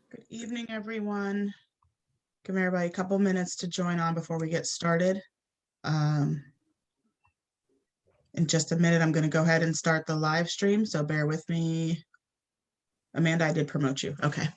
Good evening, everyone. Give everybody a couple minutes to join on before we get started. In just a minute, I'm going to go ahead and start the live stream, so bear with me. Amanda, I did promote you. Okay.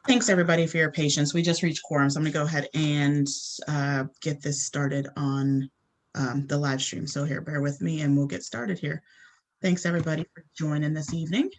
Thanks, everybody, for your patience. We just reached quorum, so I'm going to go ahead and get this started on the live stream. So here, bear with me, and we'll get started here. Thanks, everybody, for joining this evening.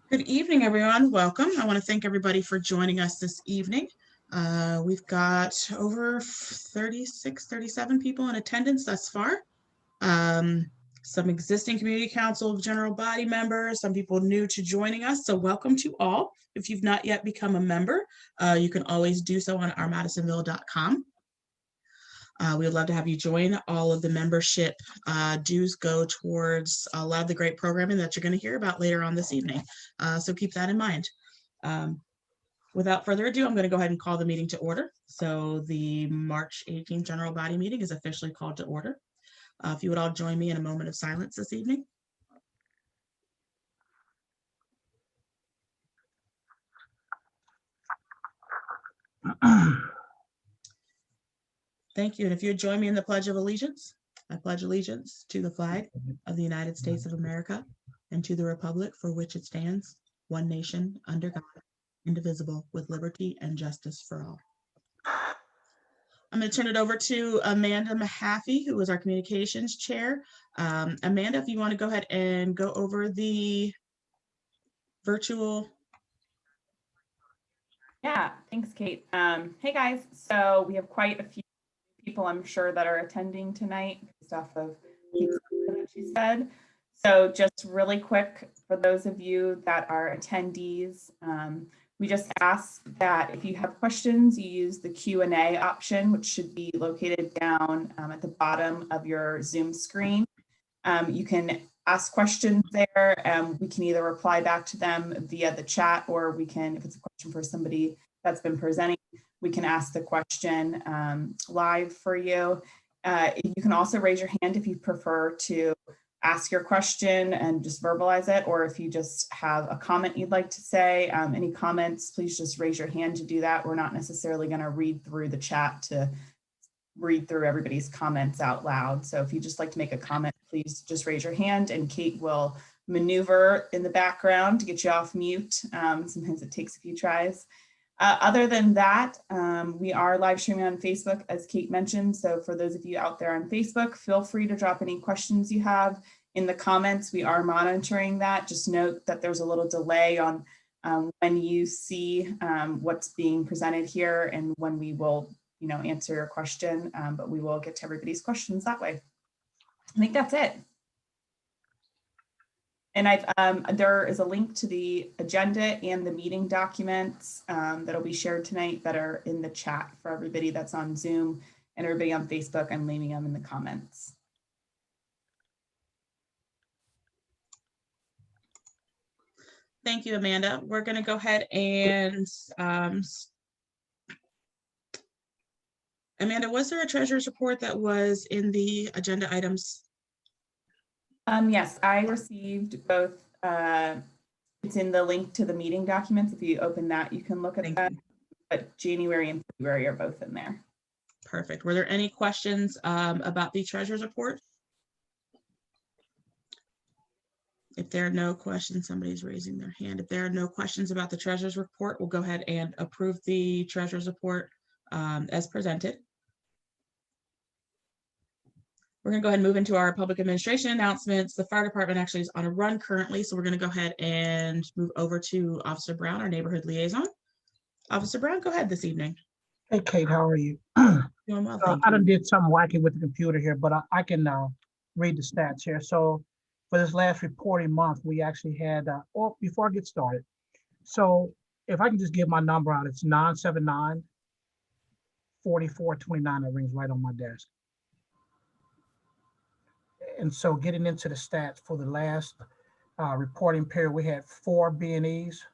Good evening, everyone. Welcome. I want to thank everybody for joining us this evening. We've got over 36, 37 people in attendance thus far. Some existing community council general body members, some people new to joining us. So welcome to all. If you've not yet become a member, you can always do so on ourmadisonville.com. We would love to have you join. All of the membership dues go towards a lot of the great programming that you're going to hear about later on this evening. So keep that in mind. Without further ado, I'm going to go ahead and call the meeting to order. So the March 18th General Body Meeting is officially called to order. If you would all join me in a moment of silence this evening. Thank you. And if you would join me in the Pledge of Allegiance. I pledge allegiance to the flag of the United States of America and to the republic for which it stands, one nation, under God, indivisible, with liberty and justice for all. I'm going to turn it over to Amanda Mahaffey, who is our communications chair. Amanda, if you want to go ahead and go over the virtual. Yeah, thanks, Kate. Hey guys, so we have quite a few people, I'm sure, that are attending tonight based off of what she said. So just really quick, for those of you that are attendees, we just ask that if you have questions, you use the Q&A option, which should be located down at the bottom of your Zoom screen. You can ask questions there, and we can either reply back to them via the chat, or we can, if it's a question for somebody that's been presenting, we can ask the question live for you. You can also raise your hand if you prefer to ask your question and just verbalize it, or if you just have a comment you'd like to say. Any comments, please just raise your hand to do that. We're not necessarily going to read through the chat to read through everybody's comments out loud. So if you just like to make a comment, please just raise your hand and Kate will maneuver in the background to get you off mute. Sometimes it takes a few tries. Other than that, we are live streaming on Facebook, as Kate mentioned. So for those of you out there on Facebook, feel free to drop any questions you have in the comments. We are monitoring that. Just note that there's a little delay on when you see what's being presented here and when we will answer your question, but we will get to everybody's questions that way. I think that's it. And there is a link to the agenda and the meeting documents that'll be shared tonight that are in the chat for everybody that's on Zoom, and everybody on Facebook. I'm leaving them in the comments. Thank you, Amanda. We're going to go ahead and Amanda, was there a treasurer's report that was in the agenda items? Yes, I received both. It's in the link to the meeting documents. If you open that, you can look at that. But January and February are both in there. Perfect. Were there any questions about the treasurer's report? If there are no questions, somebody's raising their hand. If there are no questions about the treasurer's report, we'll go ahead and approve the treasurer's report as presented. We're going to go ahead and move into our public administration announcements. The fire department actually is on a run currently, so we're going to go ahead and move over to Officer Brown, our neighborhood liaison. Officer Brown, go ahead this evening. Hey, Kate, how are you? Doing well, thank you. I done did something wacky with the computer here, but I can read the stats here. So for this last reporting month, we actually had, before I get started, so if I can just give my number out, it's 979-4429. That rings right on my desk. And so getting into the stats for the last reporting period, we had 4 B&Es,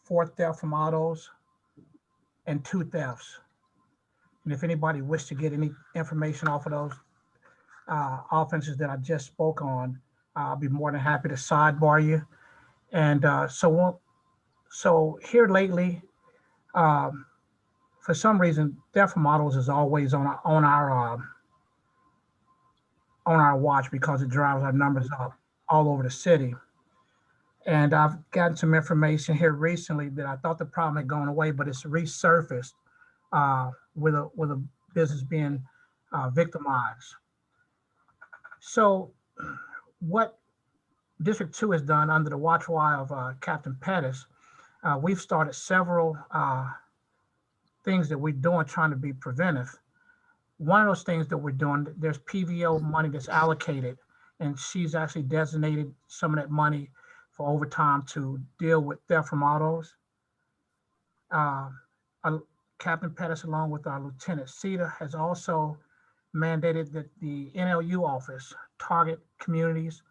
4 theft from autos, and 2 thefts. And if anybody wishes to get any information off of those offenses that I just spoke on, I'll be more than happy to sidebar you. And so here lately, for some reason, theft from autos is always on our watch because it drives our numbers up all over the city. And I've gotten some information here recently that I thought the problem had gone away, but it's resurfaced with a business being victimized. So what District 2 has done under the watchful eye of Captain Pettis. We've started several things that we're doing trying to be preventive. One of those things that we're doing, there's PVO money that's allocated, and she's actually designated some of that money for overtime to deal with theft from autos. Uh, Captain Pettis, along with our Lieutenant Cedar, has also mandated that the NLU office target communities.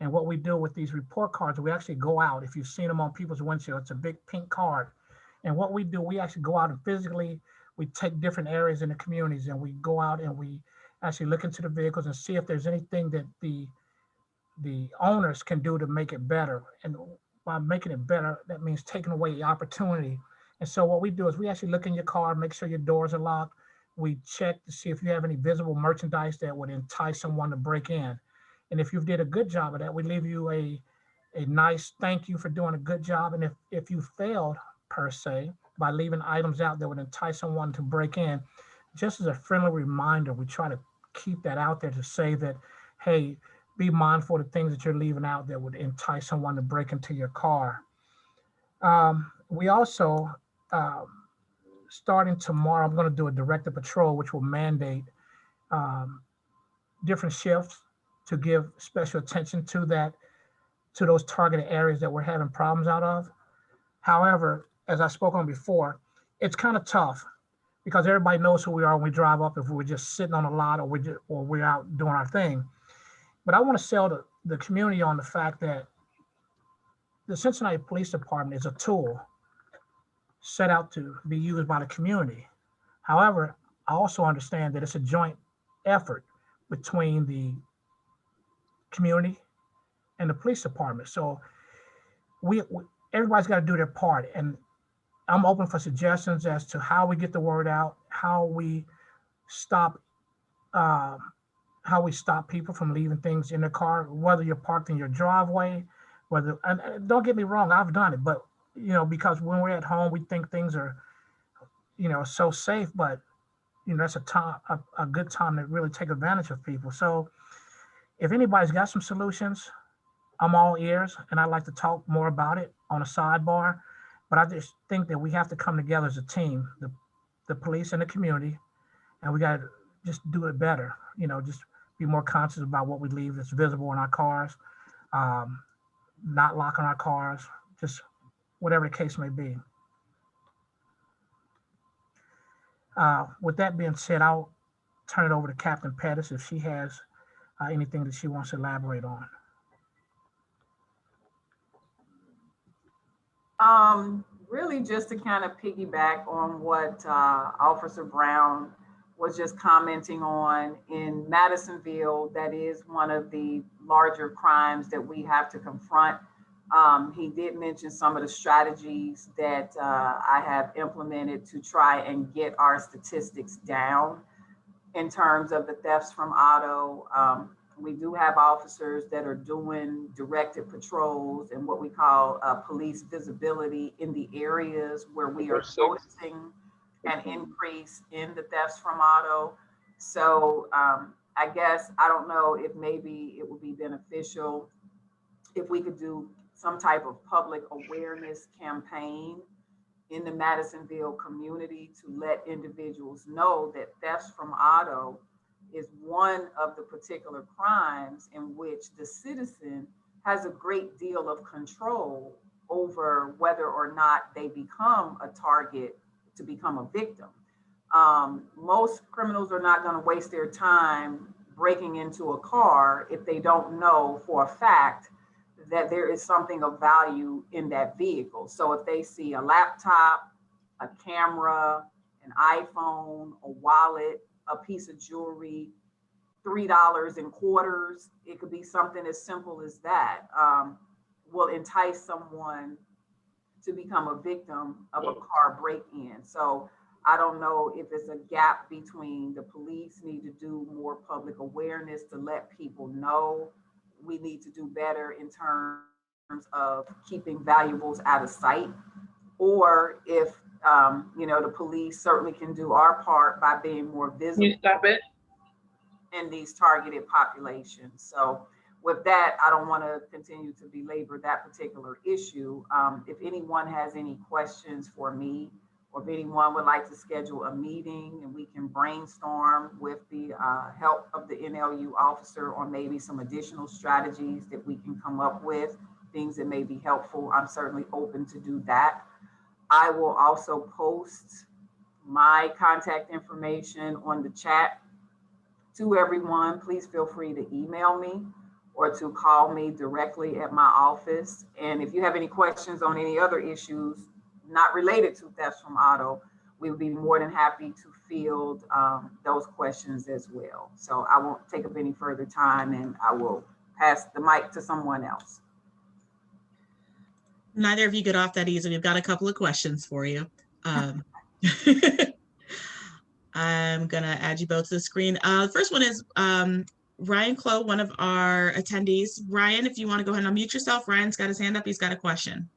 And what we do with these report cards, we actually go out. If you've seen them on people's windshield, it's a big pink card. And what we do, we actually go out and physically, we take different areas in the communities and we go out and we actually look into the vehicles and see if there's anything that the owners can do to make it better. And by making it better, that means taking away the opportunity. And so what we do is we actually look in your car, make sure your doors are locked. We check to see if you have any visible merchandise that would entice someone to break in. And if you did a good job of that, we leave you a nice thank you for doing a good job. And if you failed, per se, by leaving items out that would entice someone to break in, just as a friendly reminder, we try to keep that out there to say that, hey, be mindful of the things that you're leaving out that would entice someone to break into your car. We also, starting tomorrow, I'm going to do a directed patrol, which will mandate different shifts to give special attention to those targeted areas that we're having problems out of. However, as I spoke on before, it's kind of tough because everybody knows who we are when we drive up if we're just sitting on a lot or we're out doing our thing. But I want to sell the community on the fact that the Cincinnati Police Department is a tool set out to be used by the community. However, I also understand that it's a joint effort between the community and the police department. So everybody's got to do their part. And I'm open for suggestions as to how we get the word out, how we stop people from leaving things in their car, whether you're parked in your driveway, and don't get me wrong, I've done it, but because when we're at home, we think things are, so safe, but that's a good time to really take advantage of people. So if anybody's got some solutions, I'm all ears, and I'd like to talk more about it on a sidebar. But I just think that we have to come together as a team, the police and the community, and we got to just do it better. Just be more conscious about what we leave that's visible in our cars, not locking our cars, just whatever the case may be. With that being said, I'll turn it over to Captain Pettis if she has anything that she wants to elaborate on. Really just to kind of piggyback on what Officer Brown was just commenting on in Madisonville, that is one of the larger crimes that we have to confront. He did mention some of the strategies that I have implemented to try and get our statistics down in terms of the thefts from auto. We do have officers that are doing directed patrols and what we call police visibility in the areas where we are noticing an increase in the thefts from auto. So I guess, I don't know if maybe it would be beneficial if we could do some type of public awareness campaign in the Madisonville community to let individuals know that thefts from auto is one of the particular crimes in which the citizen has a great deal of control over whether or not they become a target to become a victim. Most criminals are not going to waste their time breaking into a car if they don't know for a fact that there is something of value in that vehicle. So if they see a laptop, a camera, an iPhone, a wallet, a piece of jewelry, $3 in quarters, it could be something as simple as that, will entice someone to become a victim of a car break-in. So I don't know if it's a gap between the police need to do more public awareness to let people know we need to do better in terms of keeping valuables out of sight, or if the police certainly can do our part by being more visible. Can you stop it? In these targeted populations. So with that, I don't want to continue to belabor that particular issue. If anyone has any questions for me, or if anyone would like to schedule a meeting and we can brainstorm with the help of the NLU officer on maybe some additional strategies that we can come up with, things that may be helpful, I'm certainly open to do that. I will also post my contact information on the chat to everyone. Please feel free to email me or to call me directly at my office. And if you have any questions on any other issues not related to thefts from auto, we would be more than happy to field those questions as well. So I won't take up any further time, and I will pass the mic to someone else. Neither of you get off that easy. We've got a couple of questions for you. I'm gonna add you both to the screen. The first one is Ryan Clow, one of our attendees. Ryan, if you want to go ahead and unmute yourself. Ryan's got his hand up. He's got a question.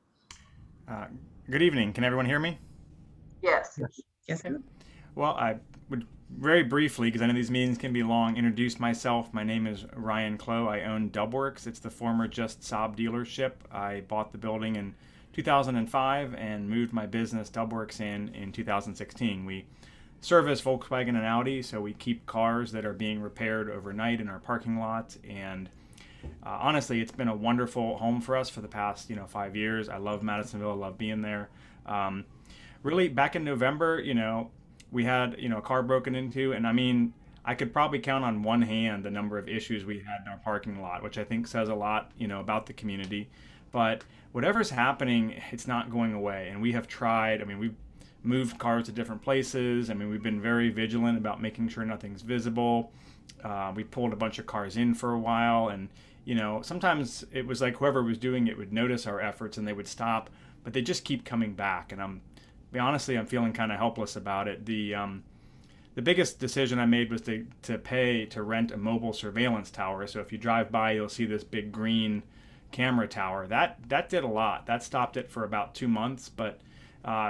Good evening. Can everyone hear me? Yes. Yes. Well, I would very briefly, because I know these meetings can be long, introduce myself. My name is Ryan Clow. I own Dubworks. It's the former Just Saab dealership. I bought the building in 2005 and moved my business Dubworks in 2016. We service Volkswagen and Audi, so we keep cars that are being repaired overnight in our parking lot. And honestly, it's been a wonderful home for us for the past 5 years. I love Madisonville. I love being there. Really, back in November, we had a car broken into, and I mean, I could probably count on one hand the number of issues we had in our parking lot, which I think says a lot, about the community. But whatever's happening, it's not going away, and we have tried. I mean, we've moved cars to different places. I mean, we've been very vigilant about making sure nothing's visible. We pulled a bunch of cars in for a while, and sometimes it was like whoever was doing it would notice our efforts and they would stop, but they just keep coming back. And I'm feeling kind of helpless about it. The biggest decision I made was to pay to rent a mobile surveillance tower. So if you drive by, you'll see this big green camera tower. That did a lot. That stopped it for about 2 months, but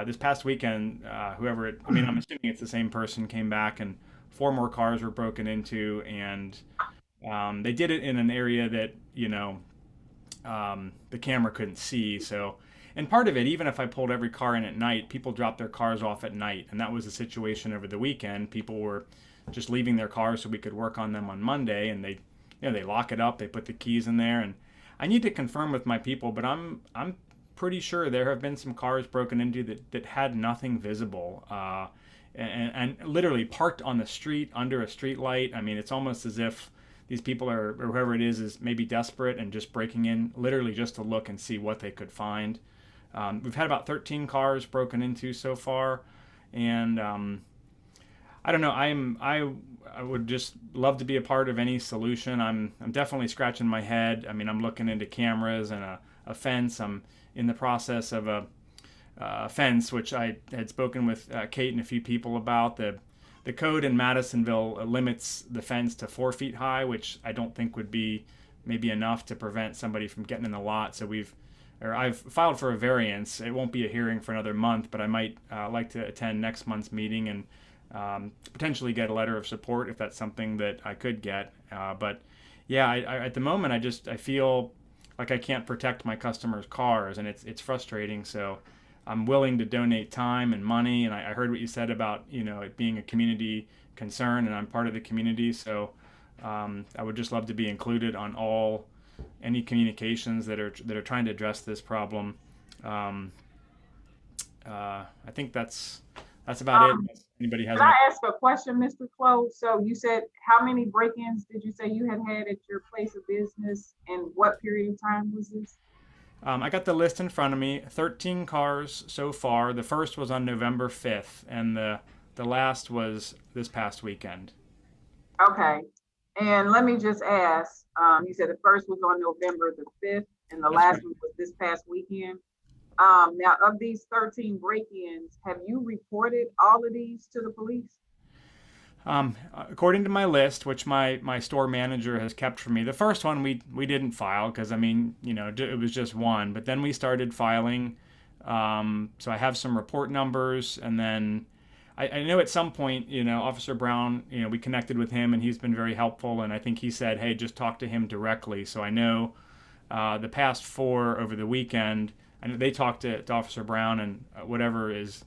this past weekend, I'm assuming it's the same person, came back and 4 more cars were broken into, and they did it in an area that the camera couldn't see. So, and part of it, even if I pulled every car in at night, people drop their cars off at night, and that was the situation over the weekend. People were just leaving their cars so we could work on them on Monday, and they lock it up, they put the keys in there, and I need to confirm with my people, but I'm pretty sure there have been some cars broken into that had nothing visible, and literally parked on the street under a street light. I mean, it's almost as if these people or whoever it is maybe desperate and just breaking in literally just to look and see what they could find. We've had about 13 cars broken into so far, and I don't know. I would just love to be a part of any solution. I'm definitely scratching my head. I mean, I'm looking into cameras and a fence. I'm in the process of a fence, which I had spoken with Kate and a few people about. The code in Madisonville limits the fence to 4 feet high, which I don't think would be maybe enough to prevent somebody from getting in the lot. So I've filed for a variance. It won't be a hearing for another month, but I might like to attend next month's meeting and potentially get a letter of support if that's something that I could get. But yeah, I at the moment, I feel like I can't protect my customers' cars, and it's frustrating. So I'm willing to donate time and money. And I heard what you said about it being a community concern, and I'm part of the community. So I would just love to be included on any communications that are trying to address this problem. I think that's about it. Anybody has? Can I ask a question, Mr. Clow? So you said, how many break-ins did you say you had at your place of business, and what period of time was this? I got the list in front of me. 13 cars so far. The first was on November 5th, and the last was this past weekend. Okay. And let me just ask, you said the first was on November the 5th, and the That's last right. one was this past weekend. Now, of these 13 break-ins, have you reported all of these to the police? According to my list, which my store manager has kept for me, the first one we didn't file because it was just one. But then we started filing. So I have some report numbers, and then I know at some point, Officer Brown, we connected with him and he's been very helpful. And I think he said, hey, just talk to him directly. So I know the past 4 over the weekend, I know they talked to Officer Brown and whatever it's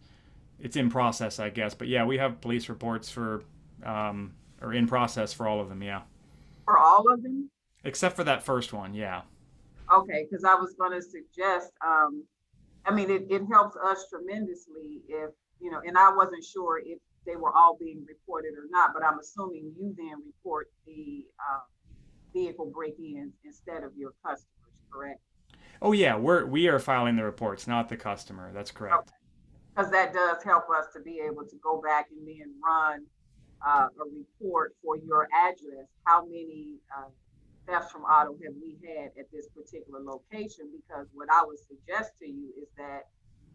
in process, I guess. But yeah, we have police reports or in process for all of them. Yeah. For all of them? Except for that first one. Yeah. Okay, because I was going to suggest, it helps us tremendously if, and I wasn't sure if they were all being reported or not, but I'm assuming you then report the vehicle break-ins instead of your customers, correct? Oh yeah, we are filing the reports, not the customer. That's correct. Because that does help us to be able to go back and then run a report for your address. How many thefts from auto have we had at this particular location? Because what I would suggest to you is that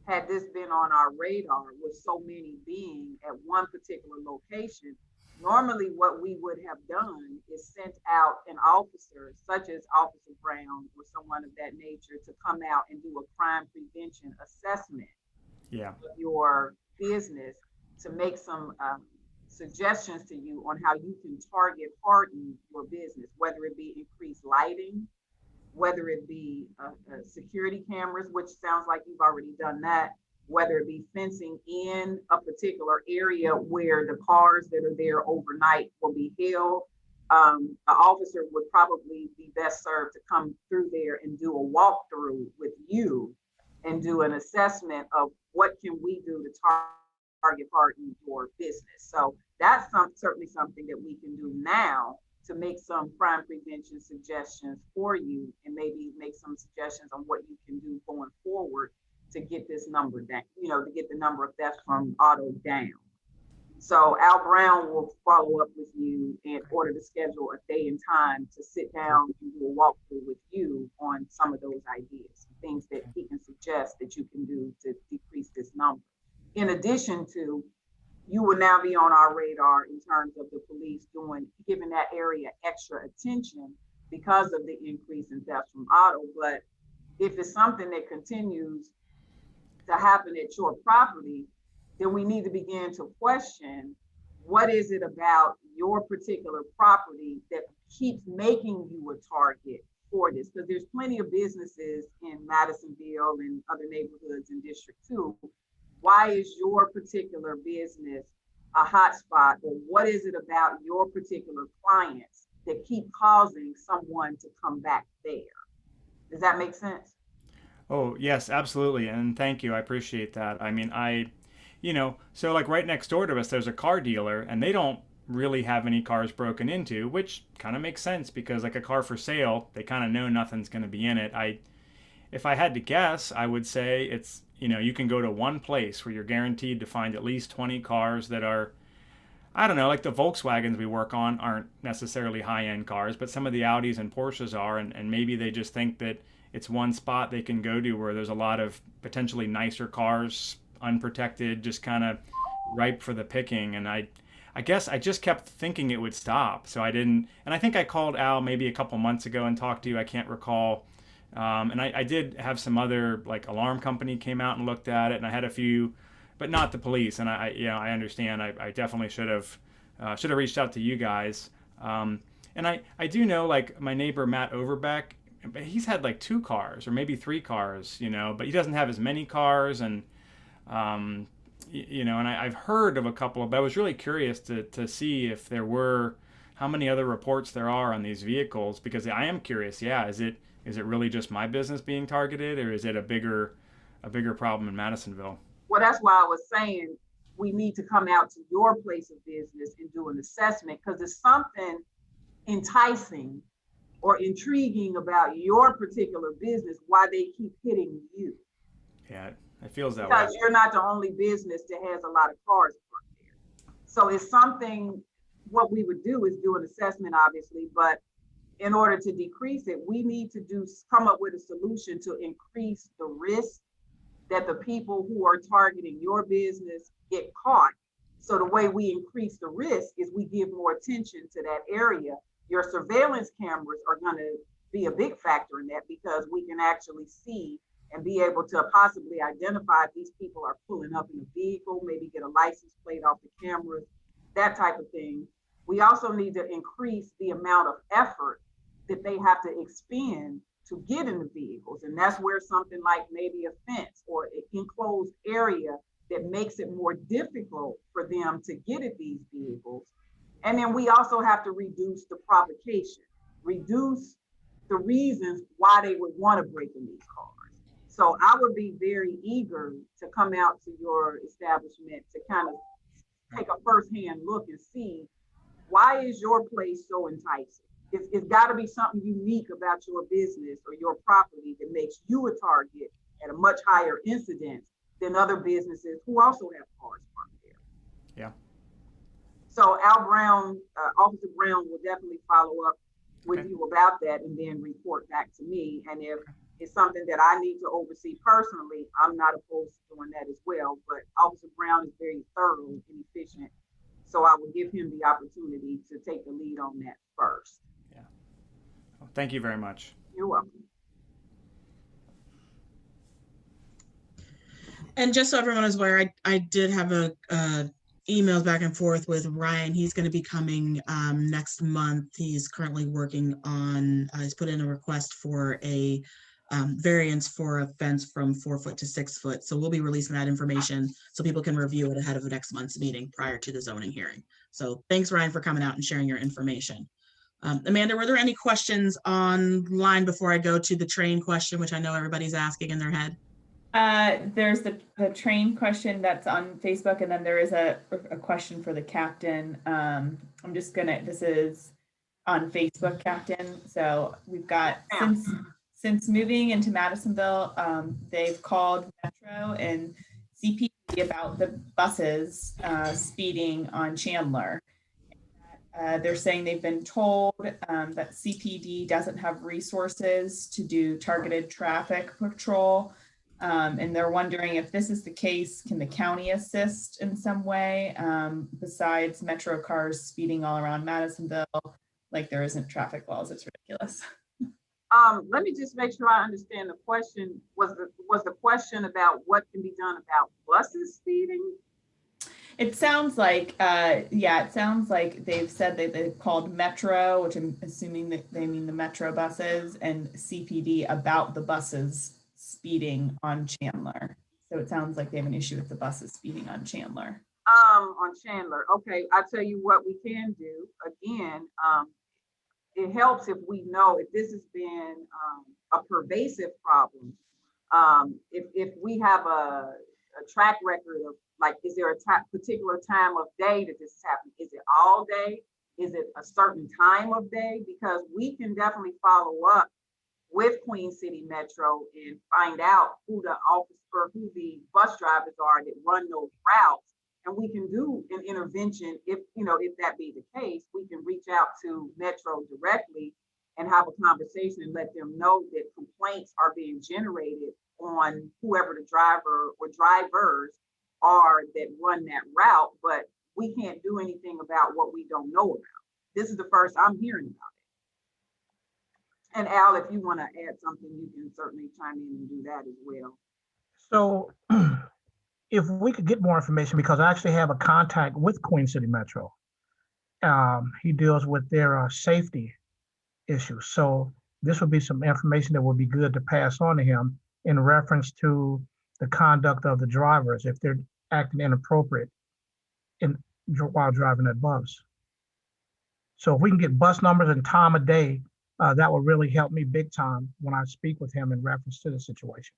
had this been on our radar with so many being at one particular location, normally what we would have done is sent out an officer such as Officer Brown or someone of that nature to come out and do a crime prevention assessment of your business to make some suggestions to you on how you can target harden your business, whether it be increased lighting, whether it be security cameras, which sounds like you've already done that, whether it be fencing in a particular area where the cars that are there overnight will be held. An officer would probably be best served to come through there and do a walkthrough with you and do an assessment of what can we do to target harden your business. So that's certainly something that we can do now to make some crime prevention suggestions for you and maybe make some suggestions on what you can do going forward to get this number down, to get the number of thefts from auto down. So Al Brown will follow up with you in order to schedule a day and time to sit down and do a walkthrough with you on some of those ideas, things that he can suggest that you can do to decrease this number. In addition to, you will now be on our radar in terms of the police giving that area extra attention because of the increase in thefts from auto. But if it's something that continues to happen at your property, then we need to begin to question what is it about your particular property that keeps making you a target for this? Because there's plenty of businesses in Madisonville and other neighborhoods in District 2. Why is your particular business a hotspot, or what is it about your particular clients that keep causing someone to come back there? Does that make sense? Oh, yes, absolutely. And thank you. I appreciate that. I mean, so like right next door to us, there's a car dealer and they don't really have any cars broken into, which kind of makes sense because like a car for sale, they kind of know nothing's going to be in it. If I had to guess, I would say it's, you can go to one place where you're guaranteed to find at least 20 cars that are, I don't know, like the Volkswagens we work on aren't necessarily high-end cars, but some of the Audis and Porsches are, and maybe they just think that it's one spot they can go to where there's a lot of potentially nicer cars, unprotected, just kind of ripe for the picking. And I guess I just kept thinking it would stop, so I didn't. And I think I called Al maybe a couple months ago and talked to you. I can't recall. And I did have some other like alarm company came out and looked at it, and I had a few, but not the police. And I understand. I definitely should have reached out to you guys. And I do know like my neighbor Matt Overbeck, but he's had like 2 cars or maybe 3 cars, but he doesn't have as many cars. And and I've heard of a couple, but I was really curious to see if there were, how many other reports there are on these vehicles, because I am curious. Yeah, is it really just my business being targeted, or is it a bigger problem in Madisonville? Well, that's why I was saying we need to come out to your place of business and do an assessment, because there's something enticing or intriguing about your particular business, why they keep hitting you. Yeah, it feels that because way. You're not the only business that has a lot of cars parked there. So it's something, what we would do is do an assessment, obviously, but in order to decrease it, we need to come up with a solution to increase the risk that the people who are targeting your business get caught. So the way we increase the risk is we give more attention to that area. Your surveillance cameras are going to be a big factor in that, because we can actually see and be able to possibly identify if these people are pulling up in a vehicle, maybe get a license plate off the cameras, that type of thing. We also need to increase the amount of effort that they have to expend to get in the vehicles. And that's where something like maybe a fence or an enclosed area that makes it more difficult for them to get at these vehicles. And then we also have to reduce the provocation, reduce the reasons why they would want to break in these cars. So I would be very eager to come out to your establishment to kind of take a firsthand look and see, why is your place so enticing? It's got to be something unique about your business or your property that makes you a target at a much higher incidence than other businesses who also have cars parked there. Yeah. So Al Brown, Officer Brown will definitely follow up with you about that and then report back to me. And if it's something that I need to oversee personally, I'm not opposed to doing that as well. But Officer Brown is very thorough and efficient. So I will give him the opportunity to take the lead on that first. Yeah. Well, thank you very much. You're welcome. And just so everyone is aware, I did have a emails back and forth with Ryan. He's going to be coming next month. He's currently working on, he's put in a request for a variance for a fence from 4 foot to 6 foot. So we'll be releasing that information so people can review it ahead of the next month's meeting prior to the zoning hearing. So thanks, Ryan, for coming out and sharing your information. Amanda, were there any questions online before I go to the train question, which I know everybody's asking in their head? There's the train question that's on Facebook, and then there is a question for the captain. I'm just gonna, this is on Facebook, Captain. So we've got, since moving into Madisonville, they've called Metro and CPD about the buses speeding on Chandler. They're saying they've been told that CPD doesn't have resources to do targeted traffic patrol. And they're wondering if this is the case, can the county assist in some way besides Metro cars speeding all around Madisonville like there isn't traffic laws? It's ridiculous. Let me just make sure I understand the question. Was the question about what can be done about buses speeding? It sounds like, yeah, it sounds like they've said that they've called Metro, which I'm assuming that they mean the Metro buses, and CPD about the buses speeding on Chandler. So it sounds like they have an issue with the buses speeding on Chandler. On Chandler. Okay, I'll tell you what we can do. Again, it helps if we know if this has been a pervasive problem. If we have a track record of, like, is there a particular time of day that this is happening? Is it all day? Is it a certain time of day? Because we can definitely follow up with Queen City Metro and find out who the officer, who the bus drivers are that run those routes. And we can do an intervention if that be the case. We can reach out to Metro directly and have a conversation and let them know that complaints are being generated on whoever the driver or drivers are that run that route, but we can't do anything about what we don't know about. This is the first I'm hearing about it. And Al, if you want to add something, you can certainly chime in and do that as well. So if we could get more information, because I actually have a contact with Queen City Metro. He deals with their safety issues. So this would be some information that would be good to pass on to him in reference to the conduct of the drivers if they're acting inappropriate while driving that bus. So if we can get bus numbers and time of day, that will really help me big time when I speak with him in reference to the situation.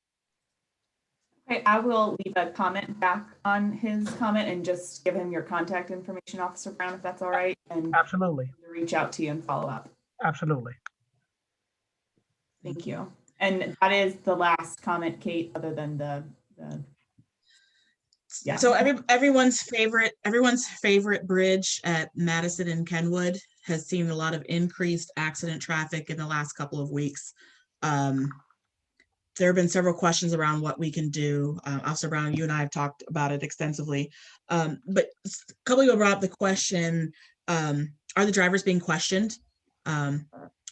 Okay, I will leave a comment back on his comment and just give him your contact information, Officer Brown, if that's all right. And absolutely, reach out to you and follow up. Absolutely. Thank you. And that is the last comment, Kate, other than the yeah. So everyone's favorite bridge at Madison and Kenwood has seen a lot of increased accident traffic in the last couple of weeks. There have been several questions around what we can do. Officer Brown, you and I have talked about it extensively, but a couple of people brought up the question, are the drivers being questioned?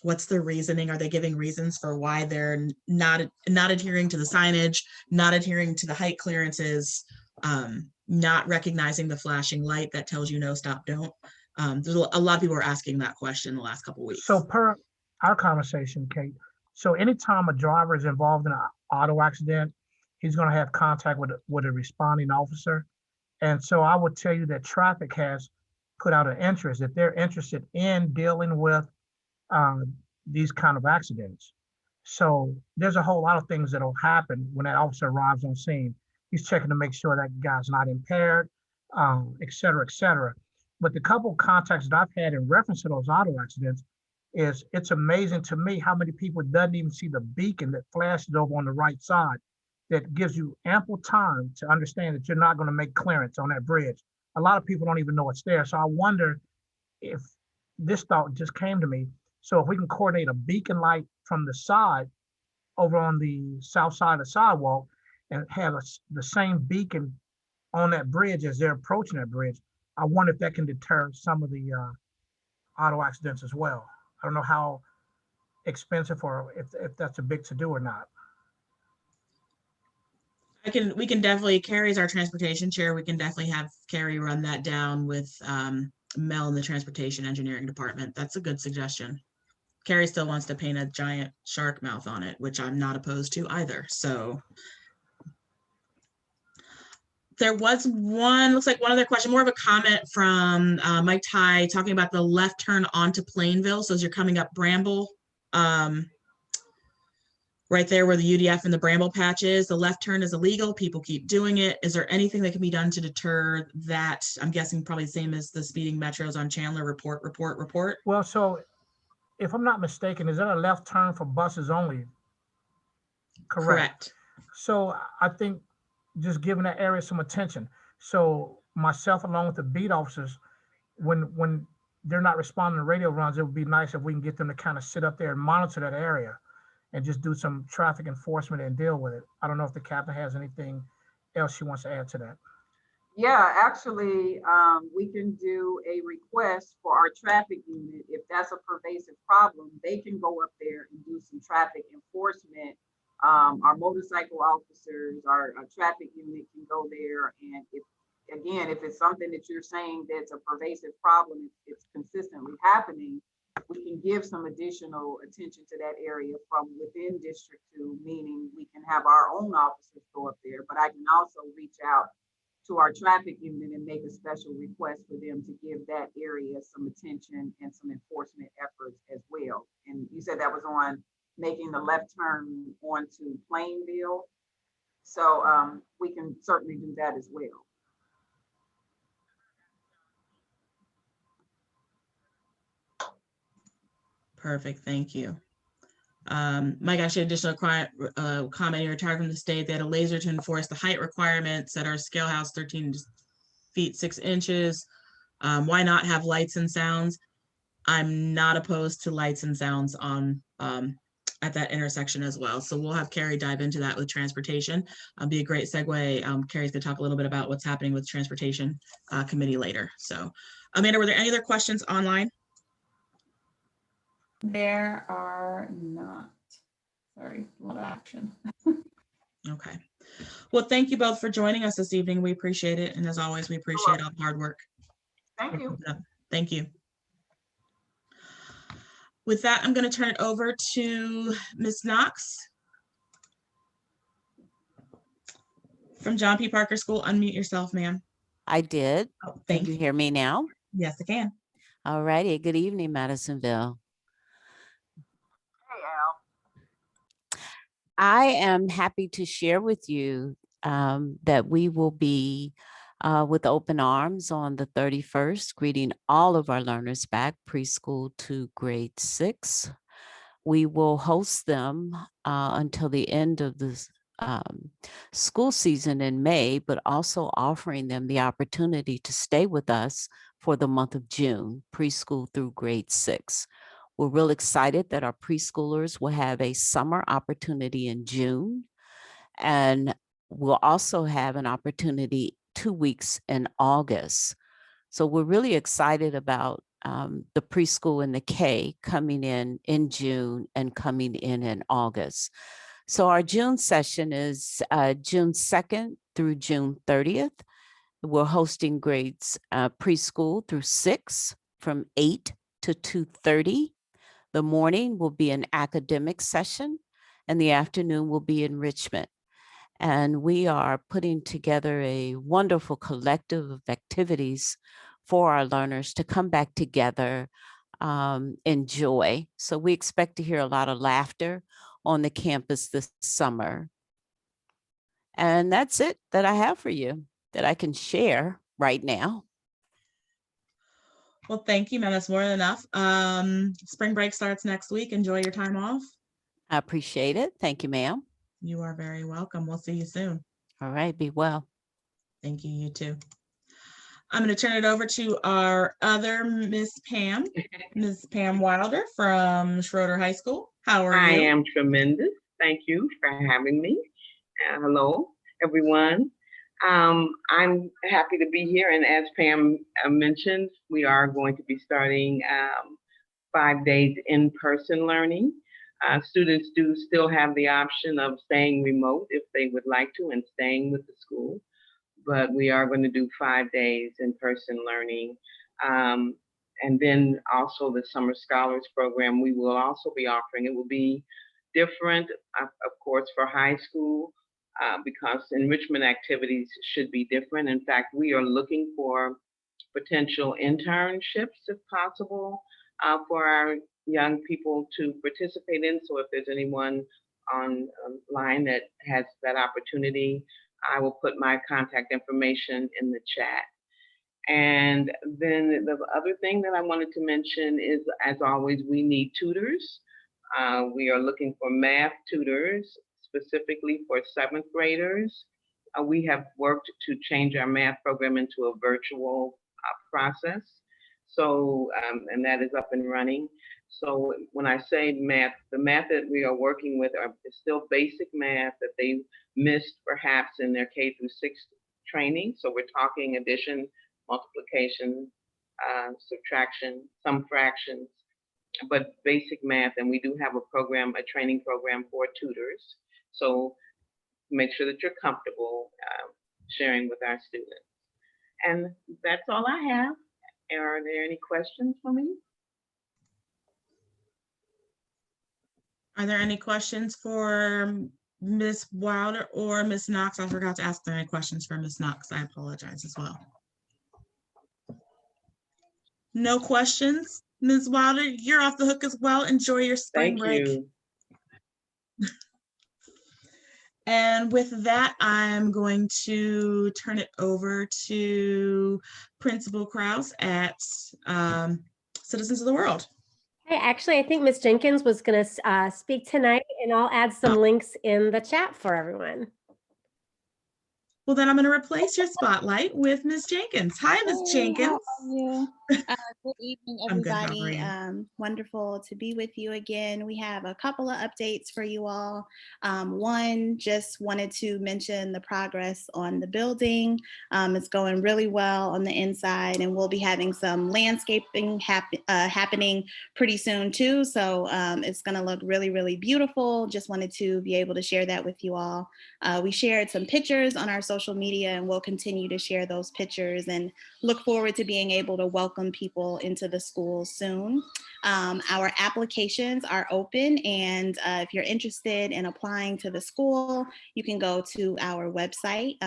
What's the reasoning? Are they giving reasons for why they're not adhering to the signage, not adhering to the height clearances, not recognizing the flashing light that tells you no, stop, don't? There's a lot of people are asking that question the last couple of weeks. So per our conversation, Kate, so anytime a driver is involved in an auto accident, he's going to have contact with a responding officer. And so I would tell you that traffic has put out an interest, that they're interested in dealing with these kind of accidents. So there's a whole lot of things that'll happen when that officer arrives on scene. He's checking to make sure that guy's not impaired, et cetera, et cetera. But the couple contacts that I've had in reference to those auto accidents is it's amazing to me how many people doesn't even see the beacon that flashes over on the right side that gives you ample time to understand that you're not going to make clearance on that bridge. A lot of people don't even know it's there. So I wonder if this thought just came to me. So if we can coordinate a beacon light from the side over on the south side of the sidewalk and have the same beacon on that bridge as they're approaching that bridge, I wonder if that can deter some of the auto accidents as well. I don't know how expensive or if that's a big to do or not. We can definitely, Carrie's our transportation chair. We can definitely have Carrie run that down with Mel in the transportation engineering department. That's a good suggestion. Carrie still wants to paint a giant shark mouth on it, which I'm not opposed to either. So there was looks like one other question, more of a comment from Mike Ty talking about the left turn onto Plainville. So as you're coming up Bramble, right there where the UDF and the Bramble patch is, the left turn is illegal. People keep doing it. Is there anything that can be done to deter that? I'm guessing probably the same as the speeding metros on Chandler. Report. Well, so if I'm not mistaken, is that a left turn for buses only? Correct. So I think just giving that area some attention. So myself, along with the beat officers, when they're not responding to radio runs, it would be nice if we can get them to kind of sit up there and monitor that area and just do some traffic enforcement and deal with it. I don't know if the captain has anything else she wants to add to that. Yeah, actually, we can do a request for our traffic unit. If that's a pervasive problem, they can go up there and do some traffic enforcement. Our motorcycle officers, our traffic unit can go there. And if it's something that you're saying that's a pervasive problem, it's consistently happening, we can give some additional attention to that area from within District 2, meaning we can have our own officers go up there, but I can also reach out to our traffic unit and make a special request for them to give that area some attention and some enforcement efforts as well. And you said that was on making the left turn onto Plainville. So we can certainly do that as well. Perfect, thank you. Mike, actually, additional comment, you retired from the state. They had a laser to enforce the height requirements at our scale house, 13 feet 6 inches. Why not have lights and sounds? I'm not opposed to lights and sounds on at that intersection as well. So we'll have Carrie dive into that with transportation. Be a great segue. Carrie's gonna talk a little bit about what's happening with transportation committee later. So Amanda, were there any other questions online? There are not. Sorry, a lot of action. Okay. Well, thank you both for joining us this evening. We appreciate it. And as always, we appreciate all the hard work. Thank you. Thank you. With that, I'm going to turn it over to Ms. Knox from John P. Parker School. Unmute yourself, ma'am. I did. Oh, Can you hear me now? Yes, I can. All righty. Good evening, Madisonville. Hey, Al. I am happy to share with you that we will be with open arms on the 31st, greeting all of our learners back preschool to grade 6. We will host them until the end of the school season in May, but also offering them the opportunity to stay with us for the month of June, preschool through grade 6. We're real excited that our preschoolers will have a summer opportunity in June, and we'll also have an opportunity 2 weeks in August. So we're really excited about the preschool and the K coming in June and coming in August. So our June session is June 2nd through June 30th. We're hosting grades preschool through 6 from 8 to 2:30. The morning will be an academic session and the afternoon will be enrichment. And we are putting together a wonderful collective of activities for our learners to come back together, enjoy. So we expect to hear a lot of laughter on the campus this summer. And that's it that I have for you that I can share right now. Well, thank you, ma'am. That's more than enough. Spring break starts next week. Enjoy your time off. I appreciate it. Thank you, ma'am. You are very welcome. We'll see you soon. All right, be well. Thank you, you too. I'm going to turn it over to our other Miss Pam, Miss Pam Wilder from Schroeder High School. How are I you? am tremendous. Thank you for having me. Hello, everyone. I'm happy to be here. And as Pam mentioned, we are going to be starting 5 days in-person learning. Students do still have the option of staying remote if they would like to and staying with the school. But we are going to do 5 days in-person learning. And then also the Summer Scholars Program we will also be offering. It will be different, of course, for high school because enrichment activities should be different. In fact, we are looking for potential internships, if possible, for our young people to participate in. So if there's anyone online that has that opportunity, I will put my contact information in the chat. And then the other thing that I wanted to mention is, as always, we need tutors. We are looking for math tutors, specifically for 7th graders. We have worked to change our math program into a virtual process. So, and that is up and running. So when I say math, the math that we are working with is still basic math that they missed perhaps in their K through 6 training. So we're talking addition, multiplication, subtraction, some fractions, but basic math. And we do have a program, a training program for tutors. So make sure that you're comfortable sharing with our students. And that's all I have. Are there any questions for me? Are there any questions for Ms. Wilder or Ms. Knox? I forgot to ask there any questions for Ms. Knox. I apologize as well. No questions? Ms. Wilder, you're off the hook as well. Enjoy your spring break. Thank you. And with that, I'm going to turn it over to Principal Krause at Citizens of the World. Hey, actually, I think Ms. Jenkins was going to speak tonight, and I'll add some links in the chat for everyone. Well, then I'm going to replace your spotlight with Ms. Jenkins. Hi, Ms. Jenkins. How are you? Good evening, I'm good. How are everybody. you? Wonderful to be with you again. We have a couple of updates for you all. One, just wanted to mention the progress on the building. It's going really well on the inside, and we'll be having some landscaping happening pretty soon too. So it's going to look really, really beautiful. Just wanted to be able to share that with you all. We shared some pictures on our social media, and we'll continue to share those pictures and look forward to being able to welcome people into the school soon. Our applications are open, and if you're interested in applying to the school, you can go to our website.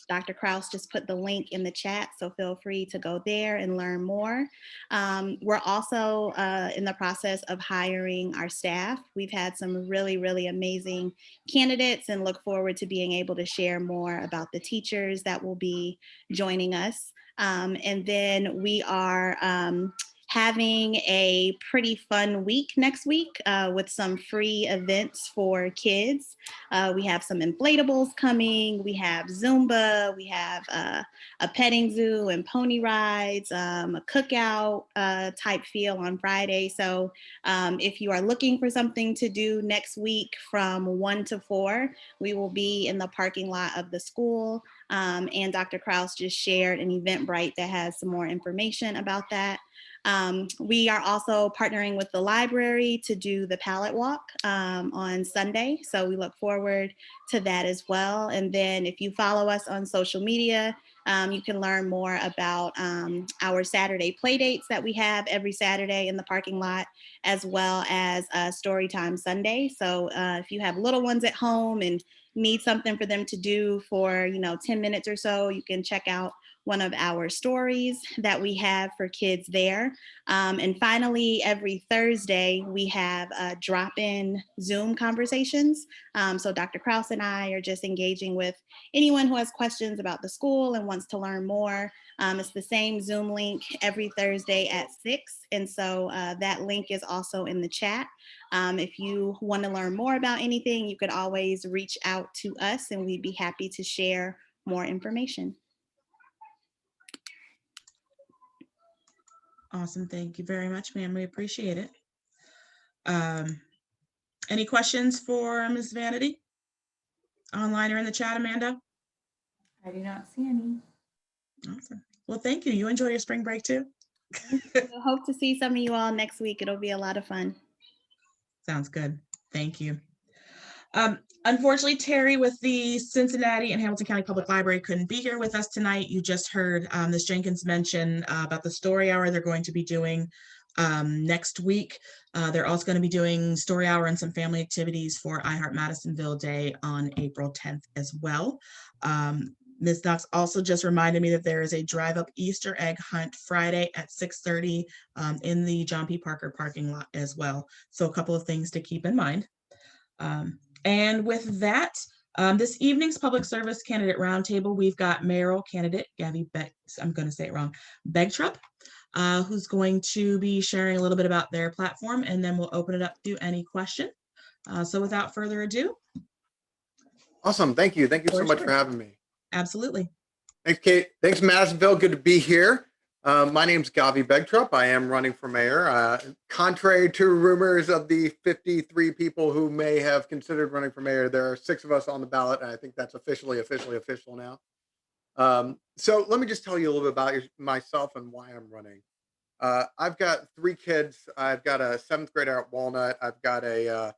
Dr. Krause just put the link in the chat, so feel free to go there and learn more. We're also in the process of hiring our staff. We've had some really, really amazing candidates and look forward to being able to share more about the teachers that will be joining us. And then we are having a pretty fun week next week with some free events for kids. We have some inflatables coming. We have Zumba. We have a petting zoo and pony rides, a cookout type feel on Friday. So if you are looking for something to do next week from 1 to 4, we will be in the parking lot of the school. And Dr. Krause just shared an Eventbrite that has some more information about that. We are also partnering with the library to do the pallet walk on Sunday. So we look forward to that as well. And then if you follow us on social media, you can learn more about our Saturday play dates that we have every Saturday in the parking lot, as well as Storytime Sunday. So if you have little ones at home and need something for them to do for 10 minutes or so, you can check out one of our stories that we have for kids there. And finally, every Thursday, we have drop-in Zoom conversations. So Dr. Kraus and I are just engaging with anyone who has questions about the school and wants to learn more. It's the same Zoom link every Thursday at 6. And so that link is also in the chat. If you want to learn more about anything, you could always reach out to us and we'd be happy to share more information. Awesome. Thank you very much, ma'am. We appreciate it. Any questions for Ms. Vanity? Online or in the chat, Amanda? I do not see any. Awesome. Well, thank you. You enjoy your spring break too? I hope to see some of you all next week. It'll be a lot of fun. Sounds good. Thank you. Unfortunately, Terry with the Cincinnati and Hamilton County Public Library couldn't be here with us tonight. You just heard Ms. Jenkins mention about the story hour they're going to be doing next week. They're also going to be doing story hour and some family activities for I Heart Madisonville Day on April 10th as well. Ms. Knox also just reminded me that there is a drive-up Easter egg hunt Friday at 6:30 in the John P. Parker parking lot as well. So a couple of things to keep in mind. And with that, this evening's public service candidate roundtable, we've got mayoral candidate Gavi Begtrup, who's going to be sharing a little bit about their platform, and then we'll open it up to any question. So without further ado. Awesome. Thank you. Thank you so much for having me. Absolutely. Thanks, Kate. Thanks, Madisonville. Good to be here. My name's Gavi Begtrup. I am running for mayor. Contrary to rumors of the 53 people who may have considered running for mayor, there are 6 of us on the ballot, and I think that's officially official now. So let me just tell you a little bit about myself and why I'm running. I've got 3 kids. I've got a 7th grader at Walnut. I've got a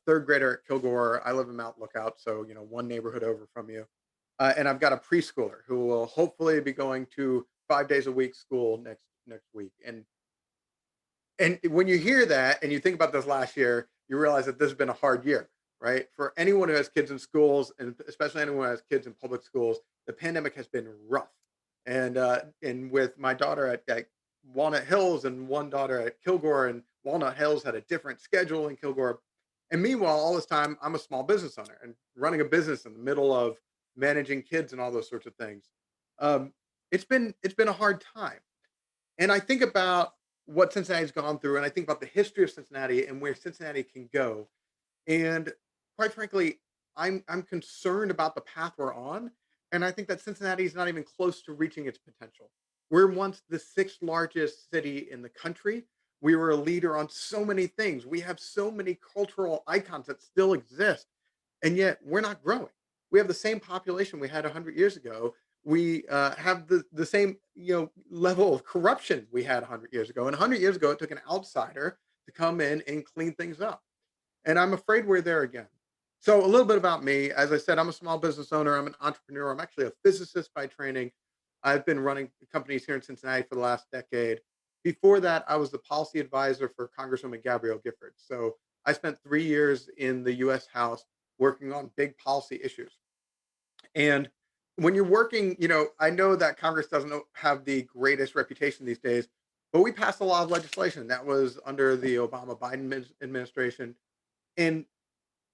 3rd grader at Kilgore. I live in Mount Lookout, so one neighborhood over from you. And I've got a preschooler who will hopefully be going to 5 days a week school next week. And when you hear that and you think about this last year, you realize that this has been a hard year, right? For anyone who has kids in schools, and especially anyone who has kids in public schools, the pandemic has been rough. And with my daughter at Walnut Hills and one daughter at Kilgore, and Walnut Hills had a different schedule in Kilgore. And meanwhile, all this time, I'm a small business owner and running a business in the middle of managing kids and all those sorts of things. It's been a hard time. And I think about what Cincinnati's gone through, and I think about the history of Cincinnati and where Cincinnati can go. And quite frankly, I'm concerned about the path we're on. And I think that Cincinnati is not even close to reaching its potential. We're once the 6th largest city in the country. We were a leader on so many things. We have so many cultural icons that still exist, and yet we're not growing. We have the same population we had 100 years ago. We have the same level of corruption we had 100 years ago. And 100 years ago, it took an outsider to come in and clean things up. And I'm afraid we're there again. So a little bit about me. As I said, I'm a small business owner. I'm an entrepreneur. I'm actually a physicist by training. I've been running companies here in Cincinnati for the last decade. Before that, I was the policy advisor for Congresswoman Gabrielle Giffords. So I spent 3 years in the U.S. House working on big policy issues. And when you're working, I know that Congress doesn't have the greatest reputation these days, but we passed a lot of legislation that was under the Obama-Biden administration. And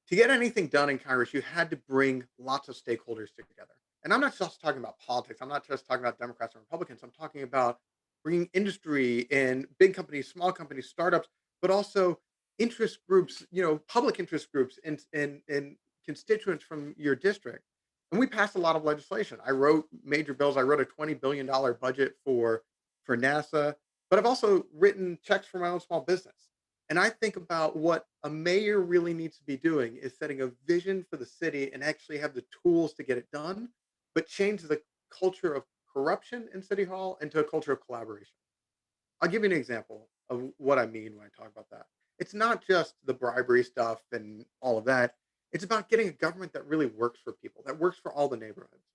to get anything done in Congress, you had to bring lots of stakeholders together. And I'm not just talking about politics. I'm not just talking about Democrats and Republicans. I'm talking about bringing industry and big companies, small companies, startups, but also interest groups, public interest groups and constituents from your district. And we passed a lot of legislation. I wrote major bills. I wrote a $20 billion budget for NASA, but I've also written checks for my own small business. And I think about what a mayor really needs to be doing is setting a vision for the city and actually have the tools to get it done, but change the culture of corruption in City Hall into a culture of collaboration. I'll give you an example of what I mean when I talk about that. It's not just the bribery stuff and all of that. It's about getting a government that really works for people, that works for all the neighborhoods.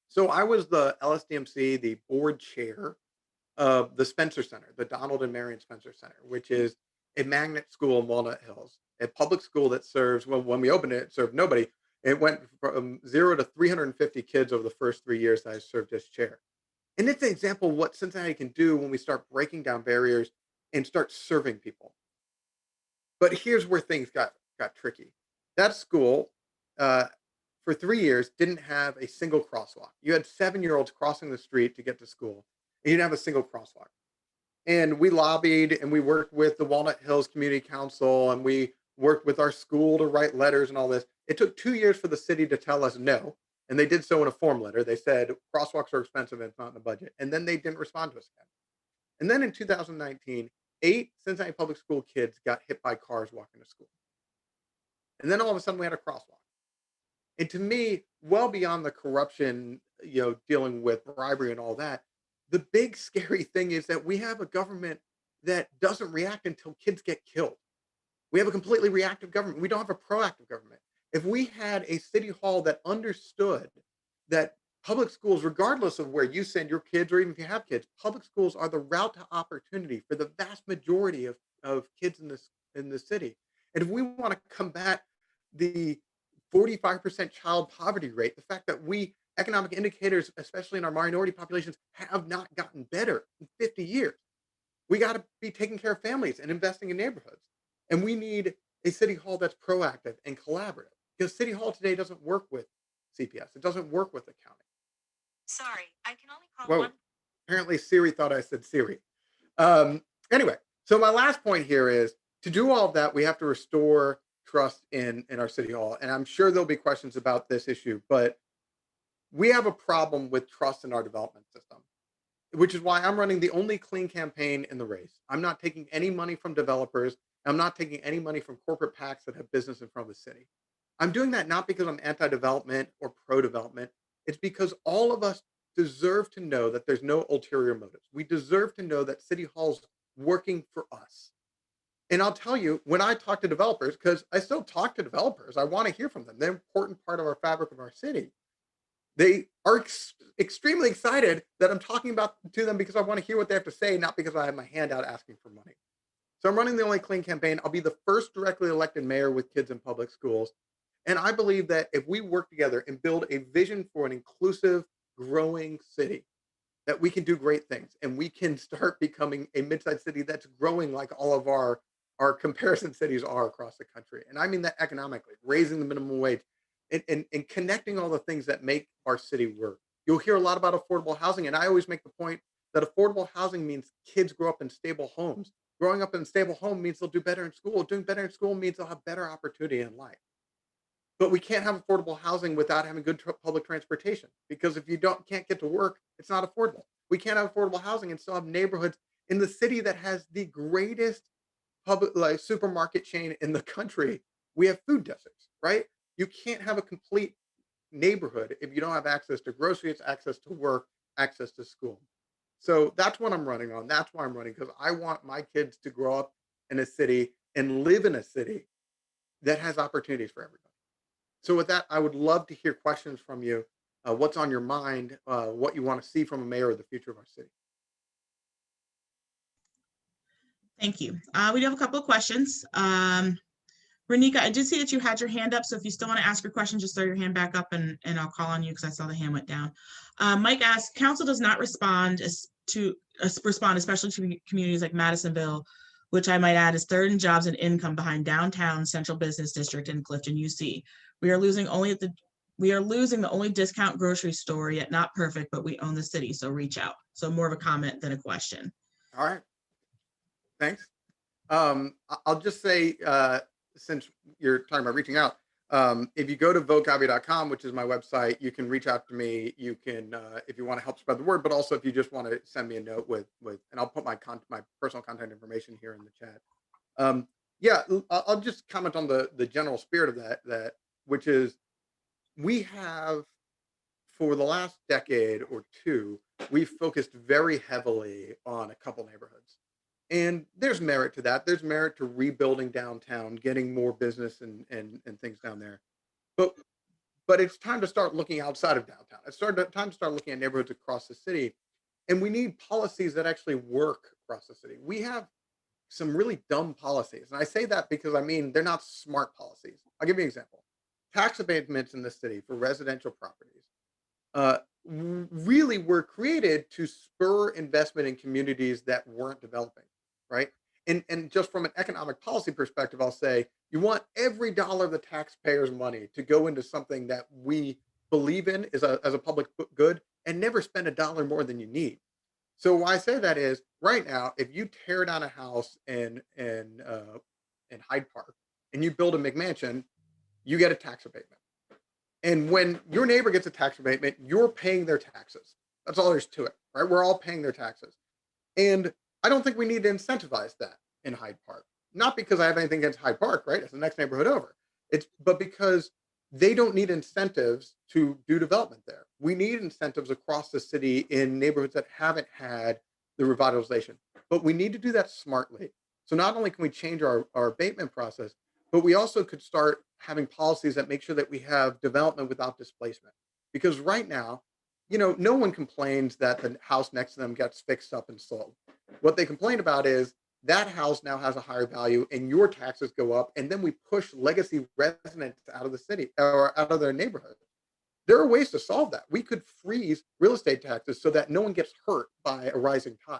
So I was the LSDMC, the board chair of the Spencer Center, the Donald and Marion Spencer Center, which is a magnet school in Walnut Hills, a public school that serves, well, when we opened it, it served nobody. It went from 0 to 350 kids over the first 3 years that I served as chair. And it's an example of what Cincinnati can do when we start breaking down barriers and start serving people. But here's where things got tricky. That school, for 3 years, didn't have a single crosswalk. You had 7-year-olds crossing the street to get to school, and you didn't have a single crosswalk. And we lobbied and we worked with the Walnut Hills Community Council and we worked with our school to write letters and all this. It took 2 years for the city to tell us no. And they did so in a form letter. They said crosswalks are expensive and it's not in the budget. And then they didn't respond to us again. And then in 2019, 8 Cincinnati public school kids got hit by cars walking to school. And then all of a sudden we had a crosswalk. And to me, well beyond the corruption, dealing with bribery and all that, the big scary thing is that we have a government that doesn't react until kids get killed. We have a completely reactive government. We don't have a proactive government. If we had a city hall that understood that public schools, regardless of where you send your kids or even if you have kids, public schools are the route to opportunity for the vast majority of kids in the city. And if we want to combat the 45% child poverty rate, the fact that economic indicators, especially in our minority populations, have not gotten better in 50 years. We got to be taking care of families and investing in neighborhoods. And we need a city hall that's proactive and collaborative because city hall today doesn't work with CPS. It doesn't work with the county. Sorry, I can only call Whoa, one. apparently Siri thought I said Siri. Anyway, so my last point here is to do all of that, we have to restore trust in our city hall. And I'm sure there'll be questions about this issue, but we have a problem with trust in our development system, which is why I'm running the only clean campaign in the race. I'm not taking any money from developers. I'm not taking any money from corporate PACs that have business in front of the city. I'm doing that not because I'm anti-development or pro-development. It's because all of us deserve to know that there's no ulterior motives. We deserve to know that City Hall's working for us. And I'll tell you, when I talk to developers, because I still talk to developers, I want to hear from them. They're an important part of our fabric of our city. They are extremely excited that I'm talking to them because I want to hear what they have to say, not because I have my hand out asking for money. So I'm running the Only Clean campaign. I'll be the first directly elected mayor with kids in public schools. And I believe that if we work together and build a vision for an inclusive, growing city, that we can do great things and we can start becoming a mid-sized city that's growing like all of our comparison cities are across the country. And I mean that economically, raising the minimum wage and connecting all the things that make our city work. You'll hear a lot about affordable housing. And I always make the point that affordable housing means kids grow up in stable homes. Growing up in a stable home means they'll do better in school. Doing better in school means they'll have better opportunity in life. But we can't have affordable housing without having good public transportation, because if you can't get to work, it's not affordable. We can't have affordable housing and still have neighborhoods in the city that has the greatest public supermarket chain in the country. We have food deserts, right? You can't have a complete neighborhood if you don't have access to groceries, access to work, access to school. So that's what I'm running on. That's why I'm running, because I want my kids to grow up in a city and live in a city that has opportunities for everybody. So with that, I would love to hear questions from you. What's on your mind, what you want to see from a mayor of the future of our city. Thank you. We do have a couple of questions. Renika, I did see that you had your hand up, so if you still want to ask your question, just throw your hand back up and I'll call on you because I saw the hand went down. Mike asked, council does not respond, especially to communities like Madisonville, which I might add is third in jobs and income behind downtown Central Business District in Clifton, UC. We are losing the only discount grocery store, yet not perfect, but we own the city, so reach out. So more of a comment than a question. All right. Thanks. I'll just say, since you're talking about reaching out, if you go to votegavi.com, which is my website, you can reach out to me. You can, if you want to help spread the word, but also if you just want to send me a note and I'll put my personal contact information here in the chat. Yeah, I'll just comment on the general spirit of that, which is we have, for the last decade or two, we've focused very heavily on a couple neighborhoods. And there's merit to that. There's merit to rebuilding downtown, getting more business and things down there. But it's time to start looking outside of downtown. Time to start looking at neighborhoods across the city. And we need policies that actually work across the city. We have some really dumb policies. And I say that because I mean, they're not smart policies. I'll give you an example. Tax abatements in the city for residential properties really were created to spur investment in communities that weren't developing, right? And just from an economic policy perspective, I'll say you want every dollar of the taxpayers' money to go into something that we believe in as a public good, and never spend a dollar more than you need. So why I say that is right now, if you tear down a house in Hyde Park and you build a McMansion, you get a tax abatement. And when your neighbor gets a tax abatement, you're paying their taxes. That's all there's to it, right? We're all paying their taxes. And I don't think we need to incentivize that in Hyde Park. Not because I have anything against Hyde Park, right? It's the next neighborhood over. But because they don't need incentives to do development there. We need incentives across the city in neighborhoods that haven't had the revitalization. But we need to do that smartly. So not only can we change our abatement process, but we also could start having policies that make sure that we have development without displacement. Because right now, no one complains that the house next to them gets fixed up and sold. What they complain about is that house now has a higher value and your taxes go up, and then we push legacy residents out of the city or out of their neighborhood. There are ways to solve that. We could freeze real estate taxes so that no one gets hurt by a rising tide.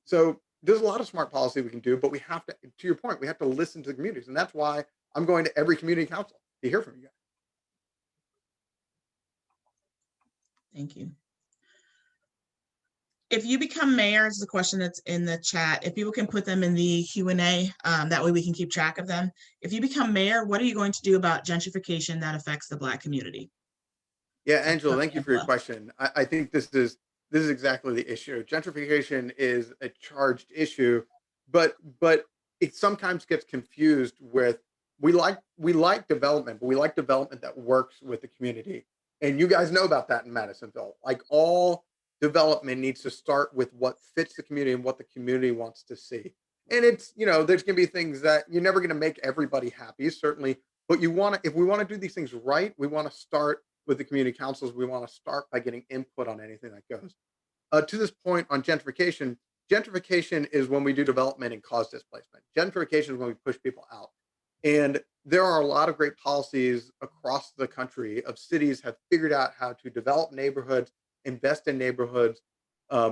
So there's a lot of smart policy we can do, but we have to your point, we have to listen to the communities. And that's why I'm going to every community council to hear from you guys. Thank you. If you become mayor, this is a question that's in the chat. If people can put them in the Q&A, that way we can keep track of them. If you become mayor, what are you going to do about gentrification that affects the Black community? Yeah, Angela, thank you for your question. I think this is exactly the issue. Gentrification is a charged issue, but it sometimes gets confused with we like development, but we like development that works with the community. And you guys know about that in Madisonville. Like all development needs to start with what fits the community and what the community wants to see. And it's, there's going to be things that you're never going to make everybody happy, certainly, but if we want to do these things right, we want to start with the community councils. We want to start by getting input on anything that goes. To this point on gentrification is when we do development and cause displacement. Gentrification is when we push people out. And there are a lot of great policies across the country of cities have figured out how to develop neighborhoods, invest in neighborhoods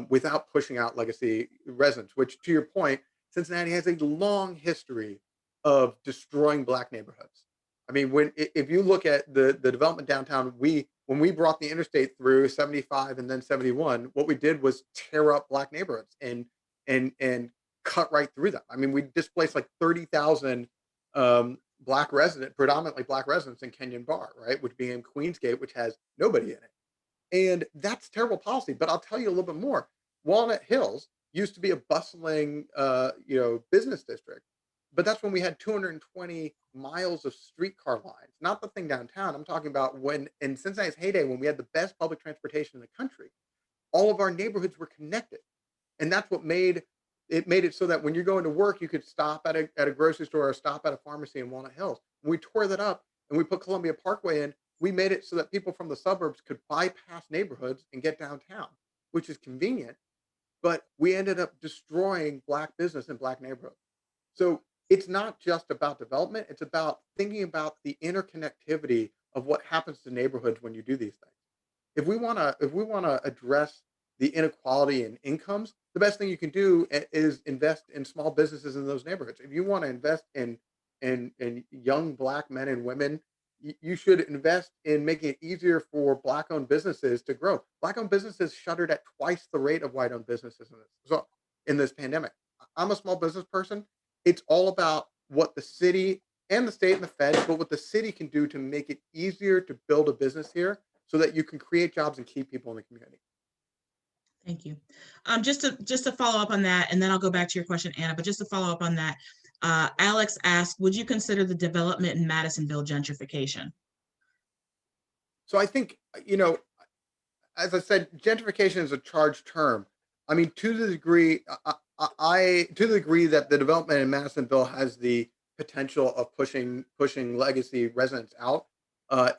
without pushing out legacy residents, which to your point, Cincinnati has a long history of destroying Black neighborhoods. I mean, if you look at the development downtown, when we brought the interstate through 75 and then 71, what we did was tear up Black neighborhoods and cut right through them. I mean, we displaced like 30,000 predominantly Black residents in Kenyon Bar, right, which became Queensgate, which has nobody in it. And that's terrible policy. But I'll tell you a little bit more. Walnut Hills used to be a bustling, business district, but that's when we had 220 miles of streetcar lines, not the thing downtown. I'm talking about when in Cincinnati's heyday, when we had the best public transportation in the country, all of our neighborhoods were connected, and that's what made it so that when you're going to work, you could stop at a grocery store or stop at a pharmacy in Walnut Hills. When we tore that up and we put Columbia Parkway in, we made it so that people from the suburbs could bypass neighborhoods and get downtown, which is convenient, but we ended up destroying Black business in Black neighborhoods. So it's not just about development, it's about thinking about the interconnectivity of what happens to neighborhoods when you do these things. If we want to address the inequality in incomes, the best thing you can do is invest in small businesses in those neighborhoods. If you want to invest in young Black men and women, you should invest in making it easier for Black-owned businesses to grow. Black-owned businesses shuttered at twice the rate of white-owned businesses in this pandemic. I'm a small business person. It's all about what the city and the state and the Fed, but what the city can do to make it easier to build a business here so that you can create jobs and keep people in the community. Thank you. Just to follow up on that, and then I'll go back to your question, Anna, but just to follow up on that, Alex asked, would you consider the development in Madisonville gentrification? So I think, as I said, gentrification is a charged term. I mean, to the degree to the degree that the development in Madisonville has the potential of pushing legacy residents out,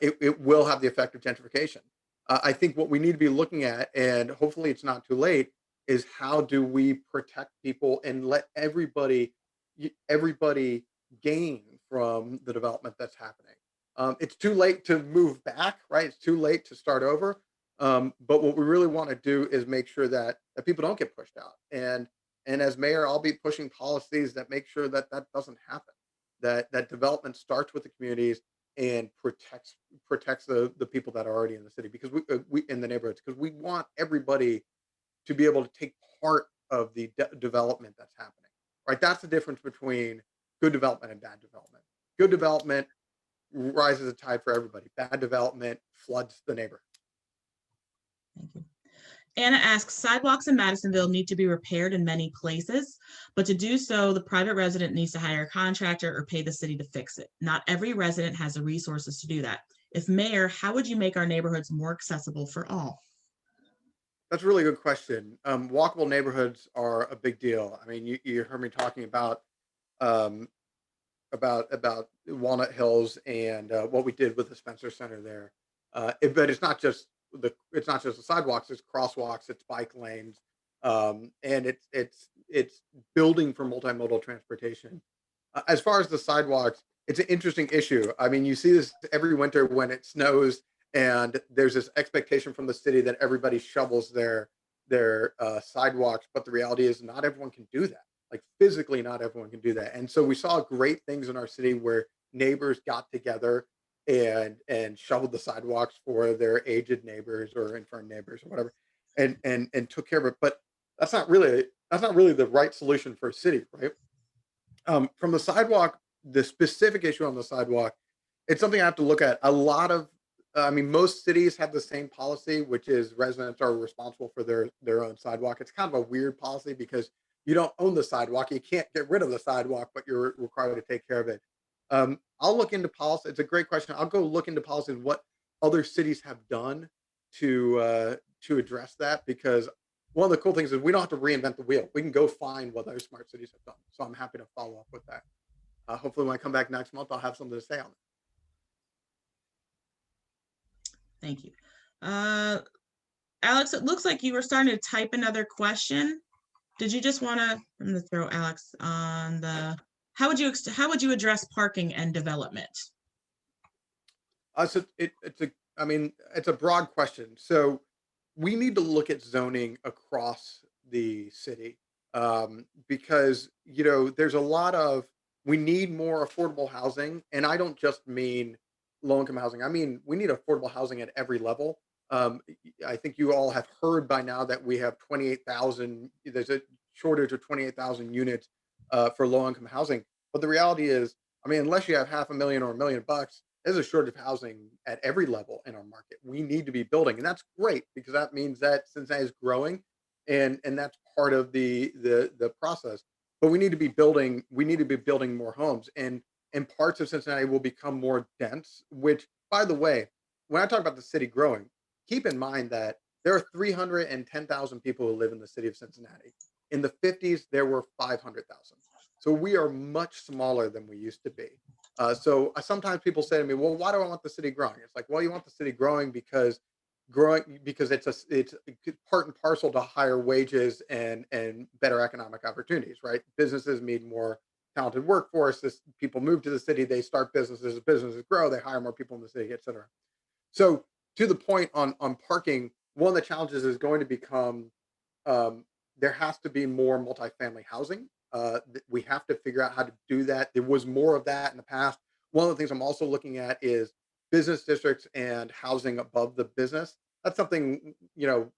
it will have the effect of gentrification. I think what we need to be looking at, and hopefully it's not too late, is how do we protect people and let everybody gain from the development that's happening. It's too late to move back, right? It's too late to start over. But what we really want to do is make sure that people don't get pushed out. And as mayor, I'll be pushing policies that make sure that that doesn't happen. That development starts with the communities and protects the people that are already in the city, because we in the neighborhoods, because we want everybody to be able to take part of the development that's happening. Right? That's the difference between good development and bad development. Good development rises a tide for everybody. Bad development floods the neighborhood. Thank you. Anna asks, sidewalks in Madisonville need to be repaired in many places, but to do so, the private resident needs to hire a contractor or pay the city to fix it. Not every resident has the resources to do that. If mayor, how would you make our neighborhoods more accessible for all? That's a really good question. Walkable neighborhoods are a big deal. I mean, you heard me talking um, about Walnut Hills and what we did with the Spencer Center there. But it's not just the sidewalks. It's crosswalks. It's bike lanes, and it's building for multimodal transportation. As far as the sidewalks, it's an interesting issue. I mean, you see this every winter when it snows, and there's this expectation from the city that everybody shovels their sidewalks. But the reality is, not everyone can do that. Like physically, not everyone can do that. And so we saw great things in our city where neighbors got together and shoveled the sidewalks for their aged neighbors or infirm neighbors or whatever, and took care of it. But that's not really the right solution for a city, right? From the sidewalk, the specific issue on the sidewalk, it's something I have to look at. I mean, most cities have the same policy, which is residents are responsible for their own sidewalk. It's kind of a weird policy because you don't own the sidewalk. You can't get rid of the sidewalk, but you're required to take care of it. I'll look into policy. It's a great question. I'll go look into policy and what other cities have done to address that, because one of the cool things is we don't have to reinvent the wheel. We can go find what other smart cities have done. So I'm happy to follow up with that. Hopefully, when I come back next month, I'll have something to say on it. Thank you. Alex, it looks like you were starting to type another question. Did you just want to, I'm going to throw Alex on the, how would you address parking and development? So it's a broad question. So we need to look at zoning across the city, because there's a lot of, we need more affordable housing, and I don't just mean low income housing. I mean, we need affordable housing at every level. I think you all have heard by now that we have 28,000. There's a shortage of 28,000 units for low income housing. But the reality is, I mean, unless you have $500,000 or $1 million, there's a shortage of housing at every level in our market. We need to be building, and that's great because that means that Cincinnati is growing, and that's part of the process. But we need to be building. We need to be building more homes, and parts of Cincinnati will become more dense. Which, by the way, when I talk about the city growing, keep in mind that there are 310,000 people who live in the city of Cincinnati. In the 50s, there were 500,000. So we are much smaller than we used to be. So sometimes people say to me, well, why do I want the city growing? It's like, well, you want the city growing because it's part and parcel to higher wages and better economic opportunities, right? Businesses need more talented workforce. People move to the city, they start businesses grow, they hire more people in the city, et cetera. So to the point on parking, one of the challenges is going to become there has to be more multifamily housing. We have to figure out how to do that. There was more of that in the past. One of the things I'm also looking at is business districts and housing above the business. That's something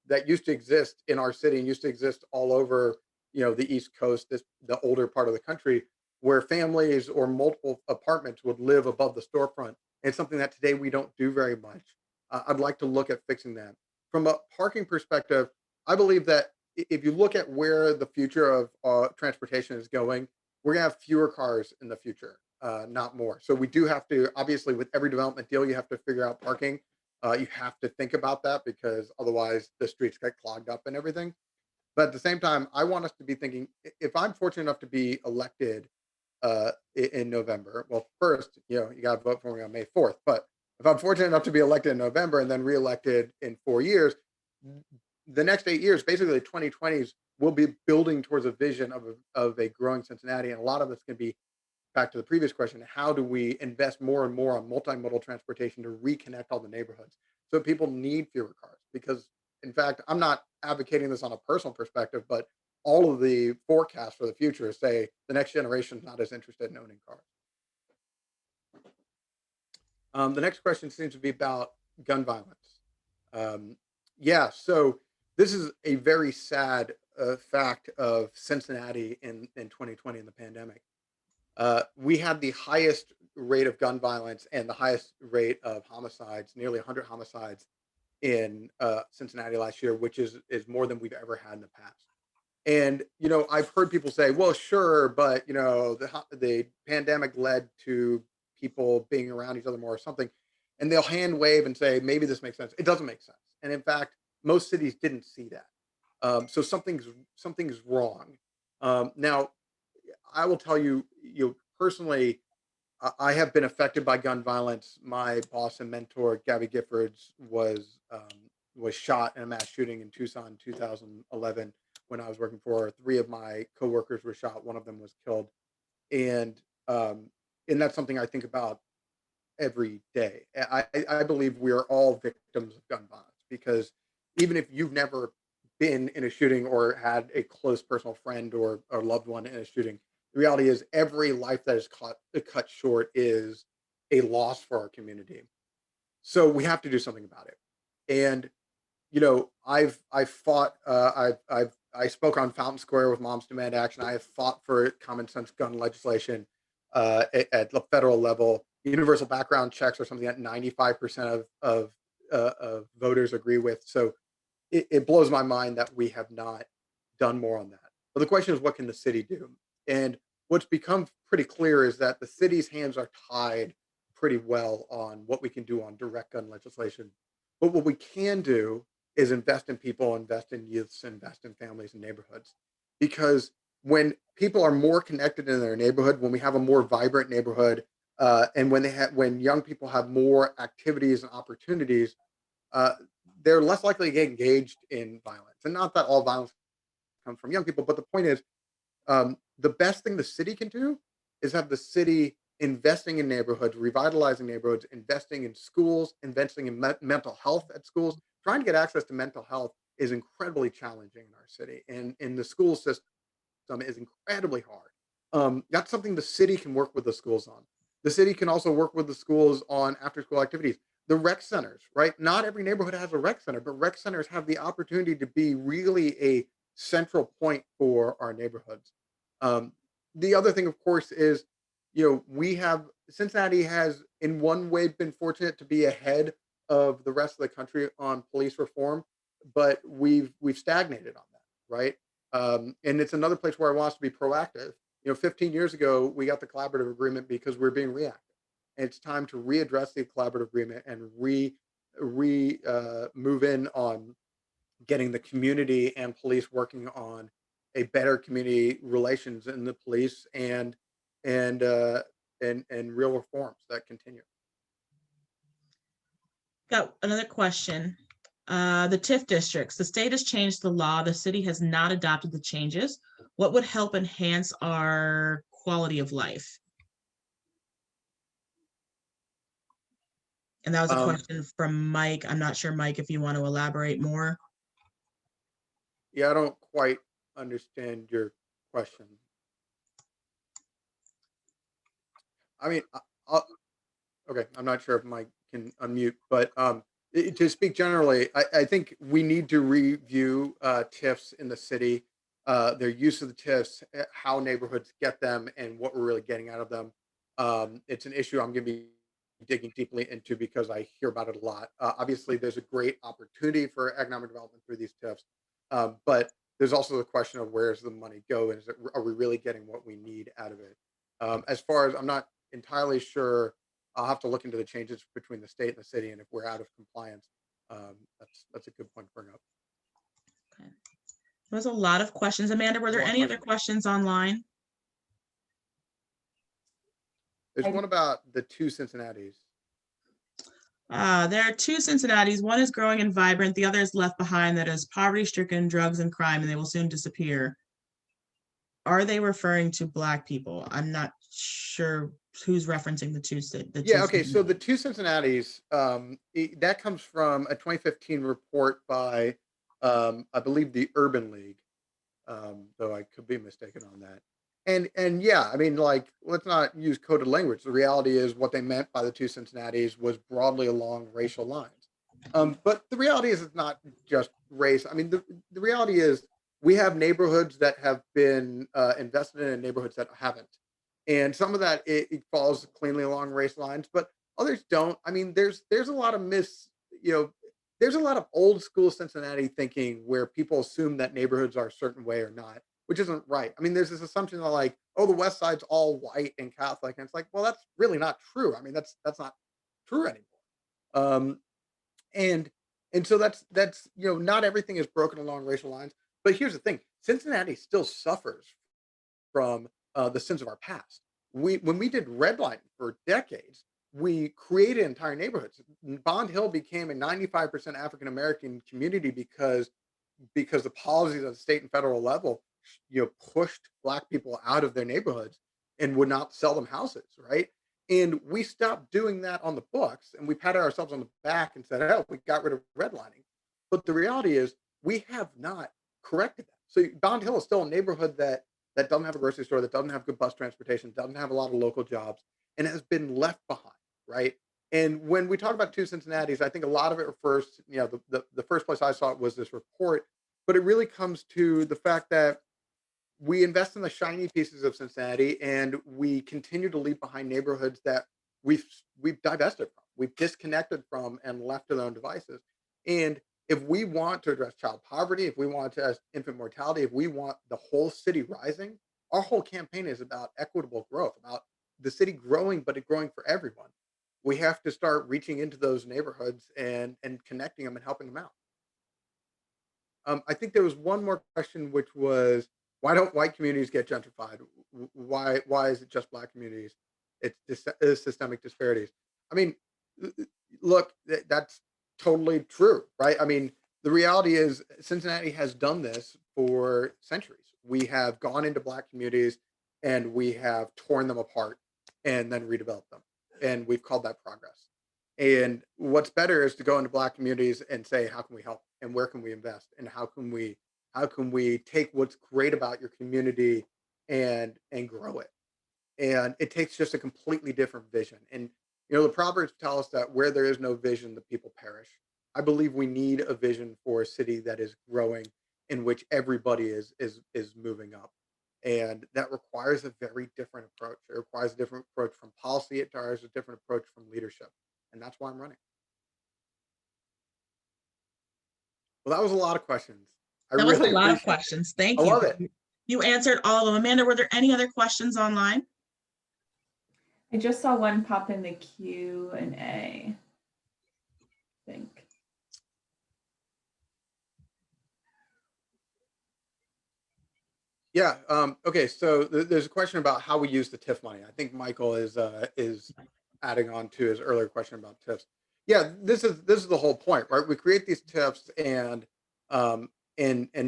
that used to exist in our city and used to exist all over the East Coast, the older part of the country, where families or multiple apartments would live above the storefront. It's something that today we don't do very much. I'd like to look at fixing that. From a parking perspective, I believe that if you look at where the future of transportation is going, we're going to have fewer cars in the future, not more. So we do have to, obviously, with every development deal, you have to figure out parking. You have to think about that because otherwise the streets get clogged up and everything. But at the same time, I want us to be thinking, if I'm fortunate enough to be elected in November, well, first, you got to vote for me on May 4th. But if I'm fortunate enough to be elected in November and then reelected in 4 years, the next 8 years, basically the 2020s, will be building towards a vision of a growing Cincinnati. And a lot of it's going to be back to the previous question, how do we invest more and more on multimodal transportation to reconnect all the neighborhoods so people need fewer cars? Because in fact, I'm not advocating this on a personal perspective, but all of the forecasts for the future say the next generation is not as interested in owning cars. The next question seems to be about gun violence. Yeah, so this is a very sad fact of Cincinnati in 2020 in the pandemic. We had the highest rate of gun violence and the highest rate of homicides, nearly 100 homicides in Cincinnati last year, which is more than we've ever had in the past. And I've heard people say, "Well, sure, but the pandemic led to people being around each other more or something," and they'll hand wave and say, "Maybe this makes sense." It doesn't make sense, and in fact, most cities didn't see that. So something's wrong. Now, I will tell you, personally, I have been affected by gun violence. My boss and mentor, Gavi was shot in a mass shooting in Tucson in 2011 when I was working for her. 3 of my coworkers were shot. One of them was killed, and that's something I think about every day. I believe we are all victims of gun violence because even if you've never been in a shooting or had a close personal friend or loved one in a shooting, the reality is every life that is cut short is a loss for our community. So we have to do something about it. And I've fought. I spoke on Fountain Square with Moms Demand Action. I have fought for common sense gun legislation at the federal level. Universal background checks are something that 95% of voters agree with. So it blows my mind that we have not done more on that. But the question is, what can the city do? And what's become pretty clear is that the city's hands are tied pretty well on what we can do on direct gun legislation. But what we can do is invest in people, invest in youths, invest in families and neighborhoods. Because when people are more connected in their neighborhood, when we have a more vibrant neighborhood, and when young people have more activities and opportunities, they're less likely to get engaged in violence. And not that all violence comes from young people, but the point is, the best thing the city can do is have the city investing in neighborhoods, revitalizing neighborhoods, investing in schools, investing in mental health at schools. Trying to get access to mental health is incredibly challenging in our city, and in the school system is incredibly hard. That's something the city can work with the schools on. The city can also work with the schools on after-school activities. The rec centers, right? Not every neighborhood has a rec center, but rec centers have the opportunity to be really a central point for our neighborhoods. The other thing, of course, is Cincinnati has in one way been fortunate to be ahead of the rest of the country on police reform, but we've stagnated on that, right? And it's another place where I want us to be proactive. 15 years ago, we got the collaborative agreement because we're being reactive. And it's time to readdress the collaborative agreement and move in on getting the community and police working on a better community relations in the police and real reforms that continue. Got another question. The TIF districts, the state has changed the law. The city has not adopted the changes. What would help enhance our quality of life? And that was a question from Mike. I'm not sure, Mike, if you want to elaborate more. Yeah, I don't quite understand your question. I mean, okay, I'm not sure if Mike can unmute, but to speak generally, I think we need to review TIFs in the city, their use of the TIFs, how neighborhoods get them, and what we're really getting out of them. It's an issue I'm going to be digging deeply into because I hear about it a lot. Obviously, there's a great opportunity for economic development through these TIFs, but there's also the question of where's the money go, and are we really getting what we need out of it? As far as I'm not entirely sure I'll have to look into the changes between the state and the city, and if we're out of compliance, that's a good point to bring up. Okay. There was a lot of questions. Amanda, were there any other questions online? There's one about the two Cincinnatis. There are two Cincinnatis. One is growing and vibrant. The other is left behind, that is poverty-stricken, drugs and crime, and they will soon disappear. Are they referring to Black people? I'm not sure who's referencing the two. Okay. So the two Cincinnatis, that comes from a 2015 report by, I believe, the Urban League, though I could be mistaken on that. And yeah, I mean, like, let's not use coded language. The reality is what they meant by the two Cincinnatis was broadly along racial lines. But the reality is it's not just race. I mean, the reality is we have neighborhoods that have been invested in and neighborhoods that haven't. And some of that, it falls cleanly along race lines, but others don't. I mean, there's a lot of there's a lot of old school Cincinnati thinking where people assume that neighborhoods are a certain way or not, which isn't right. I mean, there's this assumption that, like, oh, the West Side's all white and Catholic, and it's like, well, that's really not true. I mean, that's not true anymore. And so that's not everything is broken along racial lines. But here's the thing: Cincinnati still suffers from the sins of our past. When we did redlining for decades, we created entire neighborhoods. Bond Hill became a 95% African American community because the policies at the state and federal level, pushed Black people out of their neighborhoods and would not sell them houses, right? And we stopped doing that on the books, and we patted ourselves on the back and said, "Oh, we got rid of redlining." But the reality is, we have not corrected that. So Bond Hill is still a neighborhood that doesn't have a grocery store, that doesn't have good bus transportation, doesn't have a lot of local jobs, and has been left behind, right? And when we talk about two Cincinnatis, I think a lot of it refers, the first place I saw it was this report, but it really comes to the fact that we invest in the shiny pieces of Cincinnati, and we continue to leave behind neighborhoods that we've divested from, we've disconnected from, and left to their own devices. And if we want to address child poverty, if we want to address infant mortality, if we want the whole city rising, our whole campaign is about equitable growth, about the city growing, but it growing for everyone. We have to start reaching into those neighborhoods and connecting them and helping them out. I think there was one more question, which was, why don't white communities get gentrified? Why is it just Black communities? It's systemic disparities. I mean, look, that's totally true, right? I mean, the reality is Cincinnati has done this for centuries. We have gone into Black communities and we have torn them apart and then redeveloped them. And we've called that progress. And what's better is to go into Black communities and say, how can we help? And where can we invest? And how can we take what's great about your community and grow it? And it takes just a completely different vision. And the Proverbs tell us that where there is no vision, the people perish. I believe we need a vision for a city that is growing, in which everybody is moving up. And that requires a very different approach. It requires a different approach from policy. It requires a different approach from leadership. And that's why I'm running. Well, that was a lot of questions. That was a lot of questions. Thank you. I love it. You answered all of them. Amanda, were there any other questions online? I just saw one pop in the Q&A, I think. Yeah. Okay. So there's a question about how we use the TIF money. I think Michael is adding on to his earlier question about TIFs. Yeah, this is the whole point, right? We create these TIFs, and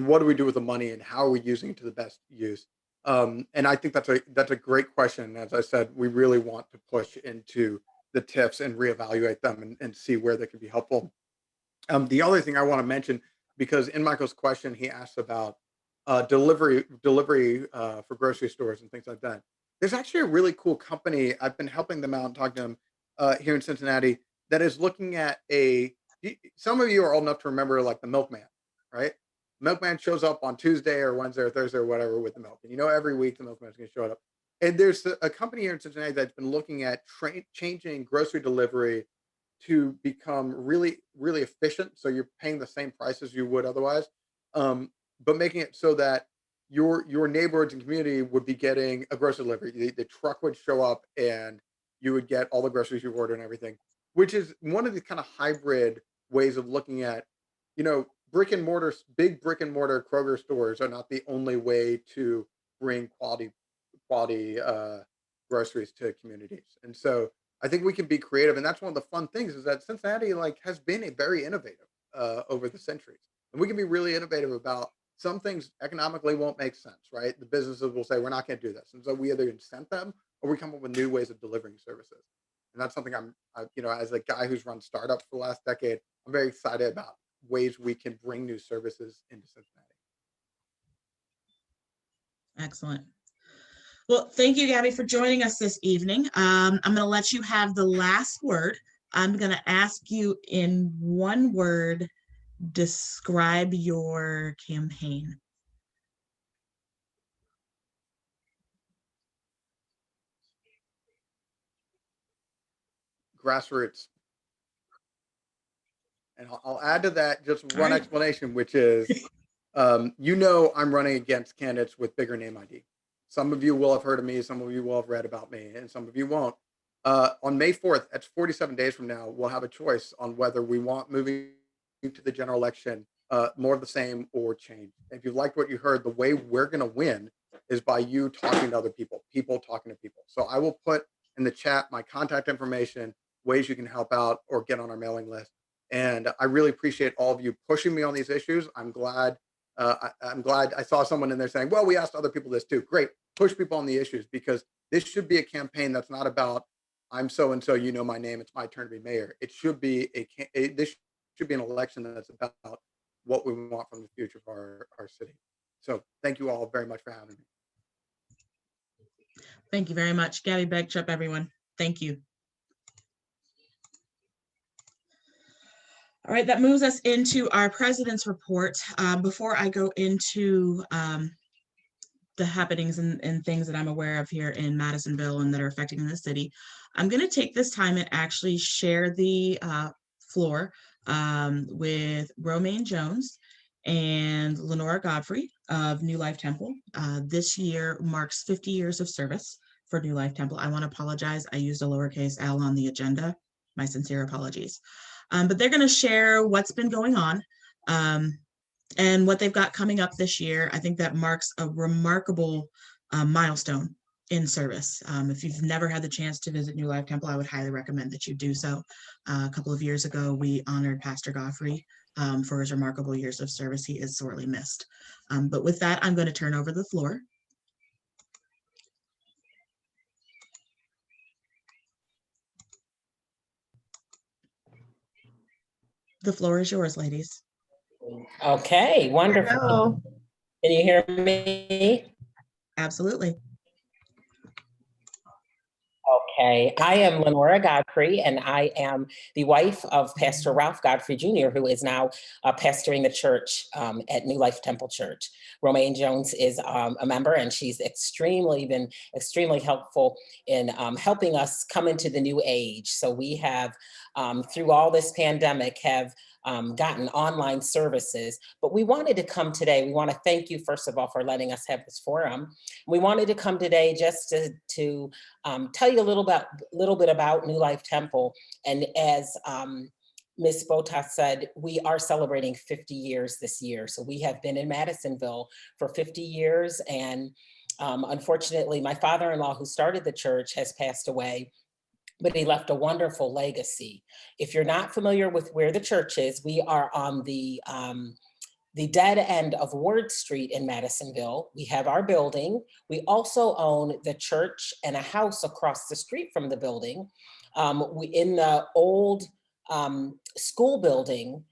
what do we do with the money, and how are we using it to the best use? And I think that's a great question. As I said, we really want to push into the TIFs and reevaluate them and see where they can be helpful. The other thing I want to mention, because in Michael's question, he asked about delivery for grocery stores and things like that. There's actually a really cool company. I've been helping them out and talking to them here in Cincinnati that is looking at some of you are old enough to remember, like, the milkman, right? Milkman shows up on Tuesday or Wednesday or Thursday or whatever with the milk. And every week the milkman is going to show up. And there's a company here in Cincinnati that's been looking at changing grocery delivery to become really, really efficient. So you're paying the same price as you would otherwise, but making it so that your neighborhoods and community would be getting a grocery delivery. The truck would show up and you would get all the groceries you order and everything, which is one of the kind of hybrid ways of looking at, you know, brick and mortar, big brick and mortar Kroger stores are not the only way to bring quality groceries to communities. And so I think we can be creative, and that's one of the fun things is that Cincinnati like has been a very innovative over the centuries, and we can be really innovative about some things. Economically won't make sense, right? The businesses will say we're not going to do this, and so we either incent them or we come up with new ways of delivering services. And that's something you know, as a guy who's run startups for the last decade, I'm very excited about ways we can bring new services into Cincinnati. Excellent. Well, thank you, Gabby, for joining us this evening. I'm going to let you have the last word. I'm going to ask you in one word, describe your campaign. Grassroots. And I'll add to that just All one right. explanation, which is, you know, I'm running against candidates with bigger name ID. Some of you will have heard of me, some of you will have read about me, and some of you won't. On May 4th, that's 47 days from now, we'll have a choice on whether we want moving to the general election more of the same or change. If you liked what you heard, the way we're going to win is by you talking to other people, people talking to people. So I will put in the chat my contact information, ways you can help out or get on our mailing list. And I really appreciate all of you pushing me on these issues. I'm glad I saw someone in there saying, well, we asked other people this too. Great. Push people on the issues, because this should be a campaign that's not about I'm so-and-so, you know my name, it's my turn to be mayor. It should be this should be an election that's about what we want from the future of our city. So thank you all very much for having me. Thank you very much. Gabby Begtrup, everyone. Thank you. All right, that moves us into our president's report. Before I go into the happenings and things that I'm aware of here in Madisonville and that are affecting the city, I'm going to take this time and actually share the floor with Romaine Jones and Lenora Godfrey of New Life Temple. This year marks 50 years of service for New Life Temple. I want to apologize. I used a lowercase L on the agenda. My sincere apologies. But they're going to share what's been going on and what they've got coming up this year. I think that marks a remarkable milestone in service. If you've never had the chance to visit New Life Temple, I would highly recommend that you do so. A couple of years ago, we honored Pastor Godfrey for his remarkable years of service. He is sorely missed. But with that, I'm going to turn over the floor. The floor is yours, ladies. Okay, wonderful. Hello. Can you hear me? Absolutely. Okay, I am Lenora Godfrey, and I am the wife of Pastor Ralph Godfrey Jr., who is now pastoring the church at New Life Temple Church. Romaine Jones is a member, and she's been extremely helpful in helping us come into the new age. So we have, through all this pandemic, have gotten online services, but we wanted to come today. We want to thank you, first of all, for letting us have this forum. We wanted to come today just to tell you a little bit about New Life Temple. And as Ms. Botas said, we are celebrating 50 years this year. So we have been in Madisonville for 50 years. And unfortunately, my father-in-law, who started the church, has passed away, but he left a wonderful legacy. If you're not familiar with where the church is, we are on the dead end of Ward Street in Madisonville. We have our building. We also own the church and a house across the street from the building. In the old school building,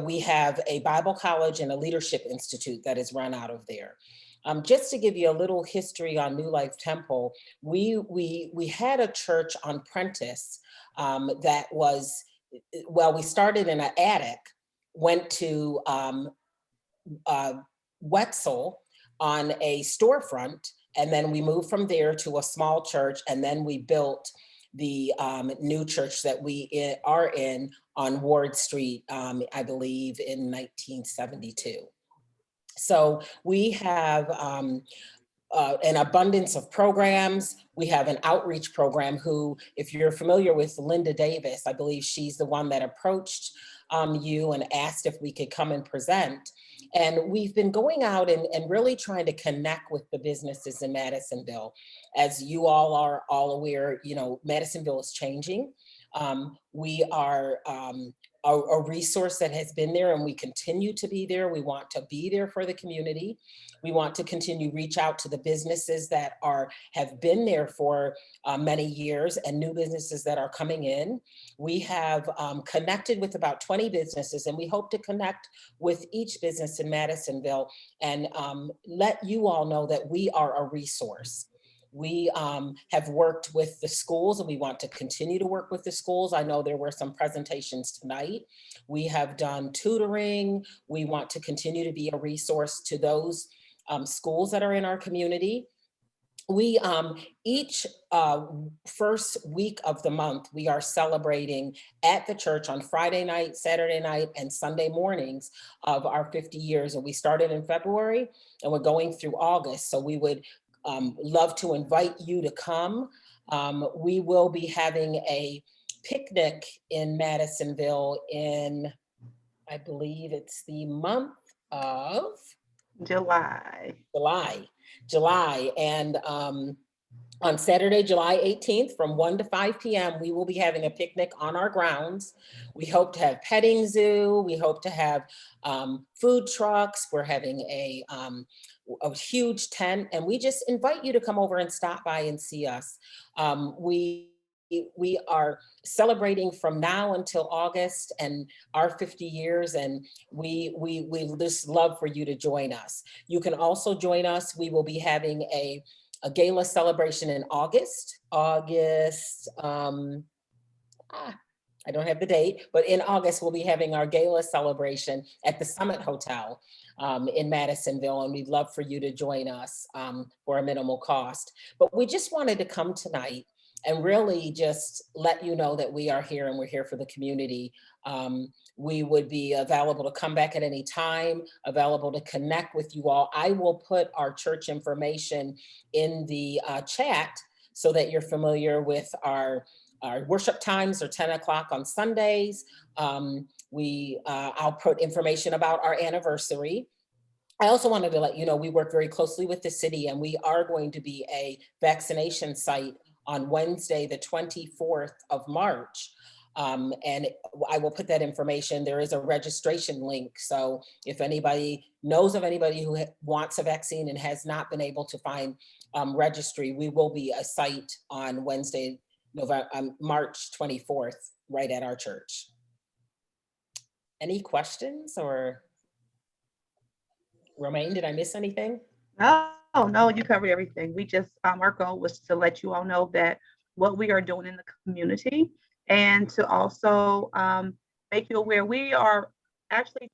we have a Bible college and a leadership institute that is run out of there. Just to give you a little history on New Life Temple, we had a church on Prentice that was, well, we started in an attic, went to Wetzel on a storefront, and then we moved from there to a small church, and then we built the new church that we are in on Ward Street, I believe in 1972. So we have an abundance of programs. We have an outreach program who, if you're familiar with Linda Davis, I believe she's the one that approached you and asked if we could come and present. And we've been going out and really trying to connect with the businesses in Madisonville. As you all are all aware, you know, Madisonville is changing. We are a resource that has been there and we continue to be there. We want to be there for the community. We want to continue reach out to the businesses that have been there for many years and new businesses that are coming in. We have connected with about 20 businesses and we hope to connect with each business in Madisonville and let you all know that we are a resource. We have worked with the schools and we want to continue to work with the schools. I know there were some presentations tonight. We have done tutoring. We want to continue to be a resource to those schools that are in our community. We each first week of the month, we are celebrating at the church on Friday night, Saturday night, and Sunday mornings of our 50 years. And we started in February and we're going through August. So we would love to invite you to come. We will be having a picnic in Madisonville in, I believe it's the month of July. And on Saturday, July 18th from 1 to 5 p.m., we will be having a picnic on our grounds. We hope to have petting zoo. We hope to have food trucks. We're having a huge tent, and we just invite you to come over and stop by and see us. We are celebrating from now until August and our 50 years, and we just love for you to join us. You can also join us. We will be having a gala celebration in August. I don't have the date, but in August, we'll be having our gala celebration at the Summit Hotel in Madisonville, and we'd love for you to join us for a minimal cost. But we just wanted to come tonight and really just let you know that we are here and we're here for the community. We would be available to come back at any time, available to connect with you all. I will put our church information in the chat so that you're familiar with our worship times are 10 o'clock on Sundays. I'll put information about our anniversary. I also wanted to let you know we work very closely with the city and we are going to be a vaccination site on Wednesday, the 24th of March. And I will put that information. There is a registration link. So if anybody knows of anybody who wants a vaccine and has not been able to find registry, we will be a site on Wednesday, March 24th, right at our church. Any questions or Romaine, did I miss anything? No, you covered everything. We just, our goal was to let you all know that what we are doing in the community and to also make you aware we are actually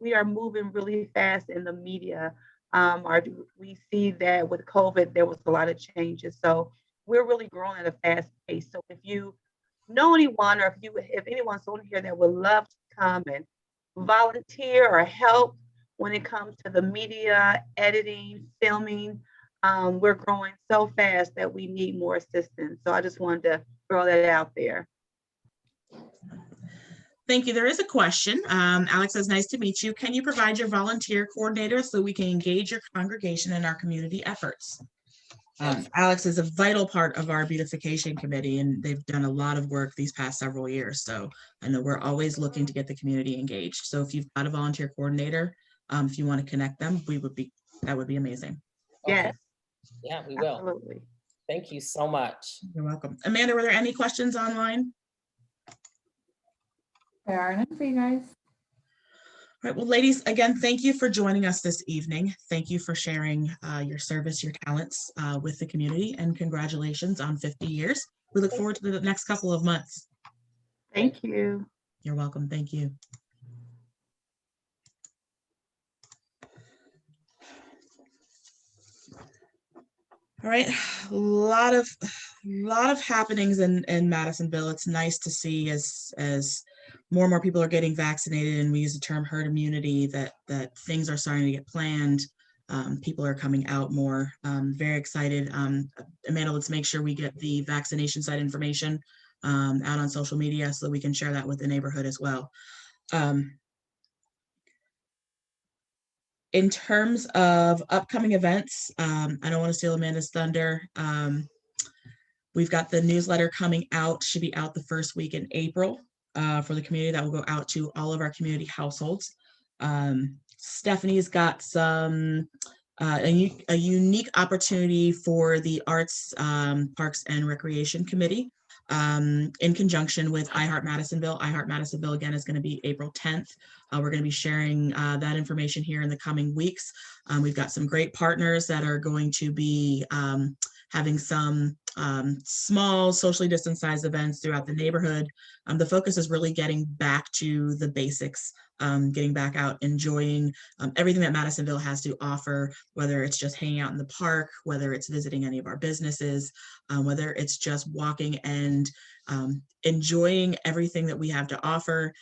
we are moving really fast in the media. We see that with COVID, there was a lot of changes. So we're really growing at a fast pace. So if you know anyone or if anyone's on here that would love to come and volunteer or help when it comes to the media, editing, filming, we're growing so fast that we need more assistance. So I just wanted to throw that out there. Thank you. There is a question. Alex says, nice to meet you. Can you provide your volunteer coordinator so we can engage your congregation in our community efforts? Alex is a vital part of our beautification committee, and they've done a lot of work these past several years. So I know we're always looking to get the community engaged. So if you've got a volunteer coordinator, if you want to connect them, that would be amazing. Yes. Yeah, we will. Absolutely. Thank you so much. You're welcome. Amanda, were there any questions online? There are none for you guys. All right, well, ladies, again, thank you for joining us this evening. Thank you for sharing your service, your talents with the community, and congratulations on 50 years. We look forward to the next couple of months. Thank you. You're welcome. Thank you. All right, a lot of happenings in Madisonville. It's nice to see as more and more people are getting vaccinated, and we use the term herd immunity, that things are starting to get planned. People are coming out more. Very excited. Amanda, let's make sure we get the vaccination site information out on social media so that we can share that with the neighborhood as well. In terms of upcoming events, I don't want to steal Amanda's thunder. We've got the newsletter coming out, should be out the first week in April for the community. That will go out to all of our community households. Stephanie's got some a unique opportunity for the Arts, Parks and Recreation Committee in conjunction with iHeart Madisonville. iHeart Madisonville, again, is going to be April 10th. We're going to be sharing that information here in the coming weeks. We've got some great partners that are going to be having some small socially distanced size events throughout the neighborhood. The focus is really getting back to the basics, getting back out, enjoying everything that Madisonville has to offer, whether it's just hanging out in the park, whether it's visiting any of our businesses, whether it's just walking and enjoying everything that we have to offer.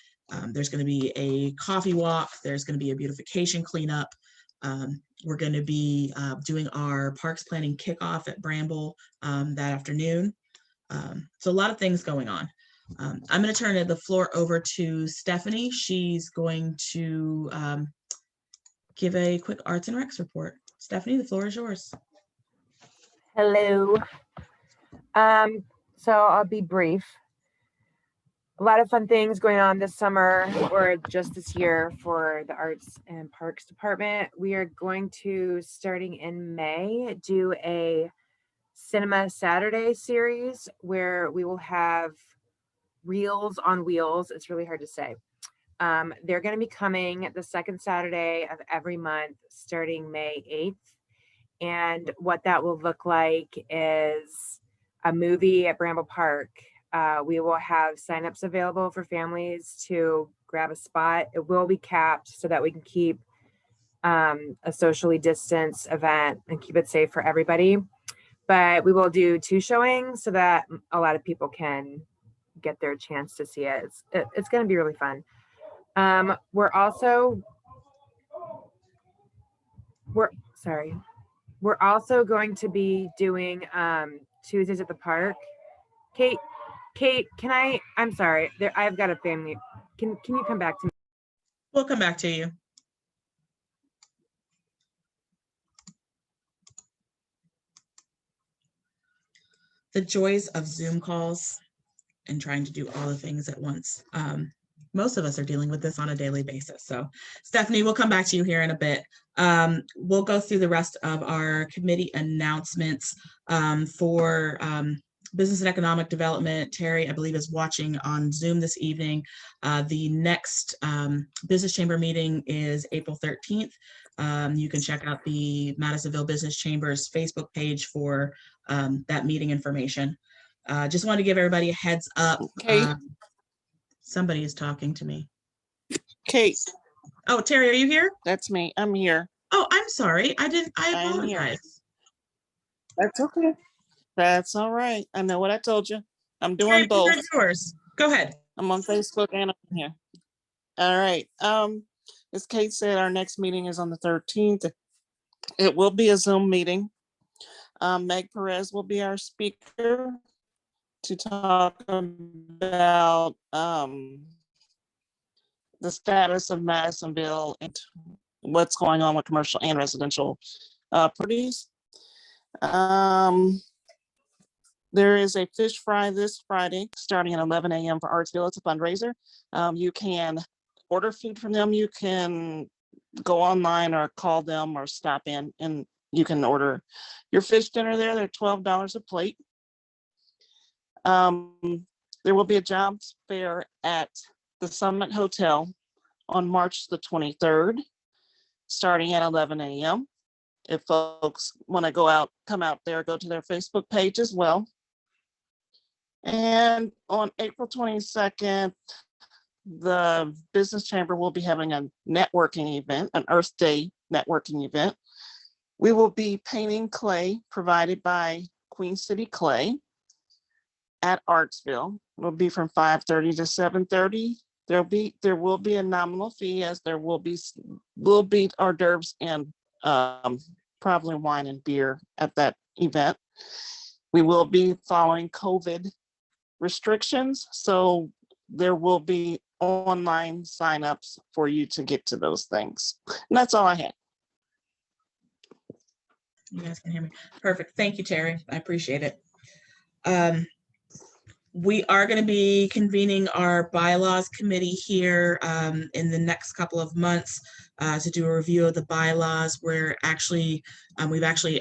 There's going to be a coffee walk. There's going to be a beautification cleanup. We're going to be doing our parks planning kickoff at Bramble that afternoon. So a lot of things going on. I'm going to turn the floor over to Stephanie. She's going to give a quick Arts and Recs report. Stephanie, the floor is yours. Hello. So I'll be brief. A lot of fun things going on this summer or just this year for the Arts and Parks Department. We are going to, starting in May, do a Cinema Saturday series where we will have Reels on Wheels. It's really hard to say. They're going to be coming the second Saturday of every month starting May 8th. And what that will look like is a movie at Bramble Park. We will have signups available for families to grab a spot. It will be capped so that we can keep a socially distanced event and keep it safe for everybody. But we will do 2 showings so that a lot of people can get their chance to see it. It's going to be really fun. We're also going to be doing Tuesdays at the Park. Kate, I'm sorry, I've got a family. Can you come back to me? We'll come back to you. The joys of Zoom calls and trying to do all the things at once. Most of us are dealing with this on a daily basis. So Stephanie, we'll come back to you here in a bit. We'll go through the rest of our committee announcements for Business and Economic Development. Terry, I believe, is watching on Zoom this evening. The next Business Chamber meeting is April 13th. You can check out the Madisonville Business Chamber's Facebook page for that meeting information. Just wanted to give everybody a heads up. Kate. Somebody is talking to me. Kate. Oh, Terry, are you here? That's me. I'm here. Oh, I'm sorry. I apologize. That's okay. That's all right. I know what I told you. I'm doing both. Yours. Go ahead. I'm on Facebook and I'm here. All right. As Kate said, our next meeting is on the 13th. It will be a Zoom meeting. Meg Perez will be our speaker to talk about the status of Madisonville and what's going on with commercial and residential properties. There is a fish fry this Friday starting at 11 a.m. for Artsville. It's a fundraiser. You can order food from them. You can go online or call them or stop in and you can order your fish dinner there. They're $12 a plate. There will be a jobs fair at the Summit Hotel on March the 23rd, starting at 11 a.m. If folks want to come out there, go to their Facebook page as well. And on April 22nd, the Business Chamber will be having a networking event, an Earth Day networking event. We will be painting clay provided by Queen City Clay at Artsville. It will be from 5:30 to 7:30. There will be a nominal fee, as there will be hors d'oeuvres and probably wine and beer at that event. We will be following COVID restrictions, so there will be online signups for you to get to those things. And that's all I had. You guys can hear me. Perfect. Thank you, Terry. I appreciate it. We are going to be convening our bylaws committee here in the next couple of months to do a review of the bylaws. We've actually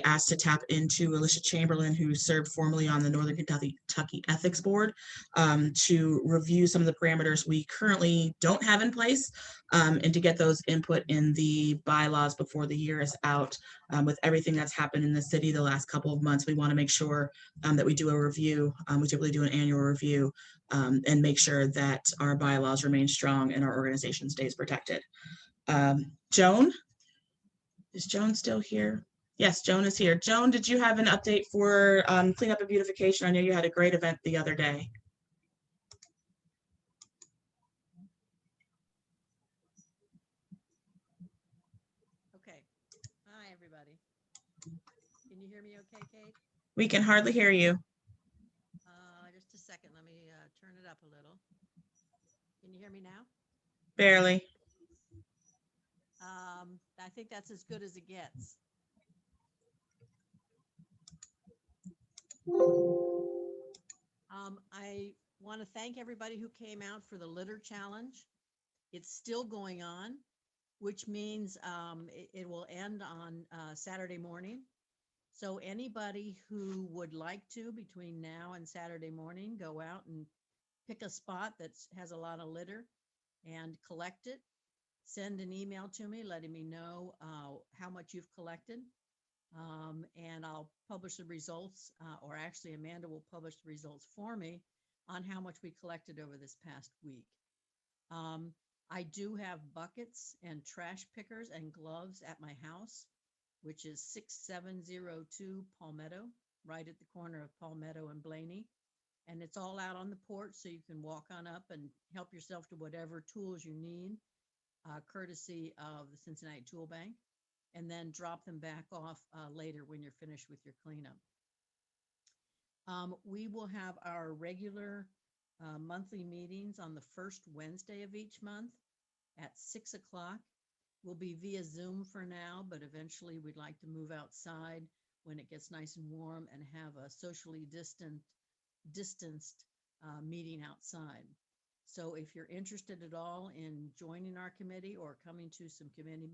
asked to tap into Alicia Chamberlain, who served formerly on the Northern Kentucky Ethics Board, to review some of the parameters we currently don't have in place, and to get those input in the bylaws before the year is out. With everything that's happened in the city the last couple of months, we want to make sure that we do a review. We typically do an annual review and make sure that our bylaws remain strong and our organization stays protected. Joan, is Joan still here? Yes, Joan is here. Joan, did you have an update for cleanup and beautification? I know you had a great event the other day. Okay. Hi, everybody. Can you hear me okay, Kate? We can hardly hear you. Just a second. Let me turn it up a little. Can you hear me now? Barely. I think that's as good as it gets. I want to thank everybody who came out for the litter challenge. It's still going on, which means it will end on Saturday morning. So anybody who would like to, between now and Saturday morning, go out and pick a spot that has a lot of litter and collect it. Send an email to me letting me know how much you've collected. And I'll publish the results, or actually Amanda will publish the results for me on how much we collected over this past week. I do have buckets and trash pickers and gloves at my house, which is 6702 Palmetto, right at the corner of Palmetto and Blaney. And it's all out on the porch, so you can walk on up and help yourself to whatever tools you need, courtesy of the Cincinnati Tool Bank, and then drop them back off later when you're finished with your cleanup. We will have our regular monthly meetings on the first Wednesday of each month at 6 o'clock. We'll be via Zoom for now, but eventually we'd like to move outside when it gets nice and warm and have a socially distanced meeting outside. So if you're interested at all in joining our committee or coming to some committee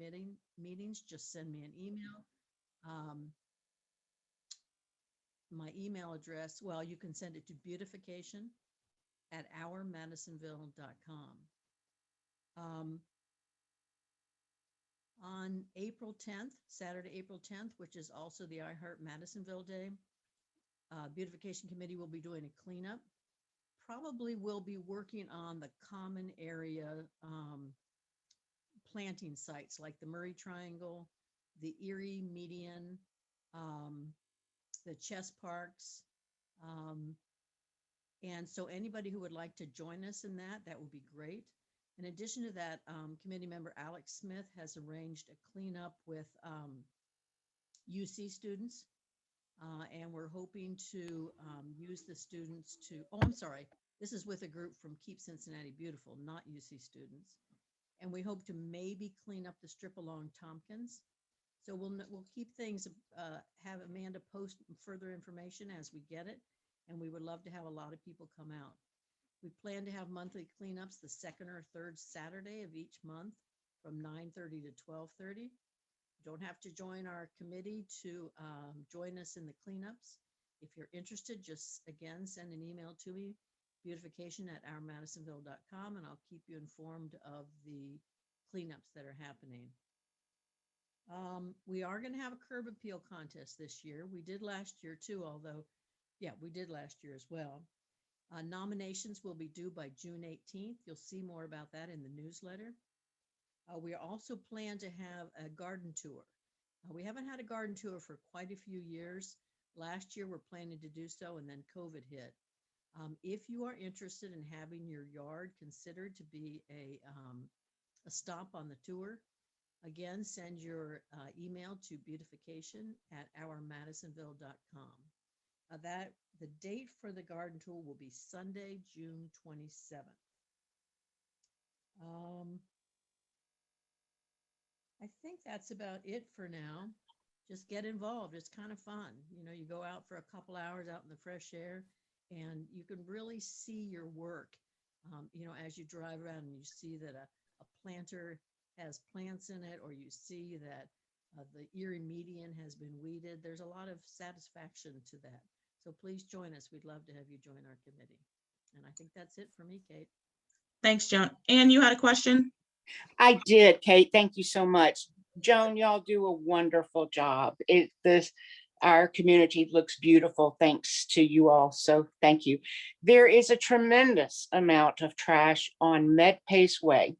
meetings, just send me an email. My email address, well, you can send it to beautification@ourmadisonville.com. On April 10th, Saturday, April 10th, which is also the I Heart Madisonville Day, Beautification Committee will be doing a cleanup. Probably will be working on the common area planting sites like the Murray Triangle, the Erie Median, the Chess Parks. And so anybody who would like to join us in that would be great. In addition to that, committee member Alex Smith has arranged a cleanup with UC students. And we're hoping to use the students to, I'm sorry, this is with a group from Keep Cincinnati Beautiful, not UC students. And we hope to maybe clean up the strip along Tompkins. So we'll keep things, have Amanda post further information as we get it. And we would love to have a lot of people come out. We plan to have monthly cleanups the second or third Saturday of each month from 9:30 to 12:30. You don't have to join our committee to join us in the cleanups. If you're interested, just again, send an email to me, beautification@ourmadisonville.com, and I'll keep you informed of the cleanups that are happening. We are going to have a curb appeal contest this year. We did last year too, although, yeah, we did last year as well. Nominations will be due by June 18th. You'll see more about that in the newsletter. We also plan to have a garden tour. We haven't had a garden tour for quite a few years. Last year, we're planning to do so, and then COVID hit. If you are interested in having your yard considered to be a stop on the tour, Again, send your email to beautification@ourmadisonville.com. The date for the garden tool will be Sunday, June 27th. I think that's about it for now. Just get involved. It's kind of fun. You know, you go out for a couple hours out in the fresh air and you can really see your work. You know, as you drive around and you see that a planter has plants in it, or you see that the Erie median has been weeded. There's a lot of satisfaction to that. So please join us. We'd love to have you join our committee. And I think that's it for me, Kate. Thanks, Joan. Ann, you had a question? I did, Kate. Thank you so much. Joan, y'all do a wonderful job. Our community looks beautiful thanks to you all. So thank you. There is a tremendous amount of trash on Med-Pace Way.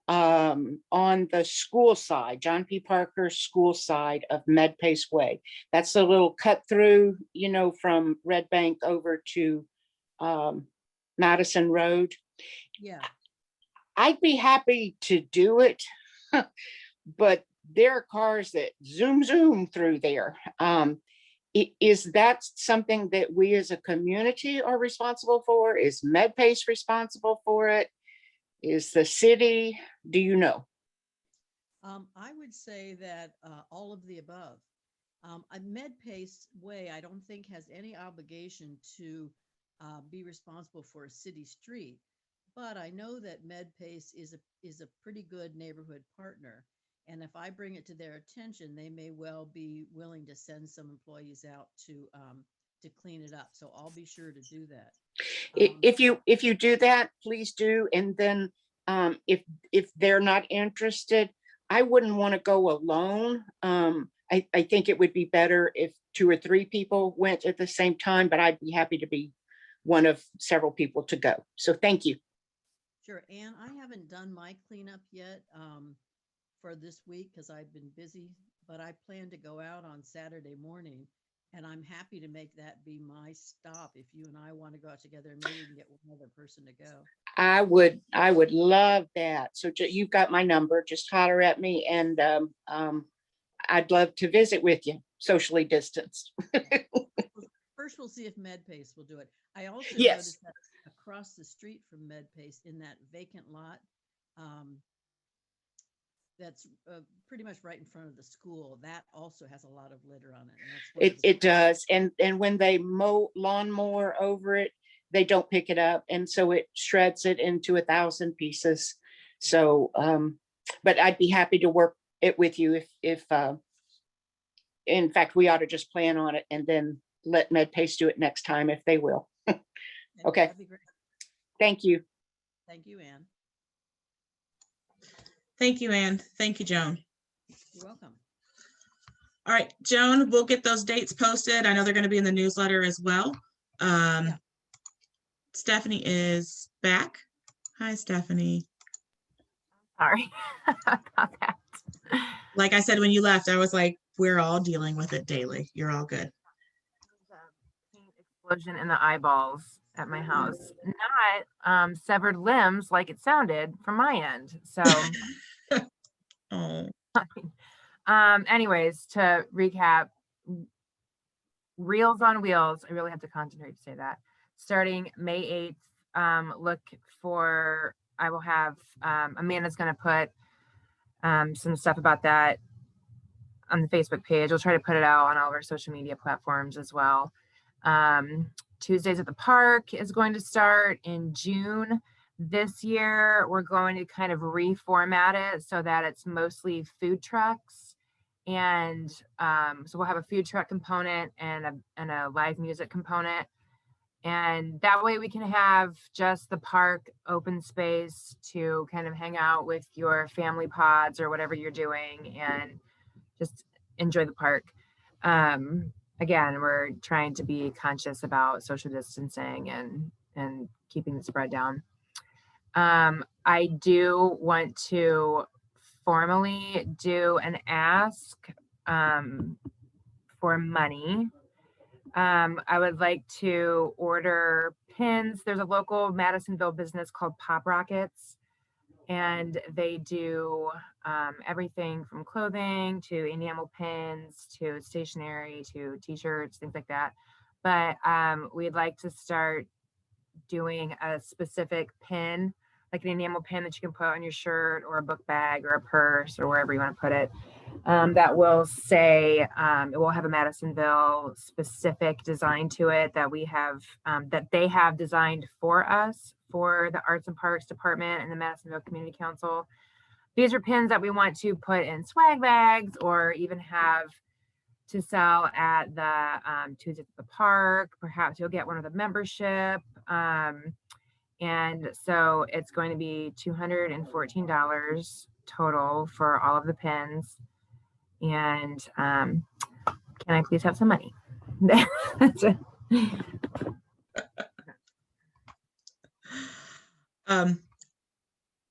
On the school side, John P. Parker's school side of Med-Pace Way. That's the little cut through, you know, from Red Bank over to Madison Road. Yeah. I'd be happy to do it, but there are cars that zoom through there. Is that something that we as a community are responsible for? Is Med-Pace responsible for it? Is the city? Do you know? I would say that all of the above. A Med-Pace Way, I don't think has any obligation to be responsible for a city street, but I know that Med-Pace is a pretty good neighborhood partner. And if I bring it to their attention, they may well be willing to send some employees out to clean it up. So I'll be sure to do that. If you do that, please do. And then if they're not interested, I wouldn't want to go alone. I think it would be better if 2 or 3 people went at the same time, but I'd be happy to be one of several people to go. So thank you. Sure. And I haven't done my cleanup yet for this week because I've been busy, but I plan to go out on Saturday morning. And I'm happy to make that be my stop. If you and I want to go out together, maybe we can get one other person to go. I would love that. So you've got my number, just holler at me, and I'd love to visit with you, socially distanced. First, we'll see if Med-Pace will do it. I also Yes. noticed that across the street from Med-Pace in that vacant lot, that's pretty much right in front of the school. That also has a lot of litter on it. And that's It does. And when they lawnmower over it, they don't pick it up. And so it shreds it into 1,000 pieces. So, but I'd be happy to work it with you if in fact, we ought to just plan on it and then let Med-Pace do it next time if they will. Okay. That'd be great. Thank you. Thank you, Ann. Thank you, Ann. Thank you, Joan. You're welcome. All right, Joan, we'll get those dates posted. I know they're going to be in the newsletter as well. Stephanie is back. Hi, Stephanie. Sorry about that. Like I said, when you left, I was like, we're all dealing with it daily. You're all good. Explosion in the eyeballs at my house. Not severed limbs like it sounded from my end. So Oh. Anyways, to recap, Reels on Wheels, I really have to concentrate to say that. Starting May 8th, look for, I will have, Amanda's going to put some stuff about that on the Facebook page. We'll try to put it out on all of our social media platforms as well. Tuesdays at the Park is going to start in June. This year, we're going to kind of reformat it so that it's mostly food trucks. And so we'll have a food truck component and a live music component. And that way we can have just the park open space to kind of hang out with your family pods or whatever you're doing and just enjoy the park. Again, we're trying to be conscious about social distancing and keeping the spread down. I do want to formally do an ask for money. I would like to order pins. There's a local Madisonville business called Pop Rockets. and they do everything from clothing to enamel pins to stationery to t-shirts, things like that. But we'd like to start doing a specific pin, like an enamel pin that you can put on your shirt or a book bag or a purse or wherever you want to put it. That will say, it will have a Madisonville specific design to it that we have, that they have designed for us for the Arts and Parks Department and the Madisonville Community Council. These are pins that we want to put in swag bags or even have to sell at the Tuesday at the Park. Perhaps you'll get one with a membership. And so it's going to be $214 total for all of the pins. And can I please have some money?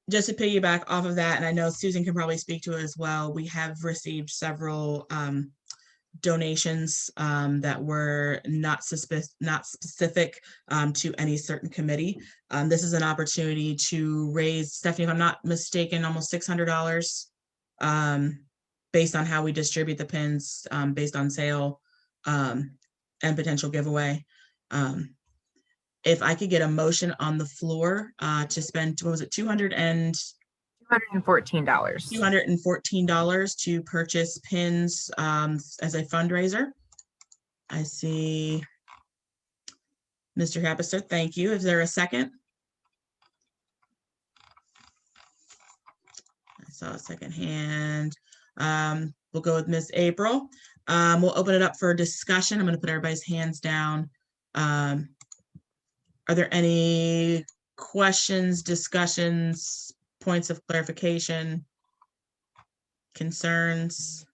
Just to piggyback off of that, and I know Susan can probably speak to it as well, we have received several donations that were not specific to any certain committee. This is an opportunity to raise, Stephanie, if I'm not mistaken, almost $600 based on how we distribute the pins, based on sale and potential giveaway. If I could get a motion on the floor to spend, what was it, $214 to purchase pins as a fundraiser. I see Mr. Hapister, thank you. Is there a second? I saw a second hand. We'll go with Miss April. We'll open it up for discussion. I'm going to put everybody's hands down. Are there any questions, discussions, points of clarification, concerns?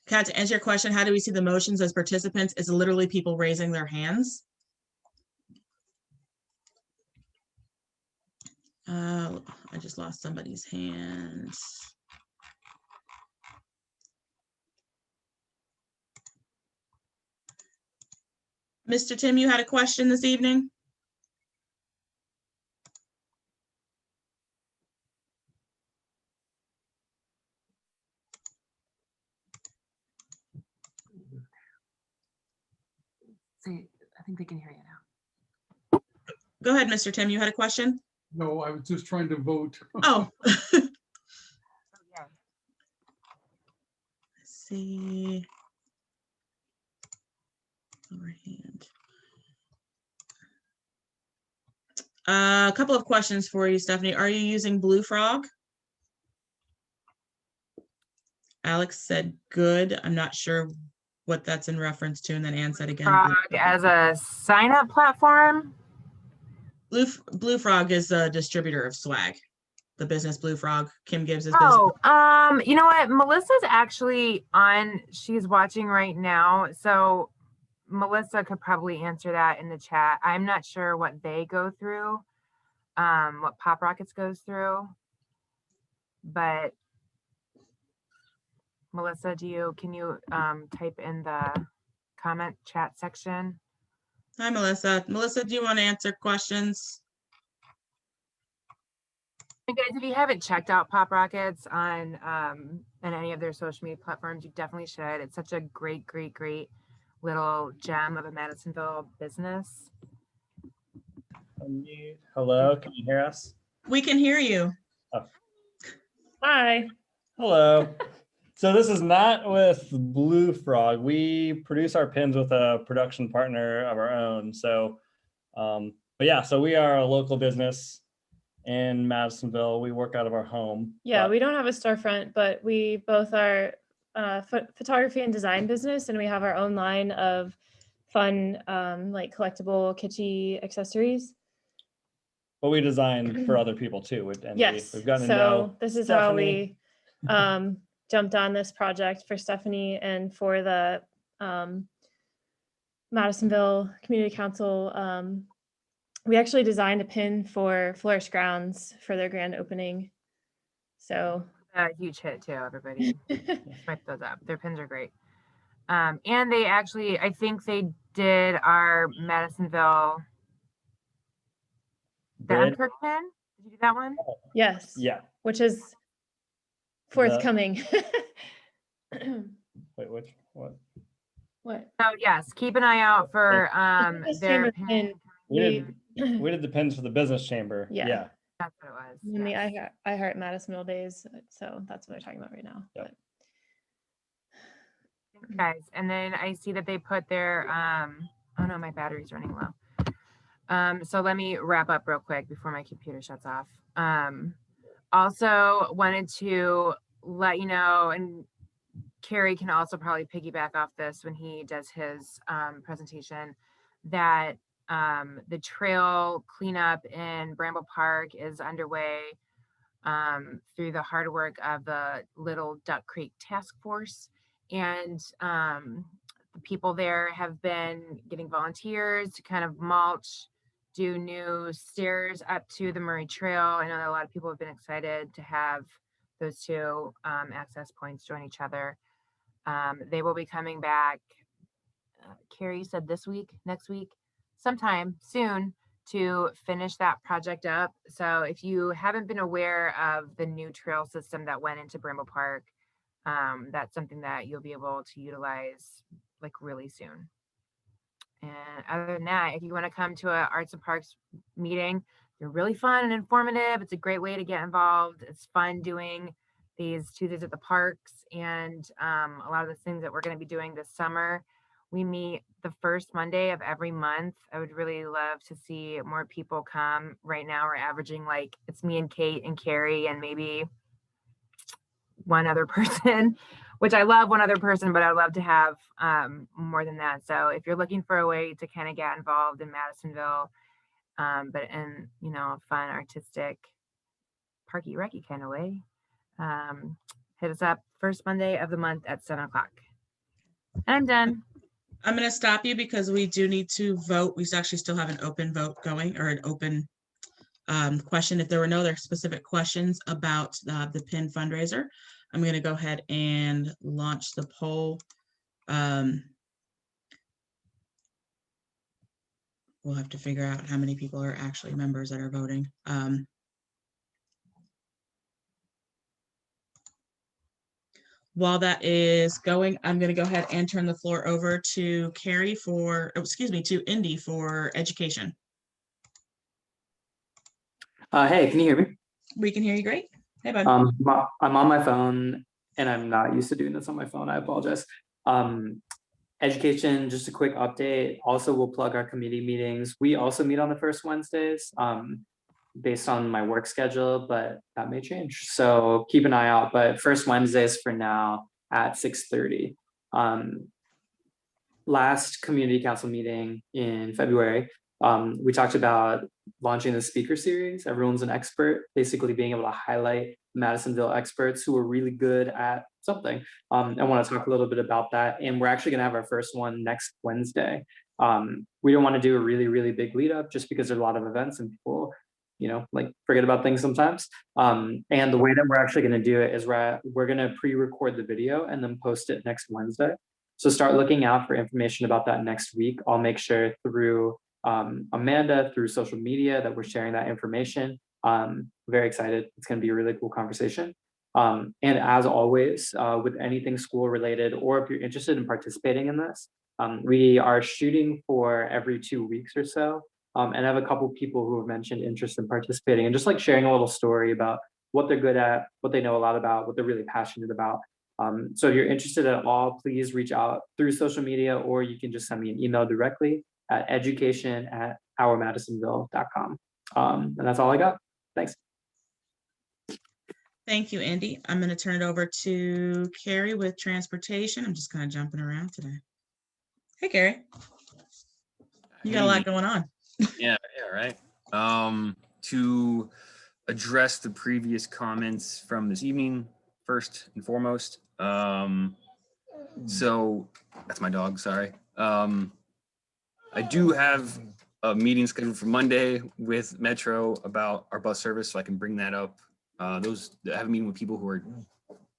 Kat, to answer your question, how do we see the motions as participants? It's literally people raising their hands. I just lost somebody's hands. Mr. Tim, you had a question this evening? See, I think they can hear you now. Go ahead, Mr. Tim, you had a question? No, I was just trying to vote. Oh. Yeah. Let's see. Overhand. A couple of questions for you, Stephanie. Are you using Blue Frog? Alex said good. I'm not sure what that's in reference to. And then Ann said again. Frog as a sign-up platform? Blue Frog is a distributor of swag. The business Blue Frog. Kim gives his business. You know what? Melissa's actually on. She's watching right now. So Melissa could probably answer that in the chat. I'm not sure what they go through, what Pop Rockets goes through. But Melissa, can you type in the comment chat section? Hi, Melissa. Melissa, do you want to answer questions? And guys, if you haven't checked out Pop Rockets on any of their social media platforms, you definitely should. It's such a great little gem of a Madisonville business. Unmute. Hello, can you hear us? We can hear you. Oh. Hi. Hello. So this is not with Blue Frog. We produce our pins with a production partner of our own. So, but yeah, so we are a local business in Madisonville. We work out of our home. Yeah, we don't have a storefront, but we both are photography and design business, and we have our own line of fun, like collectible kitschy accessories. But we design for other people too. And yes. we've gotten to know this is Stephanie. how we jumped on this project for Stephanie and for the Madisonville Community Council. We actually designed a pin for Flourish Grounds for their grand opening. So a huge hit too, everybody. Swipe those up. Their pins are great. And they actually, I think they did our Madisonville, the Bid? MCC pin. Did you do that one? Yes. Yeah. Which is forthcoming. Wait, which, what? What? So yes, keep an eye out for Business their chamber pin. pin. We did the pins for the business chamber. Yeah. Yeah. That's what it was. In the I Heart Madisonville days. So that's what we're talking about right now. Yep. Thanks, guys. And then I see that they put their oh no, my battery's running low. So let me wrap up real quick before my computer shuts off. Also wanted to let you know, and Carrie can also probably piggyback off this when he does his presentation, that the trail cleanup in Bramble Park is underway through the hard work of the Little Duck Creek Task Force. And the people there have been getting volunteers to kind of mulch, do new stairs up to the Murray Trail. I know that a lot of people have been excited to have those two access points join each other. They will be coming back, Carrie said this week, next week, sometime soon, to finish that project up. So if you haven't been aware of the new trail system that went into Bramble Park, that's something that you'll be able to utilize like really soon. And other than that, if you want to come to a Arts and Parks meeting, they're really fun and informative. It's a great way to get involved. It's fun doing these Tuesdays at the parks, and a lot of the things that we're going to be doing this summer. We meet the first Monday of every month. I would really love to see more people come. Right now we're averaging, like, it's me and Kate and Carrie and maybe one other person, which I love one other person, but I'd love to have more than that. So if you're looking for a way to kind of get involved in Madisonville, but in, you know, a fun, artistic, parky wrecky kind of way, hit us up first Monday of the month at 7 o'clock. And I'm done. I'm going to stop you because we do need to vote. We actually still have an open vote going, or an open question. If there were no other specific questions about the PIN fundraiser, I'm going to go ahead and launch the poll. We'll have to figure out how many people are actually members that are voting. While that is going, I'm going to go ahead and turn the floor over to Carrie for, to Indy for education. Hey, can you hear me? We can hear you great. Hey, bud. I'm on my phone and I'm not used to doing this on my phone. I apologize. Education, just a quick update. Also, we'll plug our committee meetings. We also meet on the first Wednesdays based on my work schedule, but that may change. So keep an eye out, but first Wednesdays for now at 6:30. Last community council meeting in February, we talked about launching the speaker series. Everyone's an expert, basically being able to highlight Madisonville experts who are really good at something. I want to talk a little bit about that. And we're actually going to have our first one next Wednesday. We don't want to do a really, really big lead up just because there's a lot of events and people, you know, like forget about things sometimes. And the way that we're actually going to do it is we're going to pre-record the video and then post it next Wednesday. So start looking out for information about that next week. I'll make sure through Amanda, through social media, that we're sharing that information. Very excited. It's going to be a really cool conversation. And as always, with anything school related, or if you're interested in participating in this, we are shooting for every 2 weeks or so. And I have a couple people who have mentioned interest in participating and just like sharing a little story about what they're good at, what they know a lot about, what they're really passionate about. So if you're interested at all, please reach out through social media, or you can just send me an email directly at education@ourmadisonville.com. And that's all I got. Thanks. Thank you, Andy. I'm going to turn it over to Carrie with transportation. I'm just kind of jumping around today. Hey, Carrie. You got a lot going on. Yeah, right. To address the previous comments from this evening, first and foremost. So that's my dog, sorry. I do have a meeting scheduled for Monday with Metro about our bus service, so I can bring that up. I have a meeting with people who are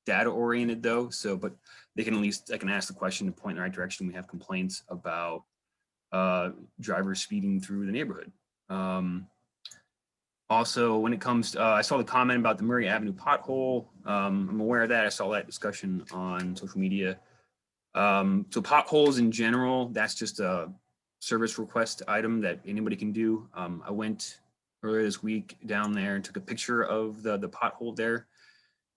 data oriented though. So, but they can at least, I can ask the question to point in the right direction. We have complaints about drivers speeding through the neighborhood. Also, when it comes to, I saw the comment about the Murray Avenue pothole. I'm aware of that. I saw that discussion on social media. So potholes in general, that's just a service request item that anybody can do. I went earlier this week down there and took a picture of the pothole there,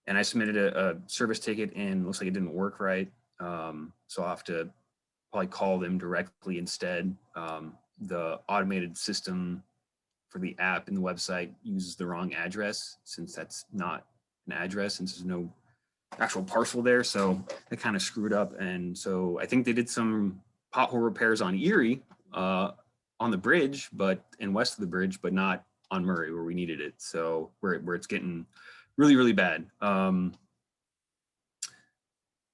and I submitted a service ticket, and it looks like it didn't work right. So I'll have to probably call them directly instead. The automated system for the app and the website uses the wrong address, since that's not an address, since there's no actual parcel there. So it kind of screwed up. And so I think they did some pothole repairs on Erie, on the bridge, and west of the bridge, but not on Murray where we needed it. So where it's getting really, really bad. For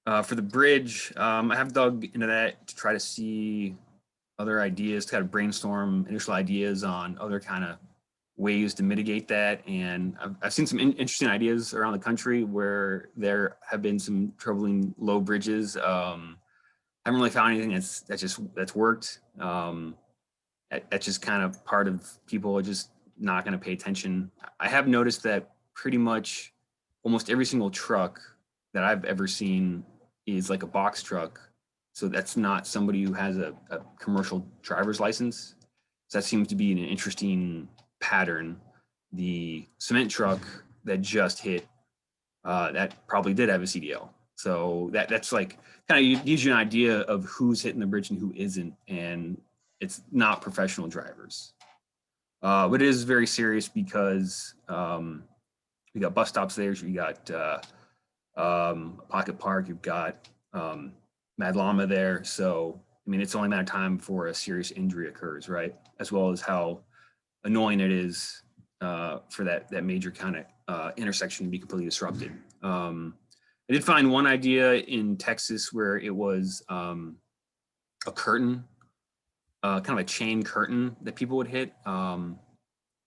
the bridge, I have dug into that to try to see other ideas, to kind of brainstorm initial ideas on other kind of ways to mitigate that. And I've seen some interesting ideas around the country where there have been some troubling low bridges. I haven't really found anything that's worked. That's just kind of part of people are just not going to pay attention. I have noticed that pretty much almost every single truck that I've ever seen is like a box truck. So that's not somebody who has a commercial driver's license. So that seems to be an interesting pattern. The cement truck that just hit, that probably did have a CDL. So that's like kind of gives you an idea of who's hitting the bridge and who isn't, and it's not professional drivers. But it is very serious because we got bus stops there. So you got Pocket Park. You've got Mad Llama there. So I mean, it's only a matter of time before a serious injury occurs, right? As well as how annoying it is for that major kind of intersection to be completely disrupted. I did find one idea in Texas where it was a curtain, kind of a chain curtain that people would hit.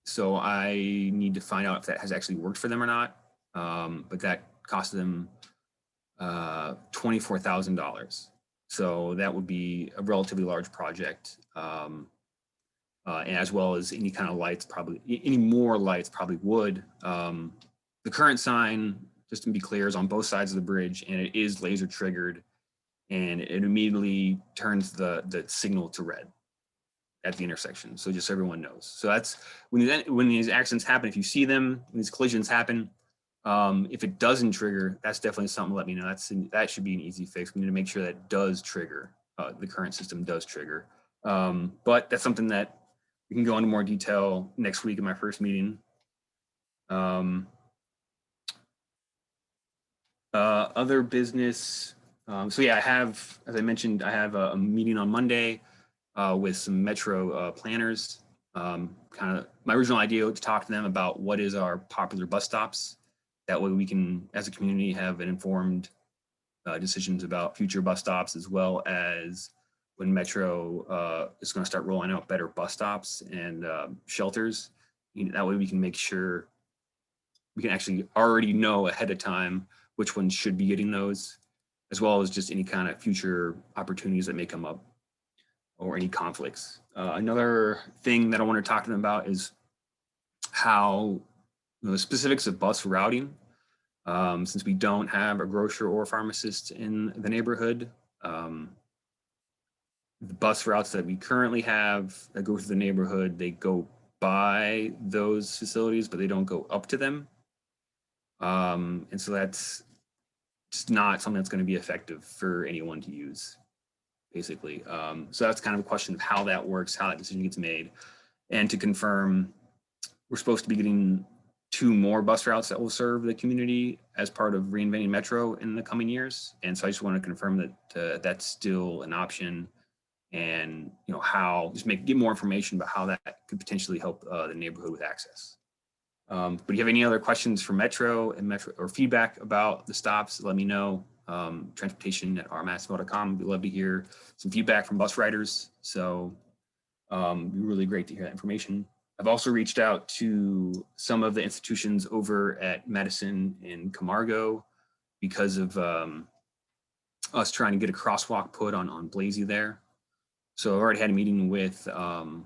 So I need to find out if that has actually worked for them or not. But that cost them $24,000. So that would be a relatively large project. And as well as any kind of lights, probably any more lights probably would. The current sign, just to be clear, is on both sides of the bridge, and it is laser triggered, and it immediately turns the signal to red at the intersection. So just so everyone knows. So that's when these accidents happen, if you see them, when these collisions happen, if it doesn't trigger, that's definitely something to let me know. That should be an easy fix. We need to make sure that it does trigger. The current system does trigger. But that's something that we can go into more detail next week in my first meeting. Other business. So yeah, I have, as I mentioned, I have a meeting on Monday with some Metro planners. Kind of my original idea to talk to them about what is our popular bus stops. That way we can, as a community, have an informed decisions about future bus stops, as well as when Metro is going to start rolling out better bus stops and shelters. That way we can make sure we can actually already know ahead of time which ones should be getting those, as well as just any kind of future opportunities that may come up or any conflicts. Another thing that I want to talk to them about is how the specifics of bus routing. Since we don't have a grocer or pharmacist in the neighborhood, the bus routes that we currently have that go through the neighborhood, they go by those facilities, but they don't go up to them. And so that's just not something that's going to be effective for anyone to use, basically. So that's kind of a question of how that works, how that decision gets made. And to confirm, we're supposed to be getting 2 more bus routes that will serve the community as part of reinventing Metro in the coming years. And so I just want to confirm that that's still an option, and how get more information about how that could potentially help the neighborhood with access. But if you have any other questions for Metro or feedback about the stops, let me know. Transportation@rmassville.com. We'd love to hear some feedback from bus riders. So it'd be really great to hear that information. I've also reached out to some of the institutions over at Madison and Camargo because of us trying to get a crosswalk put on Blasey there. So I already had a meeting with the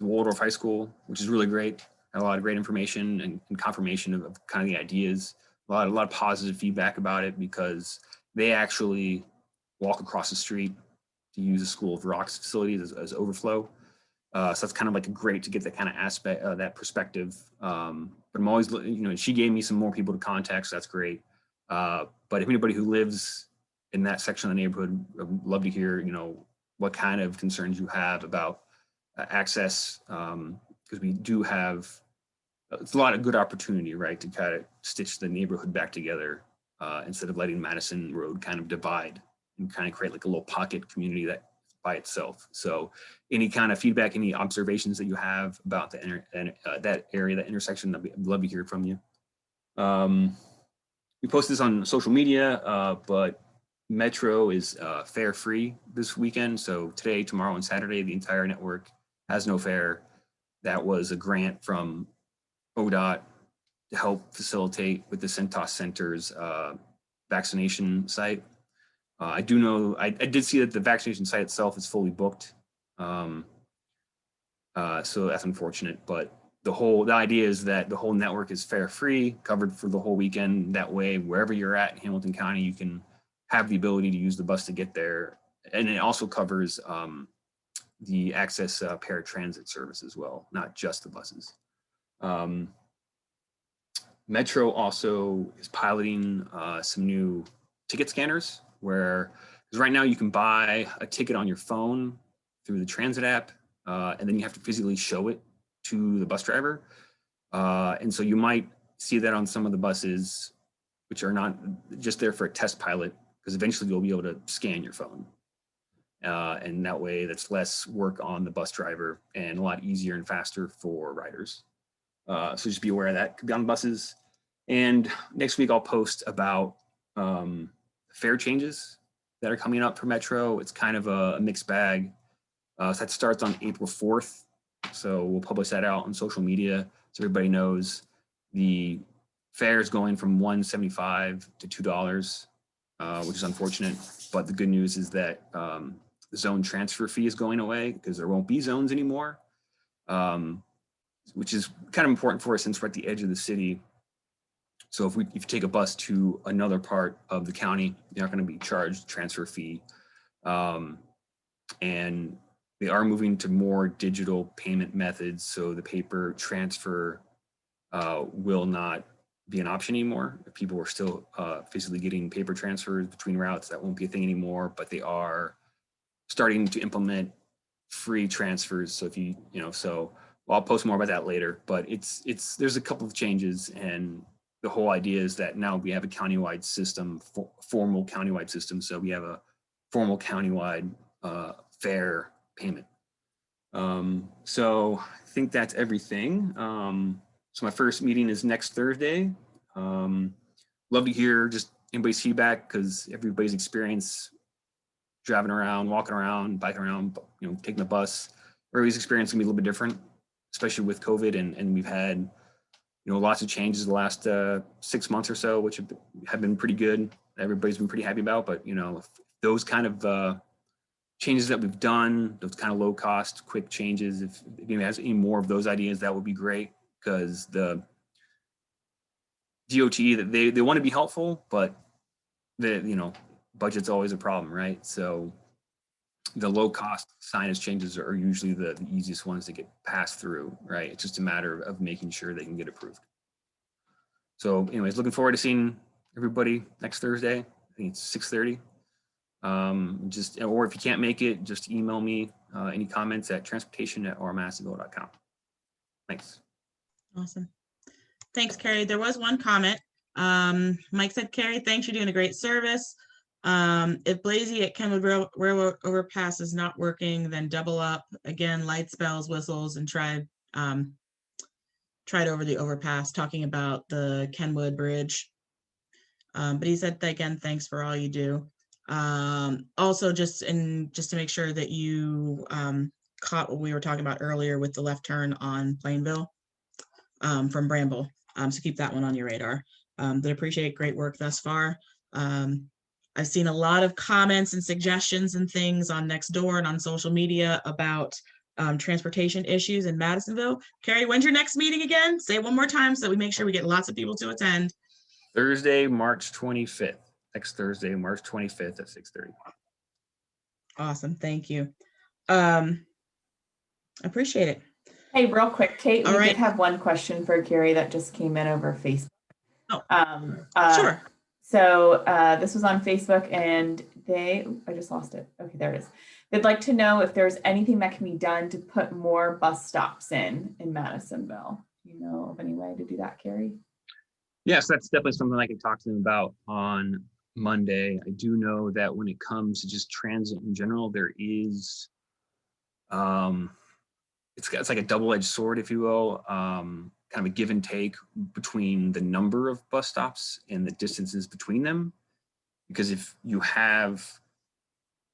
Waldorf High School, which is really great. Had a lot of great information and confirmation of kind of the ideas. A lot of positive feedback about it because they actually walk across the street to use the School of Rocks facilities as overflow. So that's kind of like great to get that kind of aspect, that perspective. But I'm always, she gave me some more people to contact, so that's great. But if anybody who lives in that section of the neighborhood, I'd love to hear, what kind of concerns you have about access, because we do have, it's a lot of good opportunity, right, to kind of stitch the neighborhood back together instead of letting Madison Road kind of divide and kind of create like a little pocket community that by itself. So any kind of feedback, any observations that you have about that area, that intersection, I'd love to hear from you. We posted this on social media, but Metro is fare free this weekend. So today, tomorrow, and Saturday, the entire network has no fare. That was a grant from ODOT to help facilitate with the Centos Center's vaccination site. I do know, I did see that the vaccination site itself is fully booked. So that's unfortunate, but the idea is that the whole network is fare free, covered for the whole weekend. That way, wherever you're at in Hamilton County, you can have the ability to use the bus to get there. And it also covers the access paratransit service as well, not just the buses. Metro also is piloting some new ticket scanners because right now you can buy a ticket on your phone through the transit app, and then you have to physically show it to the bus driver. And so you might see that on some of the buses, which are not just there for a test pilot, because eventually you'll be able to scan your phone. And that way that's less work on the bus driver and a lot easier and faster for riders. So just be aware of that. Could be on buses. And next week I'll post about fare changes that are coming up for Metro. It's kind of a mixed bag. So that starts on April 4th. So we'll publish that out on social media so everybody knows. The fare is going from $1.75 to $2, which is unfortunate. But the good news is that the zone transfer fee is going away because there won't be zones anymore, which is kind of important for us since we're at the edge of the city. So if you take a bus to another part of the county, you're not going to be charged transfer fee. And they are moving to more digital payment methods. So the paper transfer will not be an option anymore. If people are still physically getting paper transfers between routes, that won't be a thing anymore, but they are starting to implement free transfers. So if so I'll post more about that later, but there's a couple of changes, and the whole idea is that now we have a countywide system, formal countywide system. So we have a formal countywide fare payment. So I think that's everything. So my first meeting is next Thursday. Love to hear just anybody's feedback, because everybody's experience driving around, walking around, biking around, taking the bus, everybody's experience can be a little bit different, especially with COVID. And we've had, lots of changes the last 6 months or so, which have been pretty good. Everybody's been pretty happy about, but those kind of changes that we've done, those kind of low cost, quick changes, if anybody has any more of those ideas, that would be great, because the DOT, that they want to be helpful, but budget's always a problem, right? So the low cost signage changes are usually the easiest ones to get passed through, right? It's just a matter of making sure they can get approved. So anyways, looking forward to seeing everybody next Thursday. I think it's 6:30. Or if you can't make it, just email me any comments at transportation@rmadisonville.com. Thanks. Awesome. Thanks, Carrie. There was one comment. Mike said, Carrie, thanks, you're doing a great service. If Blasey at Kenwood Railroad overpass is not working, then double up again, lights, bells, whistles, and tried over the overpass, talking about the Kenwood Bridge. But he said, again, thanks for all you do. Also, just to make sure that you caught what we were talking about earlier with the left turn on Plainville from Bramble. So keep that one on your radar. They appreciate great work thus far. I've seen a lot of comments and suggestions and things on Nextdoor and on social media about transportation issues in Madisonville. Carrie, when's your next meeting again? Say it one more time so that we make sure we get lots of people to attend. Thursday, March 25th. Next Thursday, March 25th at 6:30. Awesome, thank you. Appreciate it. Hey, real quick, Kate, All we right. did have one question for Carrie that just came in over Facebook. Oh, sure. So this was on Facebook and I just lost it. Okay, there it is. They'd like to know if there's anything that can be done to put more bus stops in Madisonville. Do you know of any way to do that, Carrie? Yes, that's definitely something I can talk to them about on Monday. I do know that when it comes to just transit in general, there is, it's like a double-edged sword, if you will, kind of a give and take between the number of bus stops and the distances between them. Because if you have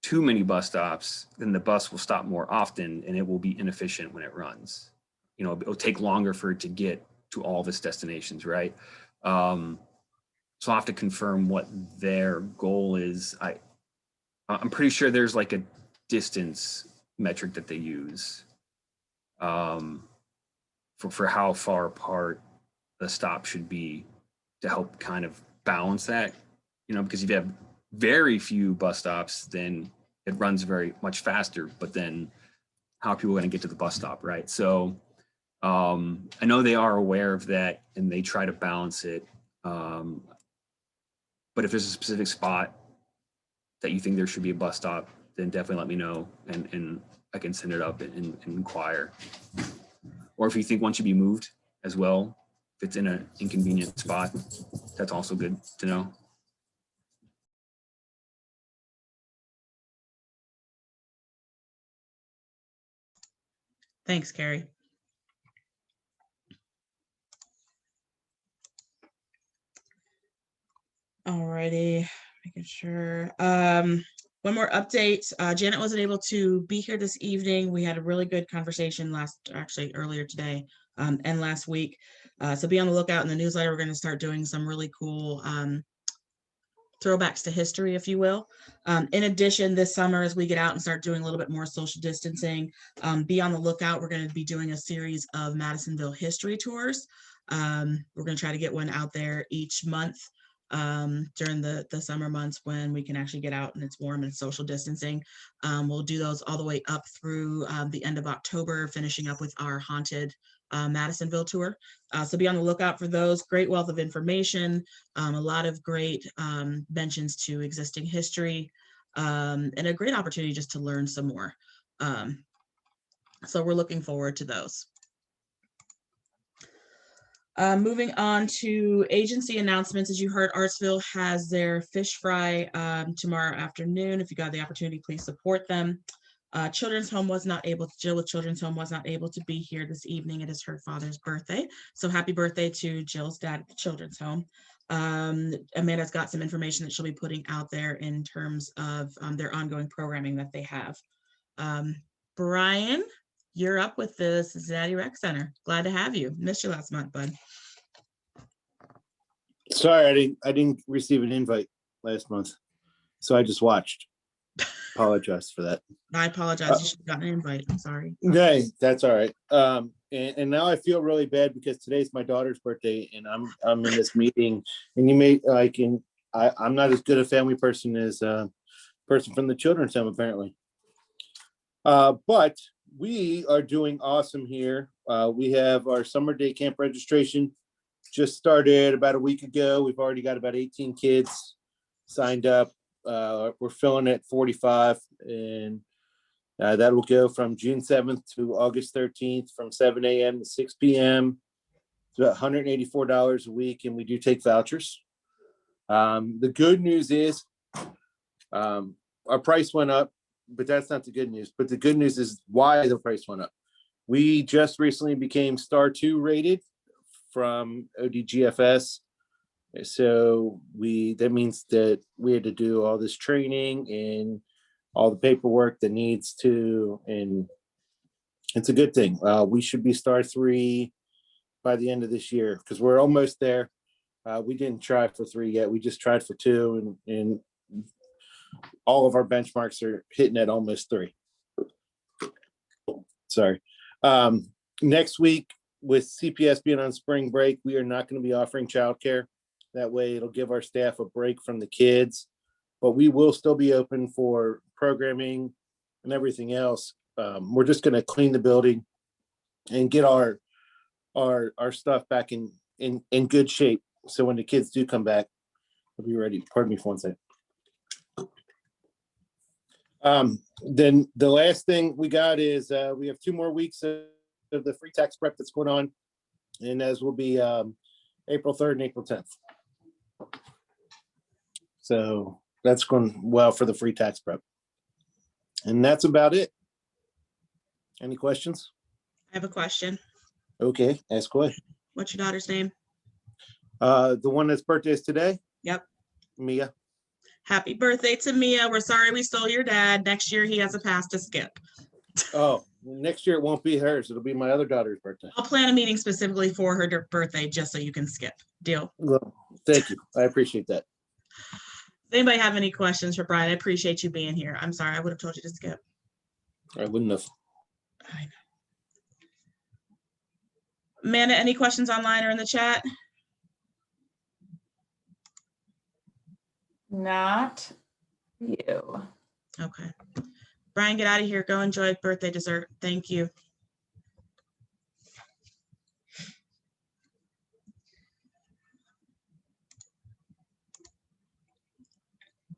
too many bus stops, then the bus will stop more often and it will be inefficient when it runs. You know, it'll take longer for it to get to all of its destinations, right? So I'll have to confirm what their goal is. I'm pretty sure there's like a distance metric that they use for how far apart the stop should be to help kind of balance that, you know, because if you have very few bus stops, then it runs very much faster, but then how are people going to get to the bus stop, right? So I know they are aware of that and they try to balance it. But if there's a specific spot that you think there should be a bus stop, then definitely let me know and I can send it up and inquire. Or if you think one should be moved as well, if it's in an inconvenient spot, that's also good to know. Thanks, Carrie. Alrighty, making sure. One more update. Janet wasn't able to be here this evening. We had a really good conversation earlier today and last week. So be on the lookout in the newsletter. We're going to start doing some really cool throwbacks to history, if you will. In addition, this summer, as we get out and start doing a little bit more social distancing, be on the lookout. We're going to be doing a series of Madisonville history tours. We're going to try to get one out there each month during the summer months when we can actually get out and it's warm and social distancing. We'll do those all the way up through the end of October, finishing up with our haunted Madisonville tour. So be on the lookout for those. Great wealth of information, a lot of great mentions to existing history, and a great opportunity just to learn some more. So we're looking forward to those. Moving on to agency announcements. As you heard, Artsville has their fish fry tomorrow afternoon. If you got the opportunity, please support them. Children's Home was not able to, Jill with Children's Home was not able to be here this evening. It is her father's birthday. So happy birthday to Jill's dad at the Children's Home. Amanda's got some information that she'll be putting out there in terms of their ongoing programming that they have. Brian, you're up with the Cincinnati Rec Center. Glad to have you. Missed you last month, bud. Sorry, I didn't receive an invite last month, so I just watched. Apologize for that. I apologize. You should have gotten an invite. I'm sorry. Okay, that's all right. And now I feel really bad because today's my daughter's birthday, and I'm in this meeting, and you may like, and I'm not as good a family person as a person from the Children's Home apparently. But we are doing awesome here. We have our summer day camp registration just started about a week ago. We've already got about 18 kids signed up. We're filling at 45, and that will go from June 7th to August 13th from 7 a.m. to 6 p.m. It's about $184 a week, and we do take vouchers. The good news is our price went up, but that's not the good news. But the good news is why the price went up. We just recently became Star 2 rated from ODGFS. So that means that we had to do all this training and all the paperwork that needs to, and it's a good thing. We should be Star 3 by the end of this year because we're almost there. We didn't try for 3 yet. We just tried for 2, and all of our benchmarks are hitting at almost 3. Sorry. Next week, with CPS being on spring break, we are not going to be offering childcare. That way it'll give our staff a break from the kids, but we will still be open for programming and everything else. We're just going to clean the building and get our stuff back in good shape. So when the kids do come back, we'll be ready. Pardon me for one second. Then the last thing we got is we have 2 more weeks of the free tax prep that's going on, and as will be April 3rd and April 10th. So that's going well for the free tax prep. And that's about it. Any questions? I have a question. Okay, ask away. What's your daughter's name? The one that's birthday is today? Yep. Mia. Happy birthday to Mia. We're sorry we stole your dad. Next year he has a pass to skip. Oh, next year it won't be hers. It'll be my other daughter's birthday. I'll plan a meeting specifically for her birthday just so you can skip. Deal. Well, thank you. I appreciate that. Does anybody have any questions for Brian? I appreciate you being here. I'm sorry, I would have told you to skip. I wouldn't have. I know. Amanda, any questions online or in the chat? Not you. Okay. Brian, get out of here. Go enjoy birthday dessert. Thank you.